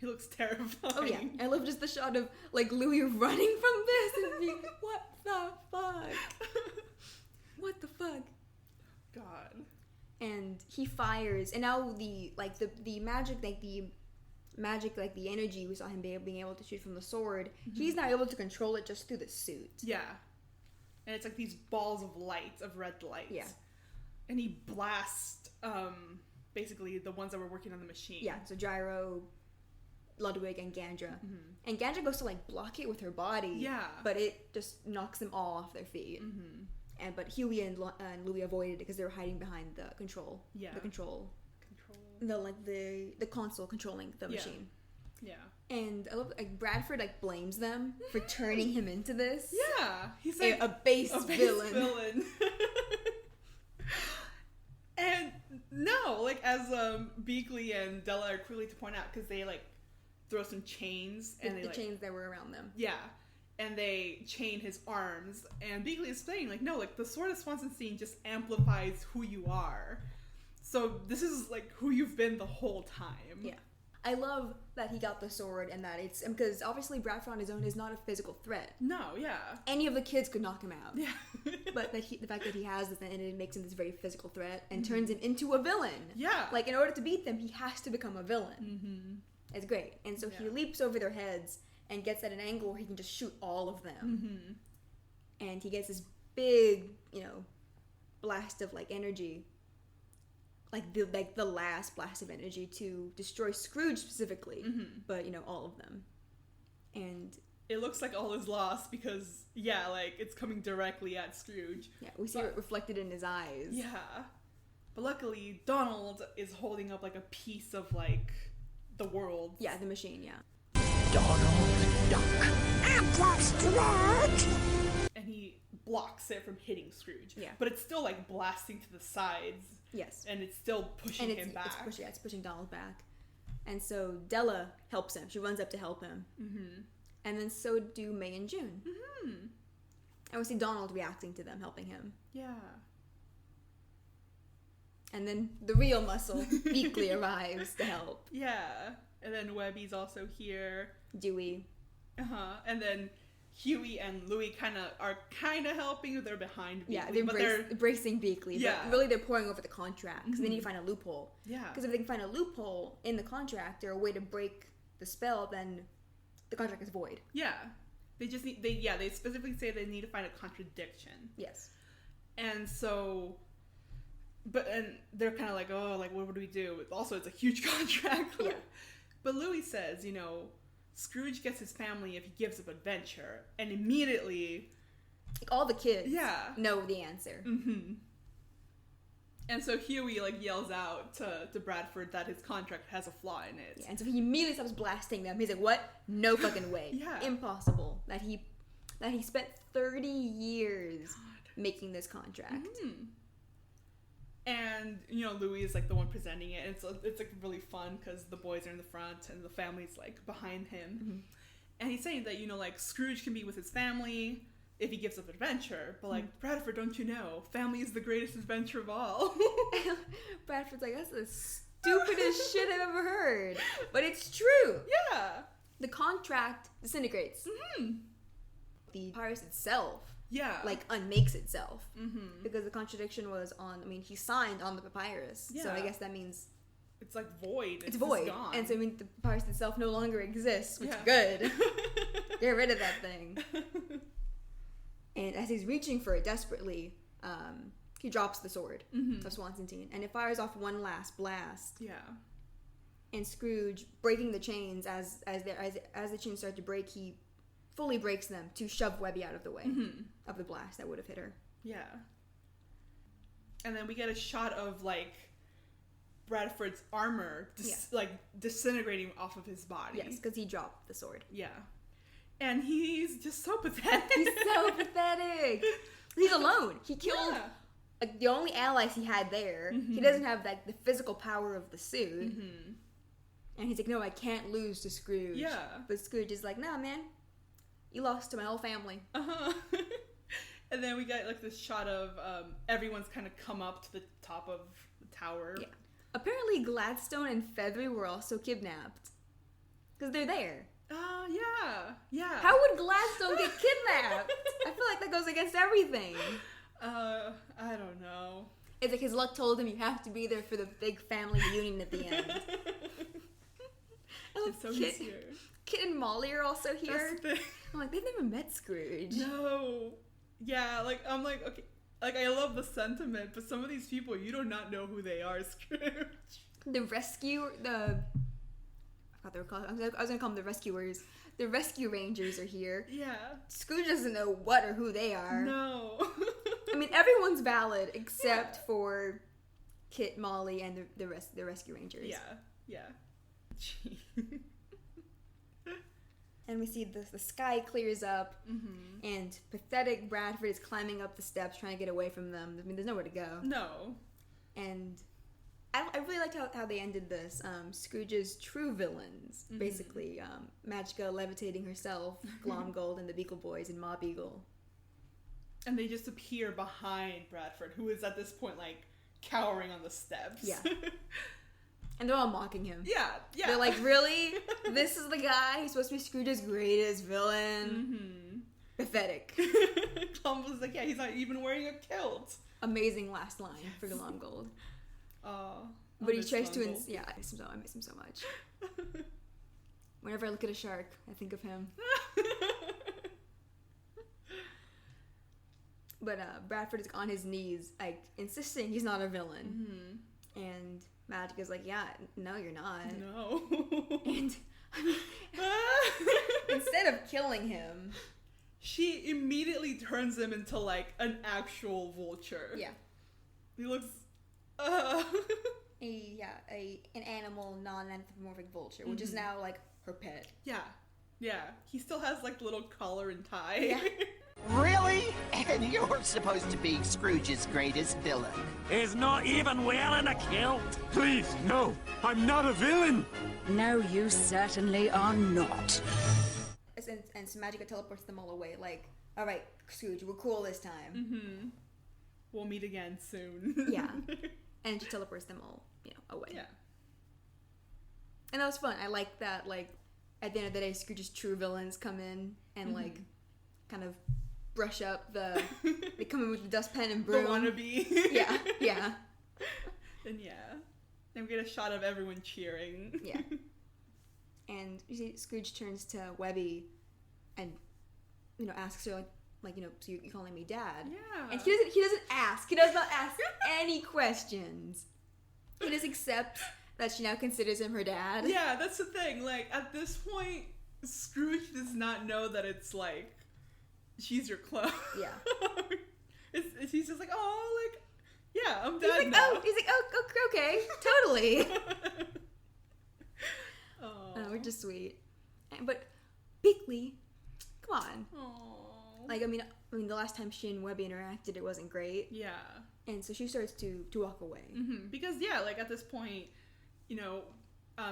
He looks terrifying. Oh yeah. I love just the shot of Louis running from this and being what the fuck? What the fuck? God. And he fires, and now the magic, the energy we saw him being able to shoot from the sword, he's now able to control it just through the suit. Yeah. And it's these balls of light, of red light. Yeah. And he blasts basically the ones that were working on the machine. Yeah, so Gyro, Ludwig, and Gandra. And Gandra goes to block it with her body. Yeah. But it just knocks them all off their feet. But Huey and Louie avoided it because they were hiding behind the control. Yeah. The control. The console controlling the machine. Yeah. And I love, like, Bradford, like, blames them for turning him into this. Yeah. He's like a base villain. And no, like, as Beakley and Della are quickly to point out, because they, like, throw some chains. And the chains that were around them. Yeah. And they chain his arms. And Beakley is saying, like, no, like, the Sword of Swanson scene just amplifies who you are. So this is, like, who you've been the whole time. Yeah. I love that he got the sword and that it's... Because obviously Bradford on his own is not a physical threat. No, yeah. Any of the kids could knock him out. Yeah. But that the fact that he has this, and it makes him this very physical threat and turns him into a villain. Yeah. Like, in order to beat them, he has to become a villain. Mm-hmm. It's great. And so he leaps over their heads and gets at an angle where he can just shoot all of them. Mm-hmm. And he gets this big, you know, blast of, like, energy. Like the last blast of energy to destroy Scrooge specifically, but, you know, all of them. And it looks like all is lost because, yeah, like, it's coming directly at Scrooge. Yeah, we see it reflected in his eyes. Yeah. But luckily, Donald is holding up, like, a piece of, like, the world. Yeah, the machine, yeah. Donald Duck. I'm just that. And he blocks it from hitting Scrooge. Yeah. But it's still, like, blasting to the sides. Yes. And it's still pushing him back. It's pushing Donald back. And so Della helps him. She runs up to help him. Mm-hmm. And then so do May and June. Mm-hmm. And we see Donald reacting to them, helping him. Yeah. And then the real muscle, Beakley, arrives to help. Yeah. And then Webby's also here. Dewey. Uh-huh. And then Huey and Louie are kind of helping. They're behind Beakley. Yeah, they're bracing Beakley. Yeah. But really they're pouring over the contract because they need to find a loophole. Yeah. Because if they can find a loophole in the contract or a way to break the spell, then the contract is void. Yeah. They just need, they specifically say they need to find a contradiction. Yes. And so, and they're kind of like, oh, like, what do we do? Also, it's a huge contract. Yeah. But Louie says, you know, Scrooge gets his family if he gives up adventure, and immediately, like, all the kids know the answer. Mm-hmm. And so Huey, like, yells out to Bradford that his contract has a flaw in it. Yeah, and so he immediately stops blasting them. He's like, what? No fucking way. Yeah. Impossible. That he spent 30 years making this contract. Mm-hmm. And, you know, Louie is, like, the one presenting it. And it's like, really fun because the boys are in the front and the family's, like, behind him. Mm-hmm. And he's saying that, you know, like, Scrooge can be with his family if he gives up adventure. But, like, Bradford, don't you know? Family is the greatest adventure of all. Bradford's like, that's the stupidest shit I've ever heard. But it's true. Yeah. The contract disintegrates. Mm-hmm. The papyrus itself, like, unmakes itself. Mm-hmm. Because the contradiction was he signed on the papyrus. Yeah. So I guess that means it's, like, void. It's void. Gone. And so, I mean, the papyrus itself no longer exists, which is good. Get rid of that thing. And as he's reaching for it desperately, he drops the sword of Swansontein, and it fires off one last blast. Yeah. And Scrooge, breaking the chains as the chains start to break, he fully breaks them to shove Webby out of the way of the blast that would have hit her. Yeah. And then we get a shot of, like, Bradford's armor disintegrating off of his body. Yes, because he dropped the sword. Yeah. And he's just so pathetic. He's so pathetic. He's alone. He killed like, the only allies he had there. Mm-hmm. He doesn't have, like, the physical power of the suit. Mm-hmm. And he's like, no, I can't lose to Scrooge. Yeah. But Scrooge is like, nah, man. You lost to my whole family. Uh-huh. And then we got, like, this shot of everyone's kind of come up to the top of the tower. Yeah. Apparently Gladstone and Feathery were also kidnapped. Because they're there. Yeah. How would Gladstone get kidnapped? I feel like that goes against everything. I don't know. It's like his luck told him you have to be there for the big family reunion at the end. It's so easier. Kit and Molly are also here. That's the thing. I'm like, they've never met Scrooge. No. Yeah, like, I'm like, okay. Like, I love the sentiment, but some of these people, you do not know who they are, Scrooge. I forgot they were called. I was gonna call them the rescuers. The rescue rangers are here. Yeah. Scrooge doesn't know what or who they are. No. I mean, everyone's valid except for Kit, Molly, and the rescue rangers. Yeah. And we see the sky clears up, and pathetic Bradford is climbing up the steps trying to get away from them. I mean, there's nowhere to go. No. And I really liked how they ended this. Scrooge's true villains, basically, Magica levitating herself, Glomgold and the Beagle Boys, and Mob Eagle. And they just appear behind Bradford, who is at this point, like, cowering on the steps. Yeah. And they're all mocking him. Yeah. They're like, really? This is the guy who's supposed to be Scrooge's greatest villain? Pathetic. Glomgold's like, yeah, he's not even wearing a kilt. Amazing last line for Glomgold. But he tries to... I miss him so much. Whenever I look at a shark, I think of him. But Bradford is on his knees, like, insisting he's not a villain. And Magica's like, yeah, no, you're not. No. And I mean, instead of killing him, she immediately turns him into, like, an actual vulture. Yeah. He looks... an animal, non-anthropomorphic vulture, which is now, like, her pet. Yeah. He still has, like, the little collar and tie. Yeah. Really? And you're supposed to be Scrooge's greatest villain? He's not even wearing a kilt. Please, no. I'm not a villain. No, you certainly are not. And so Magica teleports them all away, like, all right, Scrooge, we're cool this time. We'll meet again soon. Yeah. And she teleports them all, away. Yeah. And that was fun. I like that, like, at the end of the day, Scrooge's true villains come in and, like, kind of brush up they come in with the dustpan and broom. The wannabe. Yeah. And then we get a shot of everyone cheering. Yeah. And you see Scrooge turns to Webby and, asks her, like, so you're calling me Dad? Yeah. And he doesn't ask. He does not ask any questions. He just accepts that she now considers him her dad. Yeah, that's the thing. Like, at this point, Scrooge does not know that it's, like, she's your clone. Yeah. He's just like, oh, like, yeah, I'm dad now. He's like, oh, okay, totally. Oh, which is sweet. But Beakley, come on. Aww. Like, I mean, the last time she and Webby interacted, it wasn't great. Yeah. And so she starts to walk away. Because, like, at this point,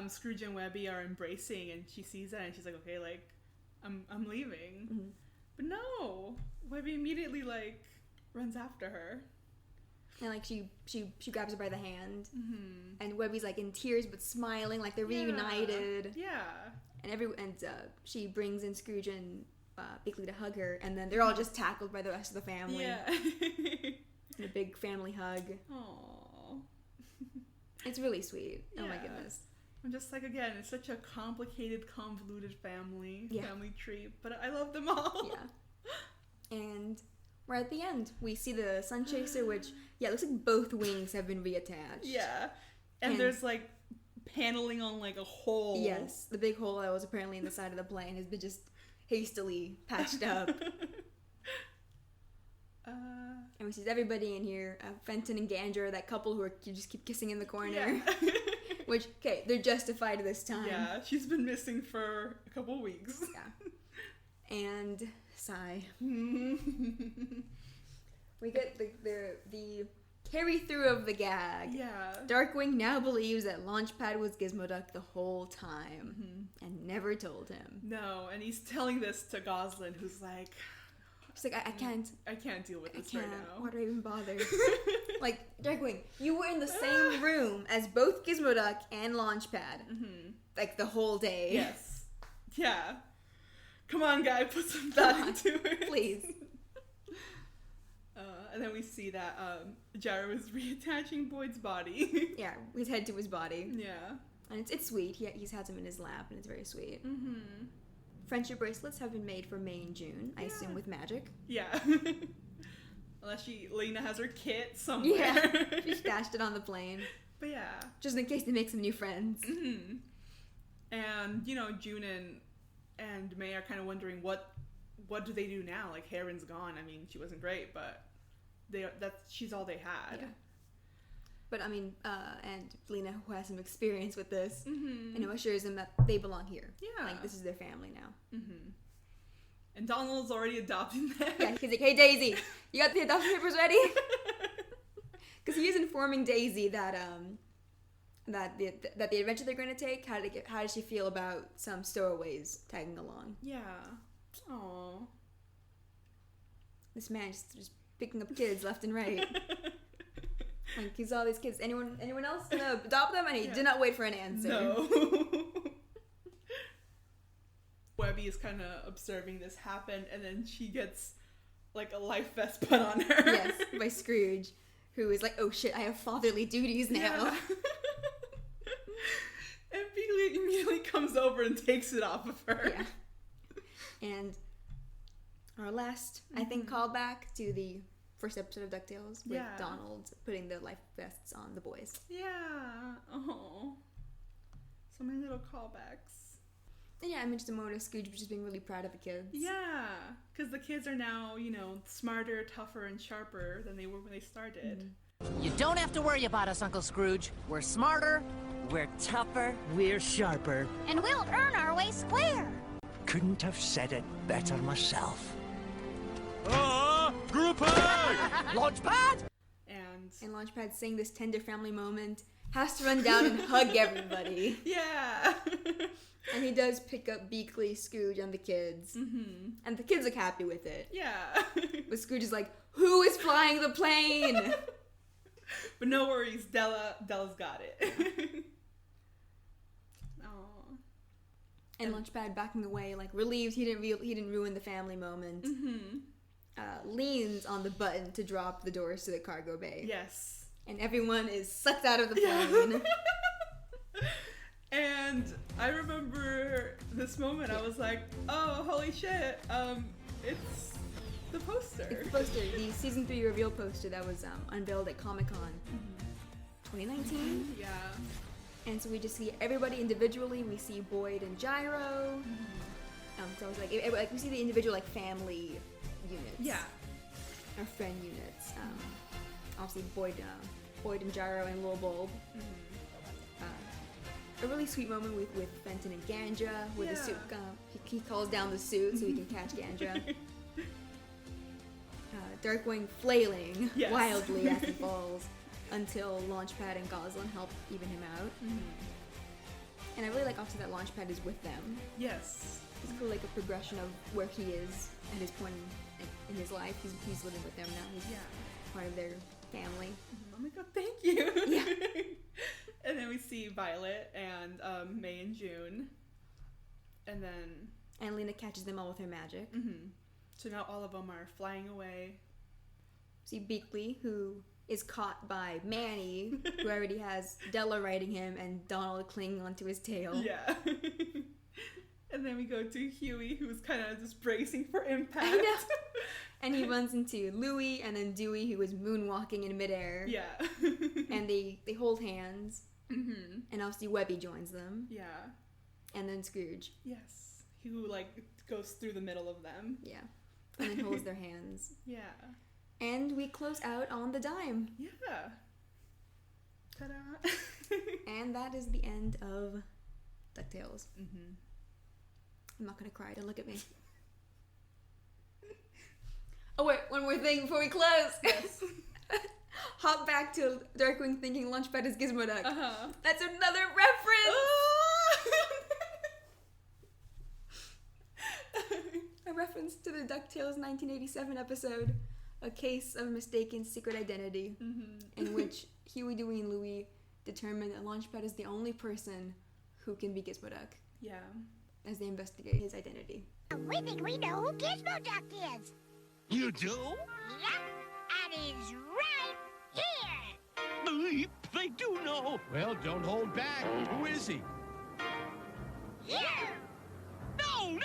Scrooge and Webby are embracing, and she sees that, and she's like, okay, like, I'm leaving. But no, Webby immediately, like, runs after her. And, like, she grabs her by the hand. And Webby's, like, in tears but smiling, like they're reunited. Yeah. And she brings in Scrooge and Beakley to hug her, and then they're all just tackled by the rest of the family. Yeah. And a big family hug. Aww. It's really sweet. Yeah. Oh my goodness. I'm just like, again, it's such a complicated, convoluted family tree, but I love them all. Yeah. And we're at the end. We see the Sun Chaser, which, it looks like both wings have been reattached. Yeah. And there's, like, paneling on, like, a hole. Yes. The big hole that was apparently in the side of the plane has been just hastily patched up. And we see everybody in here. Fenton and Gander, that couple who just keep kissing in the corner. Yeah. Which, okay, they're justified this time. Yeah, she's been missing for a couple weeks. Yeah. And sigh. We get the carry-through of the gag. Yeah. Darkwing now believes that Launchpad was Gizmoduck the whole time. And never told him. No, and he's telling this to Goslin, who's like... She's like, I can't deal with this right now. Why do I even bother? Like, Darkwing, you were in the same room as both Gizmoduck and Launchpad. Like, the whole day. Yes. Yeah. Come on, guy, put some thought into it. Please. And then we see that Gyro is reattaching Boyd's body. Yeah, his head to his body. Yeah. And it's sweet. He's had him in his lap, and it's very sweet. Friendship bracelets have been made for May and June, I assume with magic. Yeah. Unless Lena has her kit somewhere. Yeah, she stashed it on the plane. But yeah. Just in case they make some new friends. And, June and May are kind of wondering what do they do now? Like, Heron's gone. I mean, she wasn't great, but she's all they had. But I mean, and Lena, who has some experience with this, assures them that they belong here. Yeah. Like, this is their family now. And Donald's already adopting them. Yeah, he's like, hey, Daisy, you got the adoption papers ready? Because he is informing Daisy that that the adventure they're going to take, how does she feel about some stowaways tagging along? Yeah. Aww. This man just picking up kids left and right. Like, he saw these kids. Anyone else gonna adopt them? And he did not wait for an answer. No. Webby is kind of observing this happen, and then she gets like a life vest put on her. Yes, by Scrooge, who is like, oh shit, I have fatherly duties now. Yeah. And Beakley immediately comes over and takes it off of her. Yeah. And our last, I think, callback to the first episode of DuckTales with Donald putting the life vests on the boys. Yeah. Oh. So many little callbacks. And yeah, I mean, just a moment of Scrooge just being really proud of the kids. Yeah. Because the kids are now, smarter, tougher, and sharper than they were when they started. You don't have to worry about us, Uncle Scrooge. We're smarter, we're tougher, we're sharper. And we'll earn our way square. Couldn't have said it better myself. Group hug! Launchpad! And Launchpad, seeing this tender family moment, has to run down and hug everybody. Yeah. And he does pick up Beakley, Scrooge, and the kids. And the kids look happy with it. Yeah. But Scrooge is like, who is flying the plane? But no worries, Della's got it. Aww. And Launchpad, backing away, like relieved he didn't ruin the family moment. Leans on the button to drop the doors to the cargo bay. Yes. And everyone is sucked out of the plane. And I remember this moment. I was like, "Oh, holy shit! It's the poster. It's the poster, the season 3 reveal poster that was unveiled at Comic-Con 2019. Yeah. And so we just see everybody individually. We see Boyd and Gyro. So I was like, we see the individual like family units. Yeah. Or friend units. Obviously Boyd and Gyro and Lil Bulb. A really sweet moment with Fenton and Gandra, with the suit. He calls down the suit so he can catch Gandra. Darkwing flailing wildly as he falls until Launchpad and Goslin help even him out. And I really like obviously that Launchpad is with them. Yes. It's cool, like a progression of where he is at his point in his life. He's living with them now. He's part of their family. Oh my god, thank you. Yeah. And then we see Violet and May and June. And then... And Lena catches them all with her magic. So now all of them are flying away. See Beakley, who is caught by Manny, who already has Della riding him, and Donald clinging onto his tail. Yeah. And then we go to Huey, who's kind of just bracing for impact. I know. And he runs into Louie and then Dewey, who is moonwalking in midair. Yeah. And they hold hands. And obviously Webby joins them. Yeah. And then Scrooge. Yes. Who, like, goes through the middle of them. Yeah. And then holds their hands. Yeah. And we close out on the dime. Yeah. Ta-da. And that is the end of DuckTales. I'm not gonna cry, don't look at me. Oh wait, one more thing before we close. Yes. Hop back to Darkwing thinking Launchpad is Gizmo Duck. That's another reference! A reference to the DuckTales 1987 episode, A Case of Mistaken Secret Identity, in which Huey, Dewey, and Louie determine that Launchpad is the only person who can be Gizmo Duck. Yeah. As they investigate his identity. We think we know who Gizmo Duck is. You do? Yep, and he's right here. They do know. Well, don't hold back. Who is he? Here. No!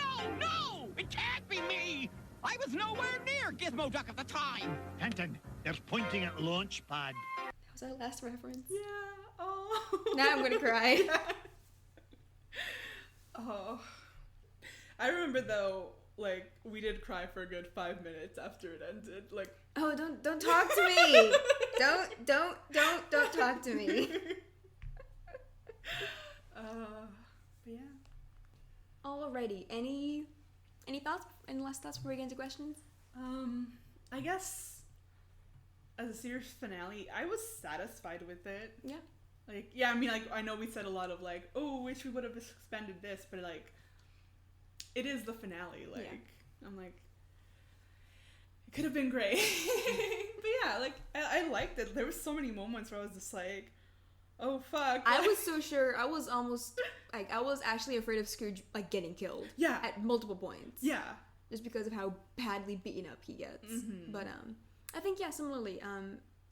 It can't be me. I was nowhere near Gizmo Duck at the time. Fenton, they're pointing at Launchpad. That was our last reference. Yeah. Oh. Now I'm gonna cry. Oh. I remember though like, we did cry for a good 5 minutes after it ended. Like, oh, don't talk to me. don't talk to me. But yeah. Alrighty. Any thoughts? Any last thoughts before we get into questions? I guess as a series finale, I was satisfied with it. Yeah. Like, yeah, I mean, like, I know we said a lot of, like, oh, wish we would have expanded this, but, like, it is the finale. Like, yeah. I'm like, it could have been great. But yeah, like, I liked it. There was so many moments where I was just like, oh, fuck. I was so sure. I was almost, like, I was actually afraid of Scrooge, like, getting killed. Yeah. At multiple points. Yeah. Just because of how badly beaten up he gets. Mm-hmm. But, I think, yeah, similarly,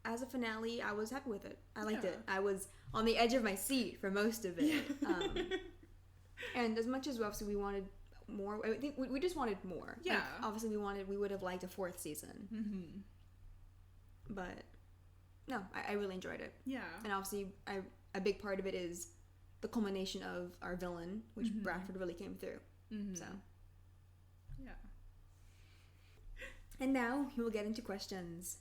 as a finale, I was happy with it. I liked it. I was on the edge of my seat for most of it. And as much as obviously we wanted more, I think we just wanted more. Yeah. Like, obviously we would have liked a 4th season. Mm-hmm. But no, I really enjoyed it. Yeah. And obviously a big part of it is the culmination of our villain, which Bradford really came through. Mm-hmm. So. Yeah. And now we will get into questions.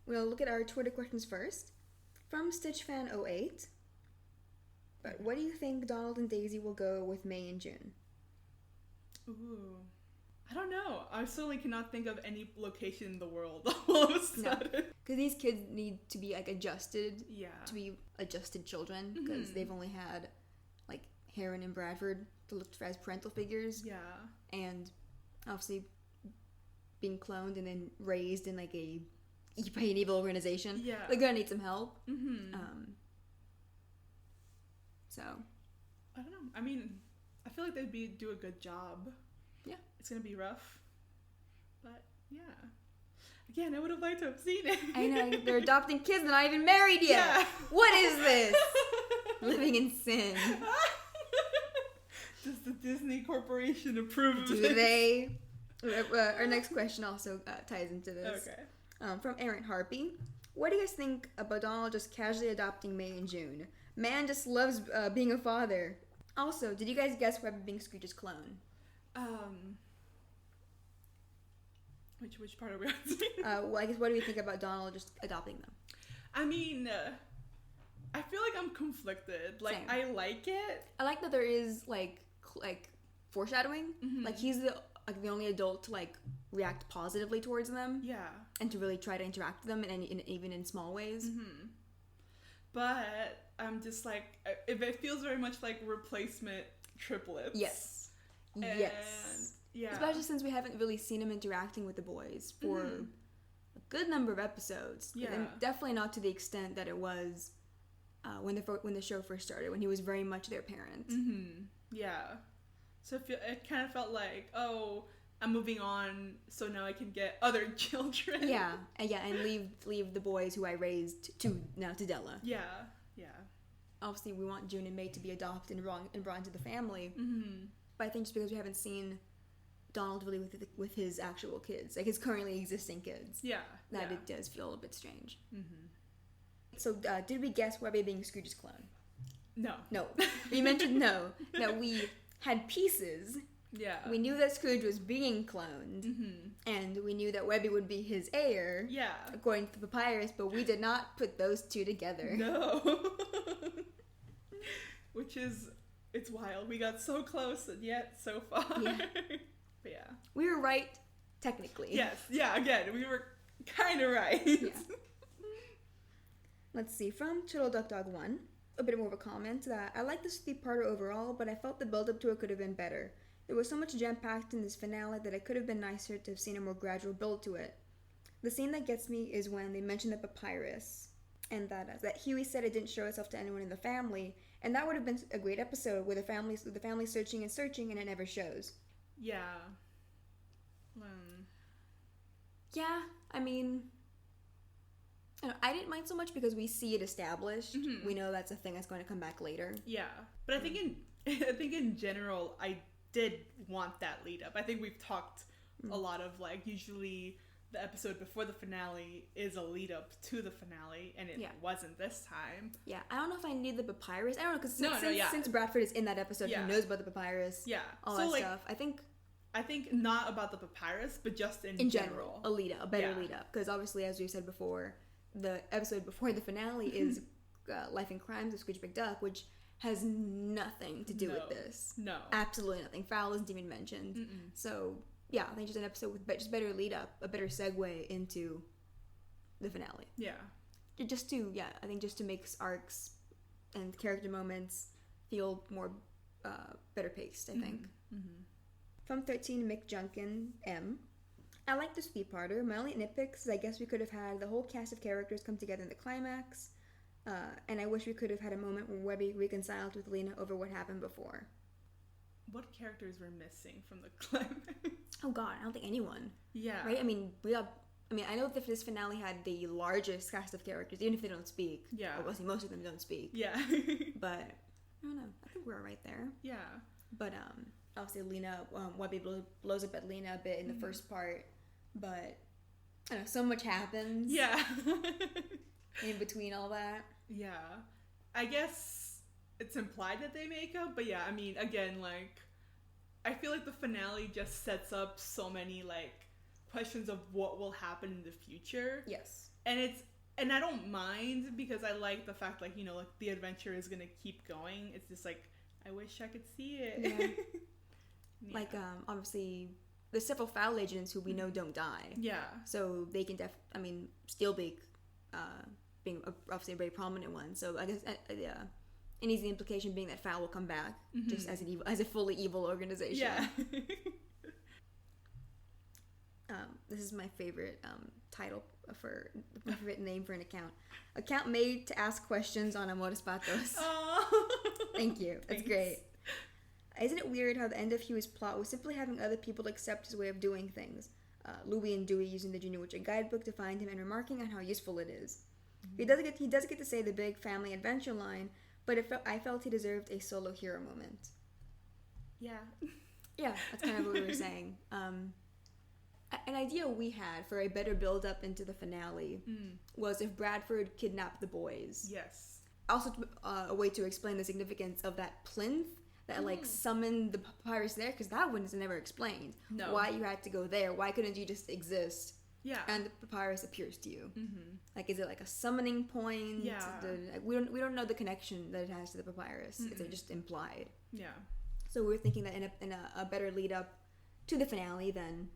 We'll look at our Twitter questions first. From StitchFan08. But what do you think Donald and Daisy will go with May and June? Ooh. I don't know. I certainly cannot think of any location in the world all of a sudden. Because these kids need to be, like, adjusted. Yeah. To be adjusted children. Because they've only had, like, Heron and Bradford to look as parental figures. Yeah. And obviously being cloned and then raised in, like, by an evil organization. Yeah. They're gonna need some help. Mm-hmm. So. I don't know. I mean, I feel like they'd do a good job. Yeah. It's gonna be rough. But, yeah. Again, I would have liked to have seen it. I know. They're adopting kids and not even married yet. Yeah. What is this? Living in sin. Does the Disney Corporation approve of Do this? they? Our next question also ties into this. Okay. From Aaron Harpy. What do you guys think about Donald just casually adopting May and June? Man just loves being a father. Also, did you guys guess Webby being Scrooge's clone? Which part are we answering? Well, I guess what do you think about Donald just adopting them? I mean, I feel like I'm conflicted. Like, Same. I like it. I like that there is like foreshadowing. Mm-hmm. Like he's the only adult to like react positively towards them. Yeah. And to really try to interact with them, and even in small ways. Mm-hmm. But I'm just like, if it feels very much like replacement triplets. Yes. And, yes. Yeah. Especially since we haven't really seen him interacting with the boys for a good number of episodes. Yeah. And definitely not to the extent that it was when the show first started, when he was very much their parent. Mm-hmm. Yeah. So it kind of felt like, oh, I'm moving on, so now I can get other children. Yeah, and leave the boys who I raised to Della. Yeah, yeah. Obviously, we want June and May to be adopted and brought into the family. Mm-hmm. But I think just because we haven't seen Donald really with his actual kids, like his currently existing kids, that it does feel a bit strange. Mm-hmm. So, did we guess Webby being Scrooge's clone? No. We mentioned no. That we had pieces. Yeah. We knew that Scrooge was being cloned, and we knew that Webby would be his heir. Yeah. According to the papyrus, but we did not put those two together. No. Which is, it's wild. We got so close and yet so far. Yeah. But yeah. We were right, technically. Yes. Yeah, again, we were kind of right. Yeah. Let's see, from TurtleDuckDog1, a bit more of a comment that I like this three-parter overall, but I felt the build-up to it could have been better. There was so much jam-packed in this finale that it could have been nicer to have seen a more gradual build to it. The scene that gets me is when they mention the papyrus, and that Huey said it didn't show itself to anyone in the family, and that would have been a great episode with the family searching and searching, and it never shows. Yeah. Yeah, I mean, I didn't mind so much because we see it established. We know that's a thing that's going to come back later. Yeah, but I think in general, I did want that lead up. I think we've talked a lot of like usually the episode before the finale is a lead up to the finale, and it wasn't this time. Yeah, I don't know if I need the papyrus. I don't know because since Bradford is in that episode, he knows about the papyrus. Yeah, all that stuff. I think not about the papyrus, but just in general. A better lead up. Because obviously, as we said before, the episode before the finale is Life and Crimes of Scrooge McDuck, which has nothing to do with this. No. Absolutely nothing. Fowl isn't even mentioned. So, yeah, I think just an episode with just better lead up, a better segue into the finale. Yeah. Just to make arcs and character moments feel more better paced, I think. From 13, Mick Junkin, M. I like this three-parter. My only nitpicks is I guess we could have had the whole cast of characters come together in the climax, and I wish we could have had a moment where Webby reconciled with Lena over what happened before. What characters were missing from the climax? Oh god, I don't think anyone. Yeah. Right? I mean, I know that this finale had the largest cast of characters, even if they don't speak. Yeah. Obviously, most of them don't speak. Yeah. But, I don't know. I think we're right there. Yeah. But, obviously Lena, Webby blows up at Lena a bit in the first part, but I don't know, so much happens. Yeah. In between all that. Yeah. I guess it's implied that they make up, but yeah, I mean, again, like, I feel like the finale just sets up so many, like, questions of what will happen in the future. Yes. And I don't mind because I like the fact, like, you know, like, the adventure is gonna keep going. It's just like, I wish I could see it. Yeah. Yeah. Like, obviously, there's several Fowl agents who we know don't die. Yeah. So they can Steelbeak being obviously a very prominent one. So I guess, an easy implication being that Fowl will come back just as a fully evil organization. Yeah. This is my favorite title my favorite name for an account. Account made to ask questions on Amores Patos. Oh. Thank you. That's great. Isn't it weird how the end of Huey's plot was simply having other people accept his way of doing things? Louie and Dewey using the Junior Witcher guidebook to find him and remarking on how useful it is. He does get to say the big family adventure line, but I felt he deserved a solo hero moment. Yeah. Yeah, that's kind of what we were saying. An idea we had for a better build-up into the finale was if Bradford kidnapped the boys. Yes. Also, a way to explain the significance of that plinth that like summoned the papyrus there, because that one is never explained. No. Why you had to go there? Why couldn't you just exist? Yeah. And the papyrus appears to you. Like, is it like a summoning point? Yeah. We don't know the connection that it has to the papyrus. It's just implied. Yeah. So we were thinking that in a better lead up to the finale than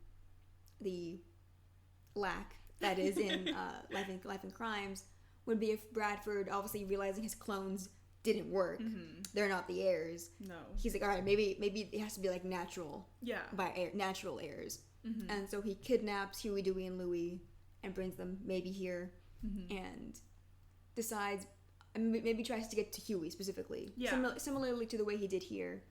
the lack that is in Life and Crimes would be if Bradford, obviously realizing his clones didn't work, they're not the heirs. No. He's like, all right, maybe it has to be like natural. Yeah. Natural heirs. And so he kidnaps Huey, Dewey, and Louie and brings them maybe here and decides, maybe tries to get to Huey specifically. Yeah. Similarly to the way he did here.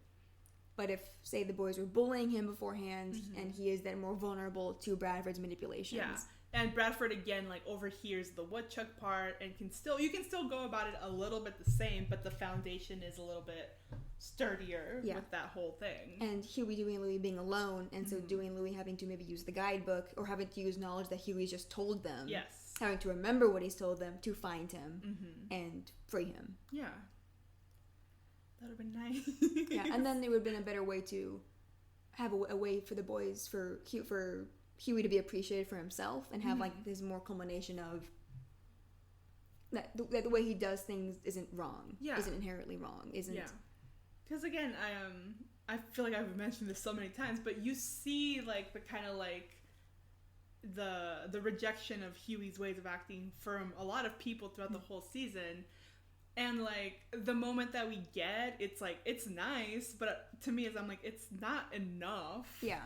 But if, say, the boys were bullying him beforehand and he is then more vulnerable to Bradford's manipulations. Yeah. And Bradford again like overhears the woodchuck part and you can still go about it a little bit the same, but the foundation is a little bit sturdier with that whole thing. And Huey, Dewey, and Louie being alone, and so Dewey and Louie having to maybe use the guidebook or having to use knowledge that Huey's just told them. Yes. Having to remember what he's told them to find him and free him. Yeah. That would have been nice. Yeah, and then it would have been a better way to have a way for the boys, for Huey to be appreciated for himself and have like this more culmination of that the way he does things isn't wrong. Yeah. Isn't inherently wrong. Isn't. Yeah. Because again, I feel like I've mentioned this so many times, but you see like the kind of like the rejection of Huey's ways of acting from a lot of people throughout the whole season. And, like, the moment that we get, it's, like, it's nice, but to me, I'm like, it's not enough. Yeah.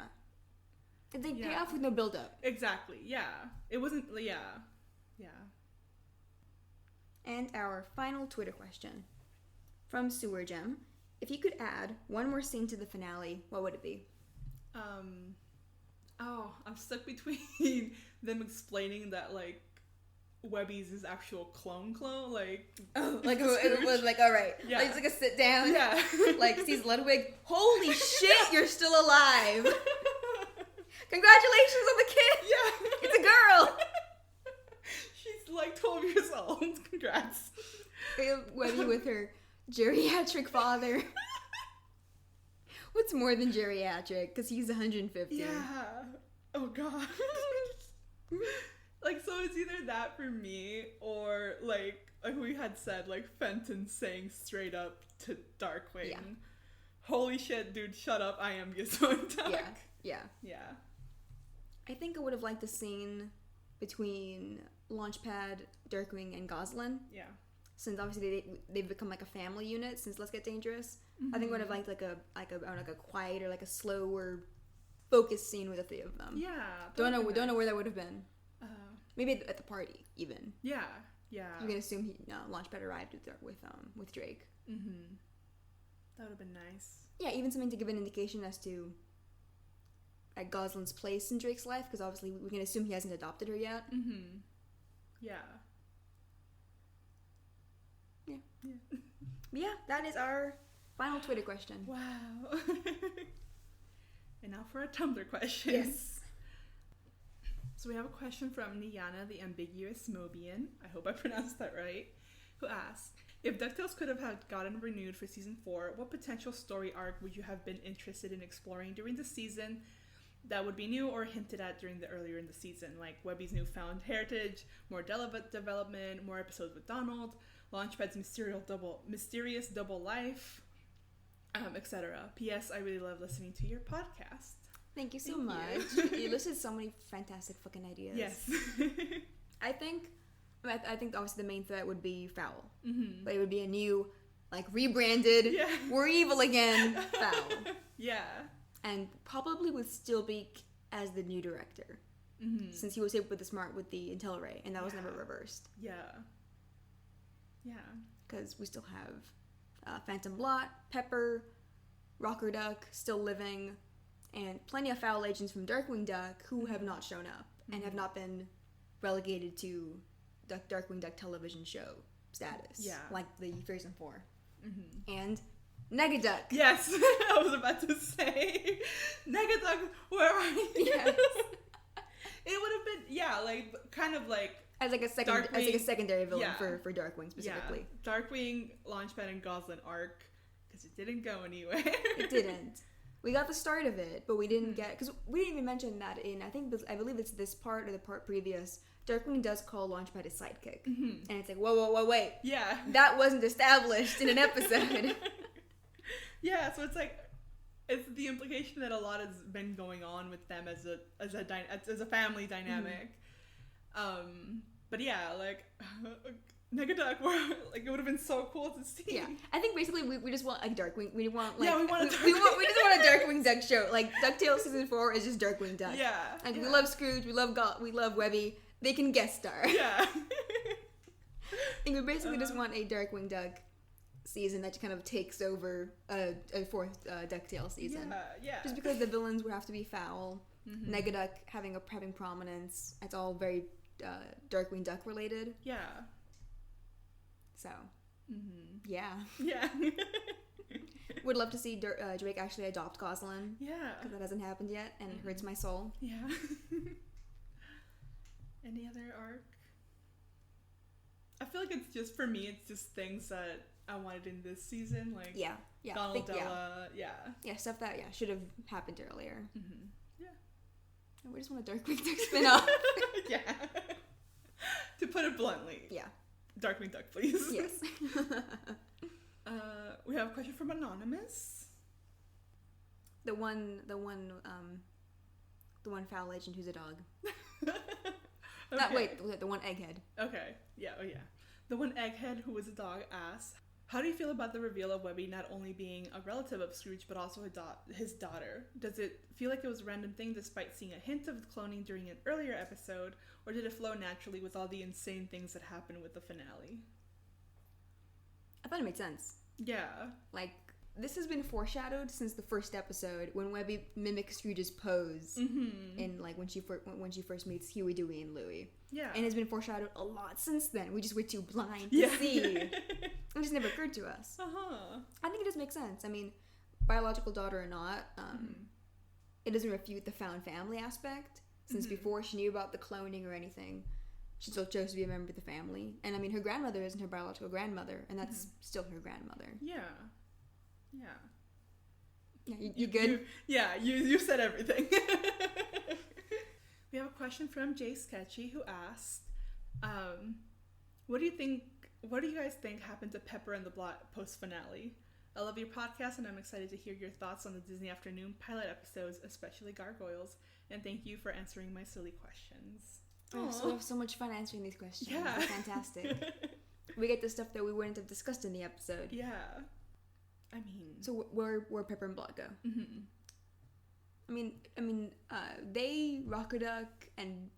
They pay off with no build-up. Exactly, yeah. It wasn't, yeah. Yeah. And our final Twitter question. From Sewer Gem. If you could add one more scene to the finale, what would it be? I'm stuck between them explaining that, like, Webby's his actual clone, like it was like, all right, like it's like a sit down, like sees Ludwig, holy shit, you're still alive, congratulations on the kid, it's a girl, she's like 12 years old, congrats. Webby with her geriatric father. What's more than geriatric, because he's 150. Yeah, oh god. Like, so it's either that for me, or like we had said, like Fenton saying straight up to Darkwing, holy shit, dude, shut up, I am Gizmo Duck. Yeah. I think I would have liked the scene between Launchpad, Darkwing, and Goslin. Yeah. Since obviously they've become like a family unit since Let's Get Dangerous. I think I would have liked like a quiet or like a slower, focused scene with the three of them. Yeah. Don't know where that would have been. Maybe at the party, even. Yeah. I'm gonna assume Launchpad arrived with Drake. Mm-hmm. That would have been nice. Yeah, even something to give an indication as to like Goslin's place in Drake's life, because obviously we can assume he hasn't adopted her yet. Mm-hmm. Yeah. Yeah, that is our final Twitter question. Wow. And now for a Tumblr question. Yes. So we have a question from Niana, the ambiguous Mobian, I hope I pronounced that right, who asks, if DuckTales could have gotten renewed for season 4, what potential story arc would you have been interested in exploring during the season that would be new or hinted at during the earlier in the season, like Webby's newfound heritage, more development, more episodes with Donald, Launchpad's mysterious double life, etc. P.S. I really love listening to your podcast. Thank you so much. You listed so many fantastic fucking ideas. Yes. I think obviously the main threat would be Fowl. Mm-hmm. But it would be a new, like, rebranded, we're evil again, Fowl. Yeah. And probably with Steelbeak as the new director. Mm-hmm. Since he was hit with the Intel Ray, and that was never reversed. Yeah. Because we still have Phantom Blot, Pepper, Rocker Duck still living, and plenty of Fowl agents from Darkwing Duck who have not shown up and have not been relegated to Darkwing Duck television show status. Yeah. Like the Frozen 4. Mm-hmm. And Negaduck. Yes, I was about to say. Negaduck, where are you? Yes. It would have been, like, kind of like... As like a secondary villain for Darkwing specifically. Yeah. Darkwing, Launchpad, and Goslin arc, because it didn't go anywhere. It didn't. We got the start of it, but we didn't get... Because we didn't even mention that I believe it's this part or the part previous, Darkwing does call Launchpad his sidekick. Mm-hmm. And it's like, whoa, wait. Yeah. That wasn't established in an episode. Yeah, so it's like... It's the implication that a lot has been going on with them as a family dynamic. Mm-hmm. But yeah, like... Negaduck, like, it would have been so cool to see. Yeah, I think basically we just want like Darkwing. We want we just want a Darkwing Duck show. Like DuckTales season 4 is just Darkwing Duck. Yeah, like we love Scrooge, we love Webby. They can guest star. Yeah, I think we basically just want a Darkwing Duck season that kind of takes over a fourth DuckTales season. Yeah. Just because the villains would have to be Fowl, Negaduck having prominence. It's all very Darkwing Duck related. Yeah. So, yeah. Would love to see Drake actually adopt Goslin. Yeah. Because that hasn't happened yet, and it hurts my soul. Yeah. Any other arc? I feel like it's just, for me, it's just things that I wanted in this season. Like, Donald, Della, Yeah, stuff that, should have happened earlier. Mm-hmm. Yeah. And we just want a Darkwing Duck spin-off. Yeah. To put it bluntly. Yeah. Darkwing Duck, please. Yes. We have a question from Anonymous. The one Fowl agent who's a dog. Okay. The one egghead. Okay. Yeah. Oh yeah. The one egghead who is a dog asks, how do you feel about the reveal of Webby not only being a relative of Scrooge but also his daughter? Does it feel like it was a random thing despite seeing a hint of cloning during an earlier episode, or did it flow naturally with all the insane things that happened with the finale? I thought it made sense. Yeah. Like, this has been foreshadowed since the first episode when Webby mimics Scrooge's pose in like when she first meets Huey, Dewey, and Louie. Yeah. And it's been foreshadowed a lot since then. We just were too blind to see. It just never occurred to us. I think it does make sense. I mean, biological daughter or not, it doesn't refute the found family aspect. Since before she knew about the cloning or anything, she still chose to be a member of the family. And I mean, her grandmother isn't her biological grandmother, and that's still her grandmother. Yeah. You good? You said everything. We have a question from Jay Sketchy who asked, what do you guys think happened to Pepper and the Blot post-finale? I love your podcast, and I'm excited to hear your thoughts on the Disney Afternoon pilot episodes, especially Gargoyles, and thank you for answering my silly questions. We have so much fun answering these questions. Yeah. It's fantastic. We get the stuff that we wouldn't have discussed in the episode. Yeah. I mean... So where Pepper and Blot go? I mean, they, Rocker Duck, and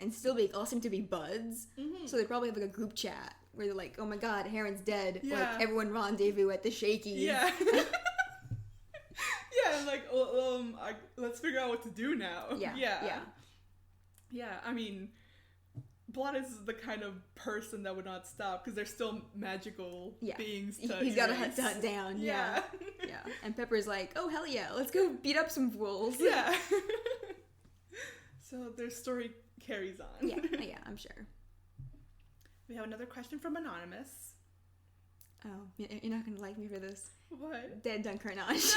Stillbeak all seem to be buds. So they probably have like a group chat where they're like, oh my god, Heron's dead. Yeah. Like, everyone rendezvous at the Shakey's. Yeah. Like, let's figure out what to do now. Yeah, I mean, Blot is the kind of person that would not stop because they're still magical beings. He's got to hunt down. Yeah. And Pepper's like, oh hell yeah, let's go beat up some fools. Yeah. So their story carries on. Yeah, I'm sure. We have another question from Anonymous. Oh, you're not gonna like me for this. What? Dead Duncarnage.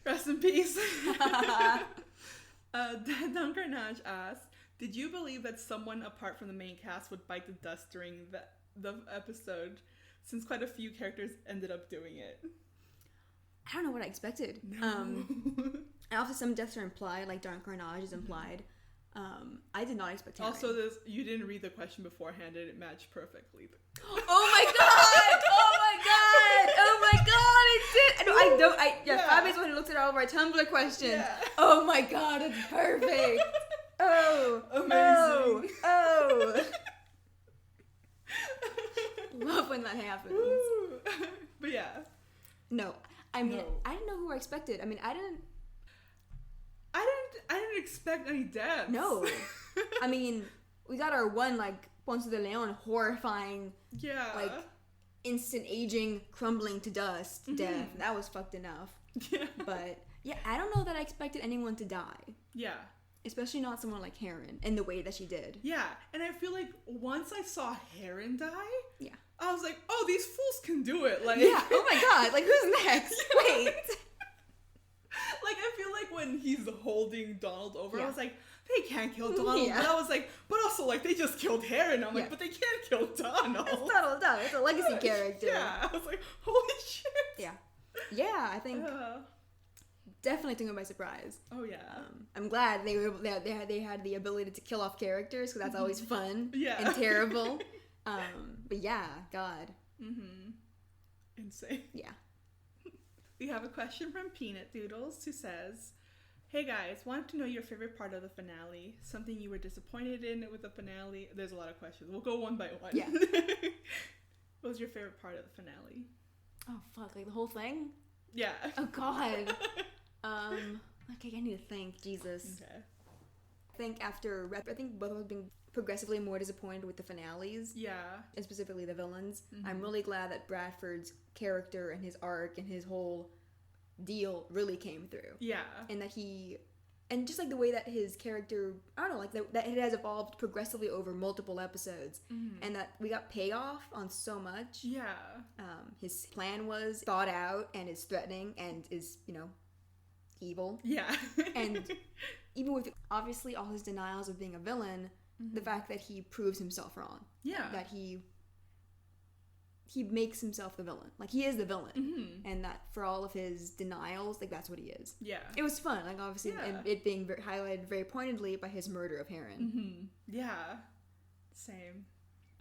Rest in peace. Dead Duncarnage asked, did you believe that someone apart from the main cast would bite the dust during the episode, since quite a few characters ended up doing it? I don't know what I expected. No. And also some deaths are implied, like Duncarnage is implied. I did not expect Heron. Also, you didn't read the question beforehand and it matched perfectly. Oh my god! It did! Faby's the one who looked at all of our Tumblr questions. Yeah. Oh my god, it's perfect! Oh! Amazing! Oh! Love when that happens. Woo. But yeah. No. I mean, I didn't know who I expected. I mean, I didn't expect any deaths. No. I mean, we got our one, like, Ponce de Leon horrifying, like, instant aging, crumbling to dust death. That was fucked enough. Yeah. But, yeah, I don't know that I expected anyone to die. Yeah. Especially not someone like Heron, in the way that she did. Yeah, and I feel like once I saw Heron die, I was like, oh, these fools can do it. Like, yeah, oh my god, like, who's next? Wait. Like, I feel like when he's holding Donald over, I was like, they can't kill Donald. But I was like, but also, like, they just killed Heron. I'm like, but they can't kill Donald. It's Donald Duck. It's a legacy character. Yeah, I was like, holy shit. Yeah, I think... Definitely took me by surprise. Oh yeah. I'm glad they had the ability to kill off characters, because that's always fun and terrible. But yeah, God. Insane. Yeah. We have a question from Peanut Doodles who says, hey guys, wanted to know your favorite part of the finale. Something you were disappointed in with the finale. There's a lot of questions. We'll go one by one. Yeah. What was your favorite part of the finale? Oh fuck, like the whole thing? Yeah. Oh god. Okay, I need to think. Jesus. Okay. I think I think both of us being progressively more disappointed with the finales. Yeah. And specifically the villains. I'm really glad that Bradford's character and his arc and his whole deal really came through. Yeah. And just like the way that his character, I don't know, like that it has evolved progressively over multiple episodes, and that we got payoff on so much. Yeah. His plan was thought out and is threatening and is, evil. Yeah. And even with obviously all his denials of being a villain, the fact that he proves himself wrong. Yeah. That he makes himself the villain. Like, he is the villain. And that for all of his denials, like, that's what he is. Yeah. It was fun. Like, obviously, and it being highlighted very pointedly by his murder of Heron. Yeah. Same.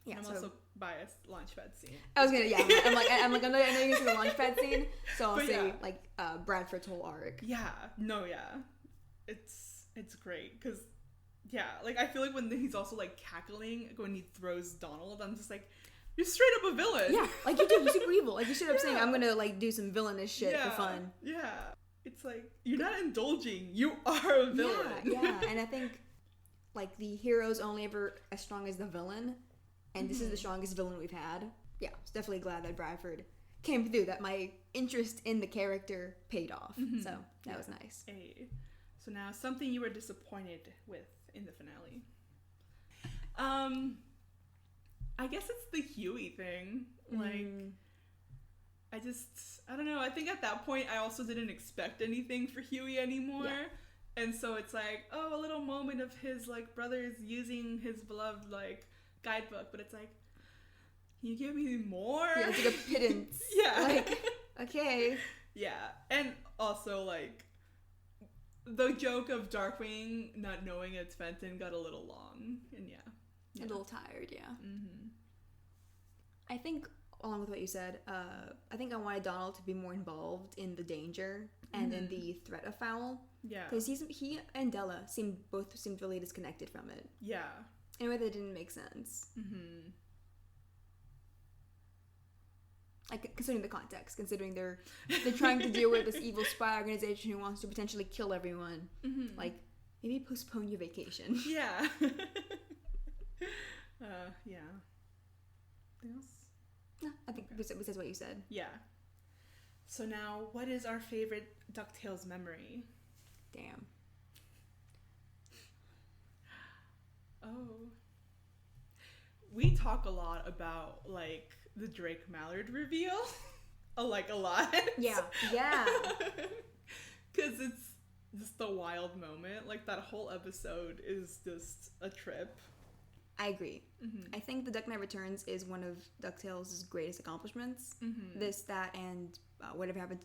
Yeah, I'm also biased. Launchpad scene. I was gonna, I'm like, I know you're gonna see the launchpad scene, so I'll say, like, Bradford's whole arc. Yeah. No, yeah. It's great, because Yeah, like, I feel like when he's also, like, cackling, when he throws Donald, I'm just like, you're straight up a villain. Yeah, like, you're super evil. Like, you're straight up saying, I'm gonna, like, do some villainous shit for fun. Yeah. It's like, you're not indulging. You are a villain. Yeah. And I think, like, the hero's only ever as strong as the villain. And this is the strongest villain we've had. Yeah, I was definitely glad that Bradford came through, that my interest in the character paid off. So, that was nice. Hey. So now, something you were disappointed with in the finale. I guess it's the Huey thing. Like, I don't know. I think at that point, I also didn't expect anything for Huey anymore. Yeah. And so it's like, oh, a little moment of his, like, brothers using his beloved, like, guidebook. But it's like, can you give me more? Yeah, it's like a pittance. Yeah. Like, okay. Yeah. And also, like, the joke of Darkwing not knowing it's Fenton got a little long. And a little tired, yeah. I think, along with what you said, I think I wanted Donald to be more involved in the danger and in the threat of Fowl. Yeah. Because he and Della both seemed really disconnected from it. Yeah. In a way that didn't make sense. Like, considering the context, considering they're trying to deal with this evil spy organization who wants to potentially kill everyone. Like, maybe postpone your vacation. Yeah. Yeah. Anything else? No, I think besides what you said. Yeah. So now, what is our favorite DuckTales memory? Damn. Oh. We talk a lot about, like, the Drake Mallard reveal. Like, a lot. Yeah. Yeah. Because it's just a wild moment. Like, that whole episode is just a trip. I agree. I think The Duck Knight Returns is one of DuckTales' greatest accomplishments. This, that, and whatever happened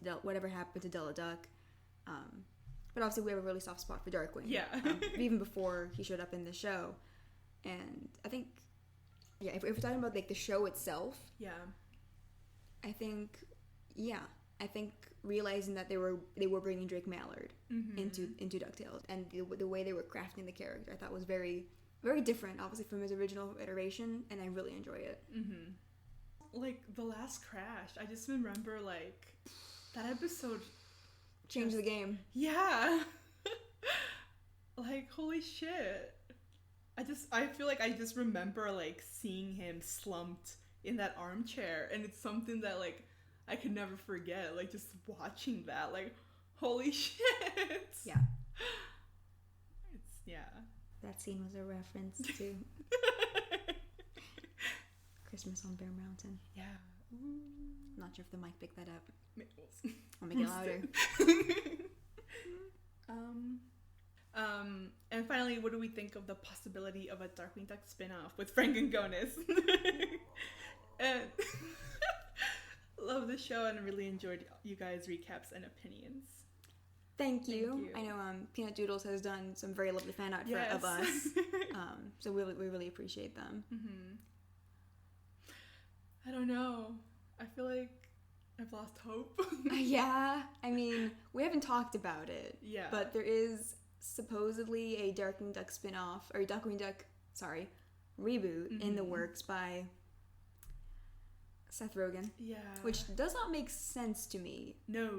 to Della Duck. But obviously, we have a really soft spot for Darkwing. Yeah. Even before he showed up in the show. And I think, if we're talking about, like, the show itself. Yeah. I think realizing that they were bringing Drake Mallard into DuckTales, and the way they were crafting the character, I thought was very, very different, obviously, from his original iteration, and I really enjoy it. Like, the last crash, I just remember, like, that episode changed the game. Yeah. Like, holy shit. I feel like I just remember, like, seeing him slumped in that armchair, and it's something that, like, I could never forget. Like, just watching that, like, holy shit. Yeah. Yeah. That scene was a reference to Christmas on Bear Mountain. Yeah. I'm not sure if the mic picked that up. I'll make it louder. And finally, what do we think of the possibility of a Darkwing Duck spin-off with Frank and Gonis? And love the show and really enjoyed you guys' recaps and opinions. Thank you. I know Peanut Doodles has done some very lovely fan art of us. So we really appreciate them. I don't know. I feel like I've lost hope. Yeah. I mean, we haven't talked about it. Yeah. But there is supposedly a Darkwing Duck spin-off, or Darkwing Duck, reboot in the works by Seth Rogen. Yeah. Which does not make sense to me. No.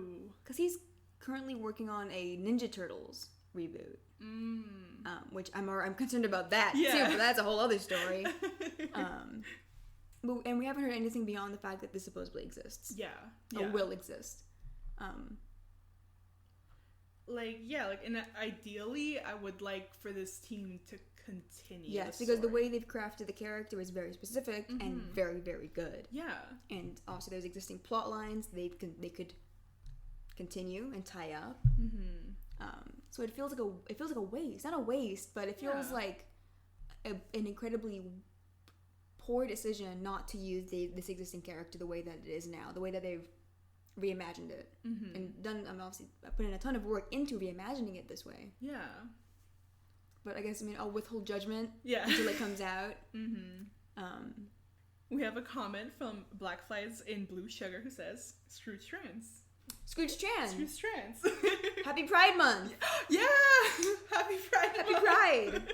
Because he's currently working on a Ninja Turtles reboot. Which I'm concerned about that too, but that's a whole other story. And we haven't heard anything beyond the fact that this supposedly exists. Yeah. Or will exist. And ideally, I would like for this team to continue. Yes, because the way they've crafted the character is very specific and very, very good. Yeah. And also, there's existing plot lines they could continue and tie up. So it feels like a waste. Not a waste, but it feels like an incredibly poor decision not to use this existing character the way that it is now, the way that they've reimagined it and done. Obviously put in a ton of work into reimagining it this way. Yeah. But I guess I'll withhold judgment until it comes out. We have a comment from Black Flies in Blue Sugar who says, Scrooge trans. Scrooge trans. Scrooge trans. Happy Pride Month. Yeah. Happy Pride Month. Happy Pride.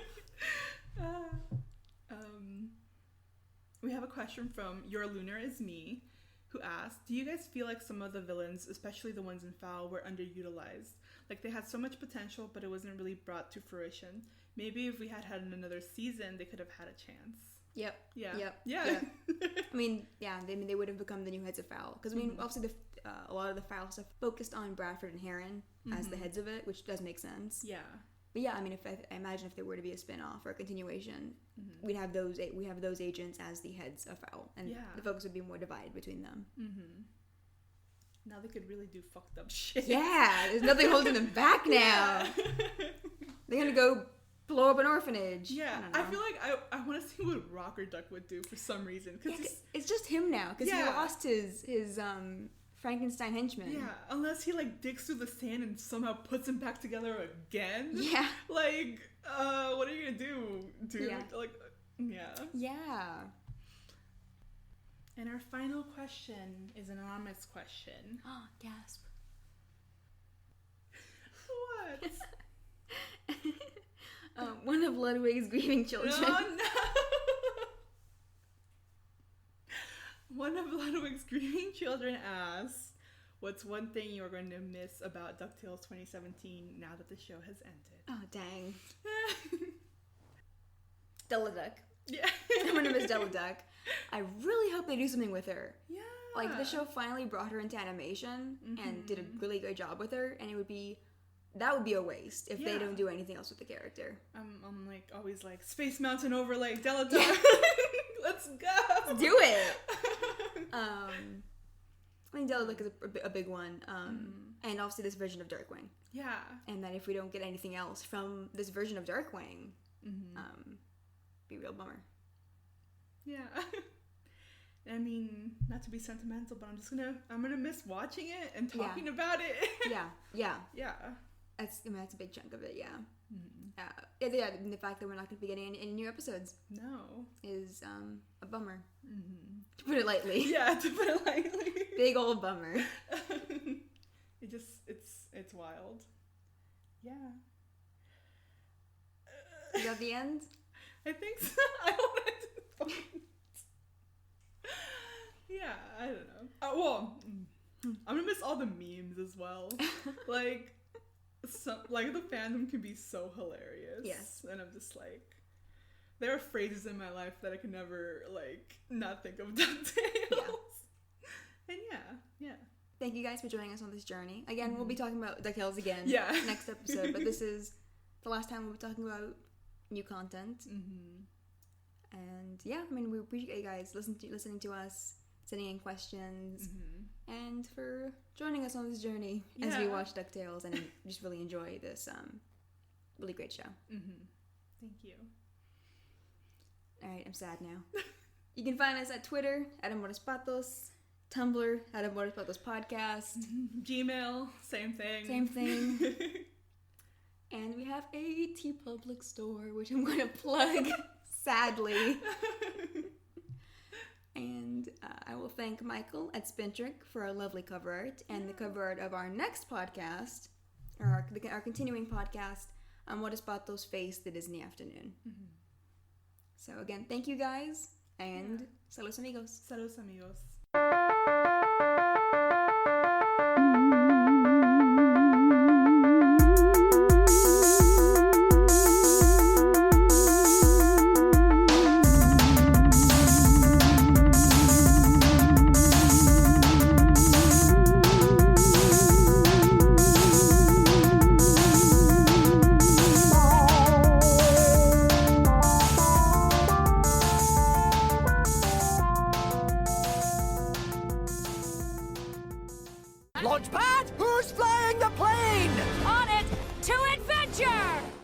We have a question from Your Lunar Is Me, who asked, do you guys feel like some of the villains, especially the ones in Fowl, were underutilized? Like they had so much potential, but it wasn't really brought to fruition. Maybe if we had another season, they could have had a chance. Yep. Yeah. Yep. Yeah. Yep. I mean, yeah, they would have become the new heads of Fowl. Because, I mean, obviously, a lot of the Fowl stuff focused on Bradford and Heron as the heads of it, which does make sense. Yeah. But yeah, I mean, I imagine if there were to be a spin-off or a continuation, we'd have those agents as the heads of Fowl. And the focus would be more divided between them. Mm-hmm. Now they could really do fucked up shit. Yeah, there's nothing holding them back now. They're gonna go blow up an orphanage. Yeah, I feel like I want to see what Rocker Duck would do for some reason. Cause it's just him now, because he lost his Frankenstein henchman. Yeah, unless he like digs through the sand and somehow puts him back together again. Yeah. Like, what are you gonna do, dude? Yeah. Like, yeah. Yeah. And our final question is an anonymous question. Oh, gasp. What? One of Ludwig's grieving children. No. One of Ludwig's grieving children asks, what's one thing you're going to miss about DuckTales 2017 now that the show has ended? Oh, dang. Della Duck. Yeah. I'm going to miss Della Duck. I really hope they do something with her. Yeah. Like, the show finally brought her into animation and did a really great job with her, and that would be a waste if they don't do anything else with the character. I'm like always like Space Mountain overlay, Della Duck. Let's go. Let's do it. I think Della Duck is a big one. And obviously this version of Darkwing. Yeah. And that if we don't get anything else from this version of Darkwing, be a real bummer. Yeah. I mean, not to be sentimental, but I'm gonna miss watching it and talking about it. Yeah. That's a big chunk of it. Yeah. Yeah. And the fact that we're not gonna be getting any new episodes. No. Is a bummer. To put it lightly. Yeah, to put it lightly. Big old bummer. It's wild. Yeah. Is that the end? I think so. I don't know. Yeah, I don't know. I'm gonna miss all the memes as well. Like the fandom can be so hilarious. Yes. And I'm just like, there are phrases in my life that I can never like not think of DuckTales. Yeah. And yeah. Thank you guys for joining us on this journey. Again, we'll be talking about DuckTales again next episode, but this is the last time we'll be talking about new content. And yeah, I mean, we appreciate you guys listening to us, sending in questions, and for joining us on this journey as we watch DuckTales and just really enjoy this really great show. Thank you. All right, I'm sad now. You can find us at Twitter, at Amores Patos, Tumblr, at Amores Patos Podcast. Gmail, same thing. And we have a TeePublic store, which I'm going to plug, sadly. And I will thank Michael at Spintrick for our lovely cover art, and the cover art of our next podcast, or our continuing podcast, What is Pato's Face, the Disney Afternoon. So again, thank you guys, and saludos amigos. Saludos amigos. Launchpad, who's flying the plane? On it to adventure!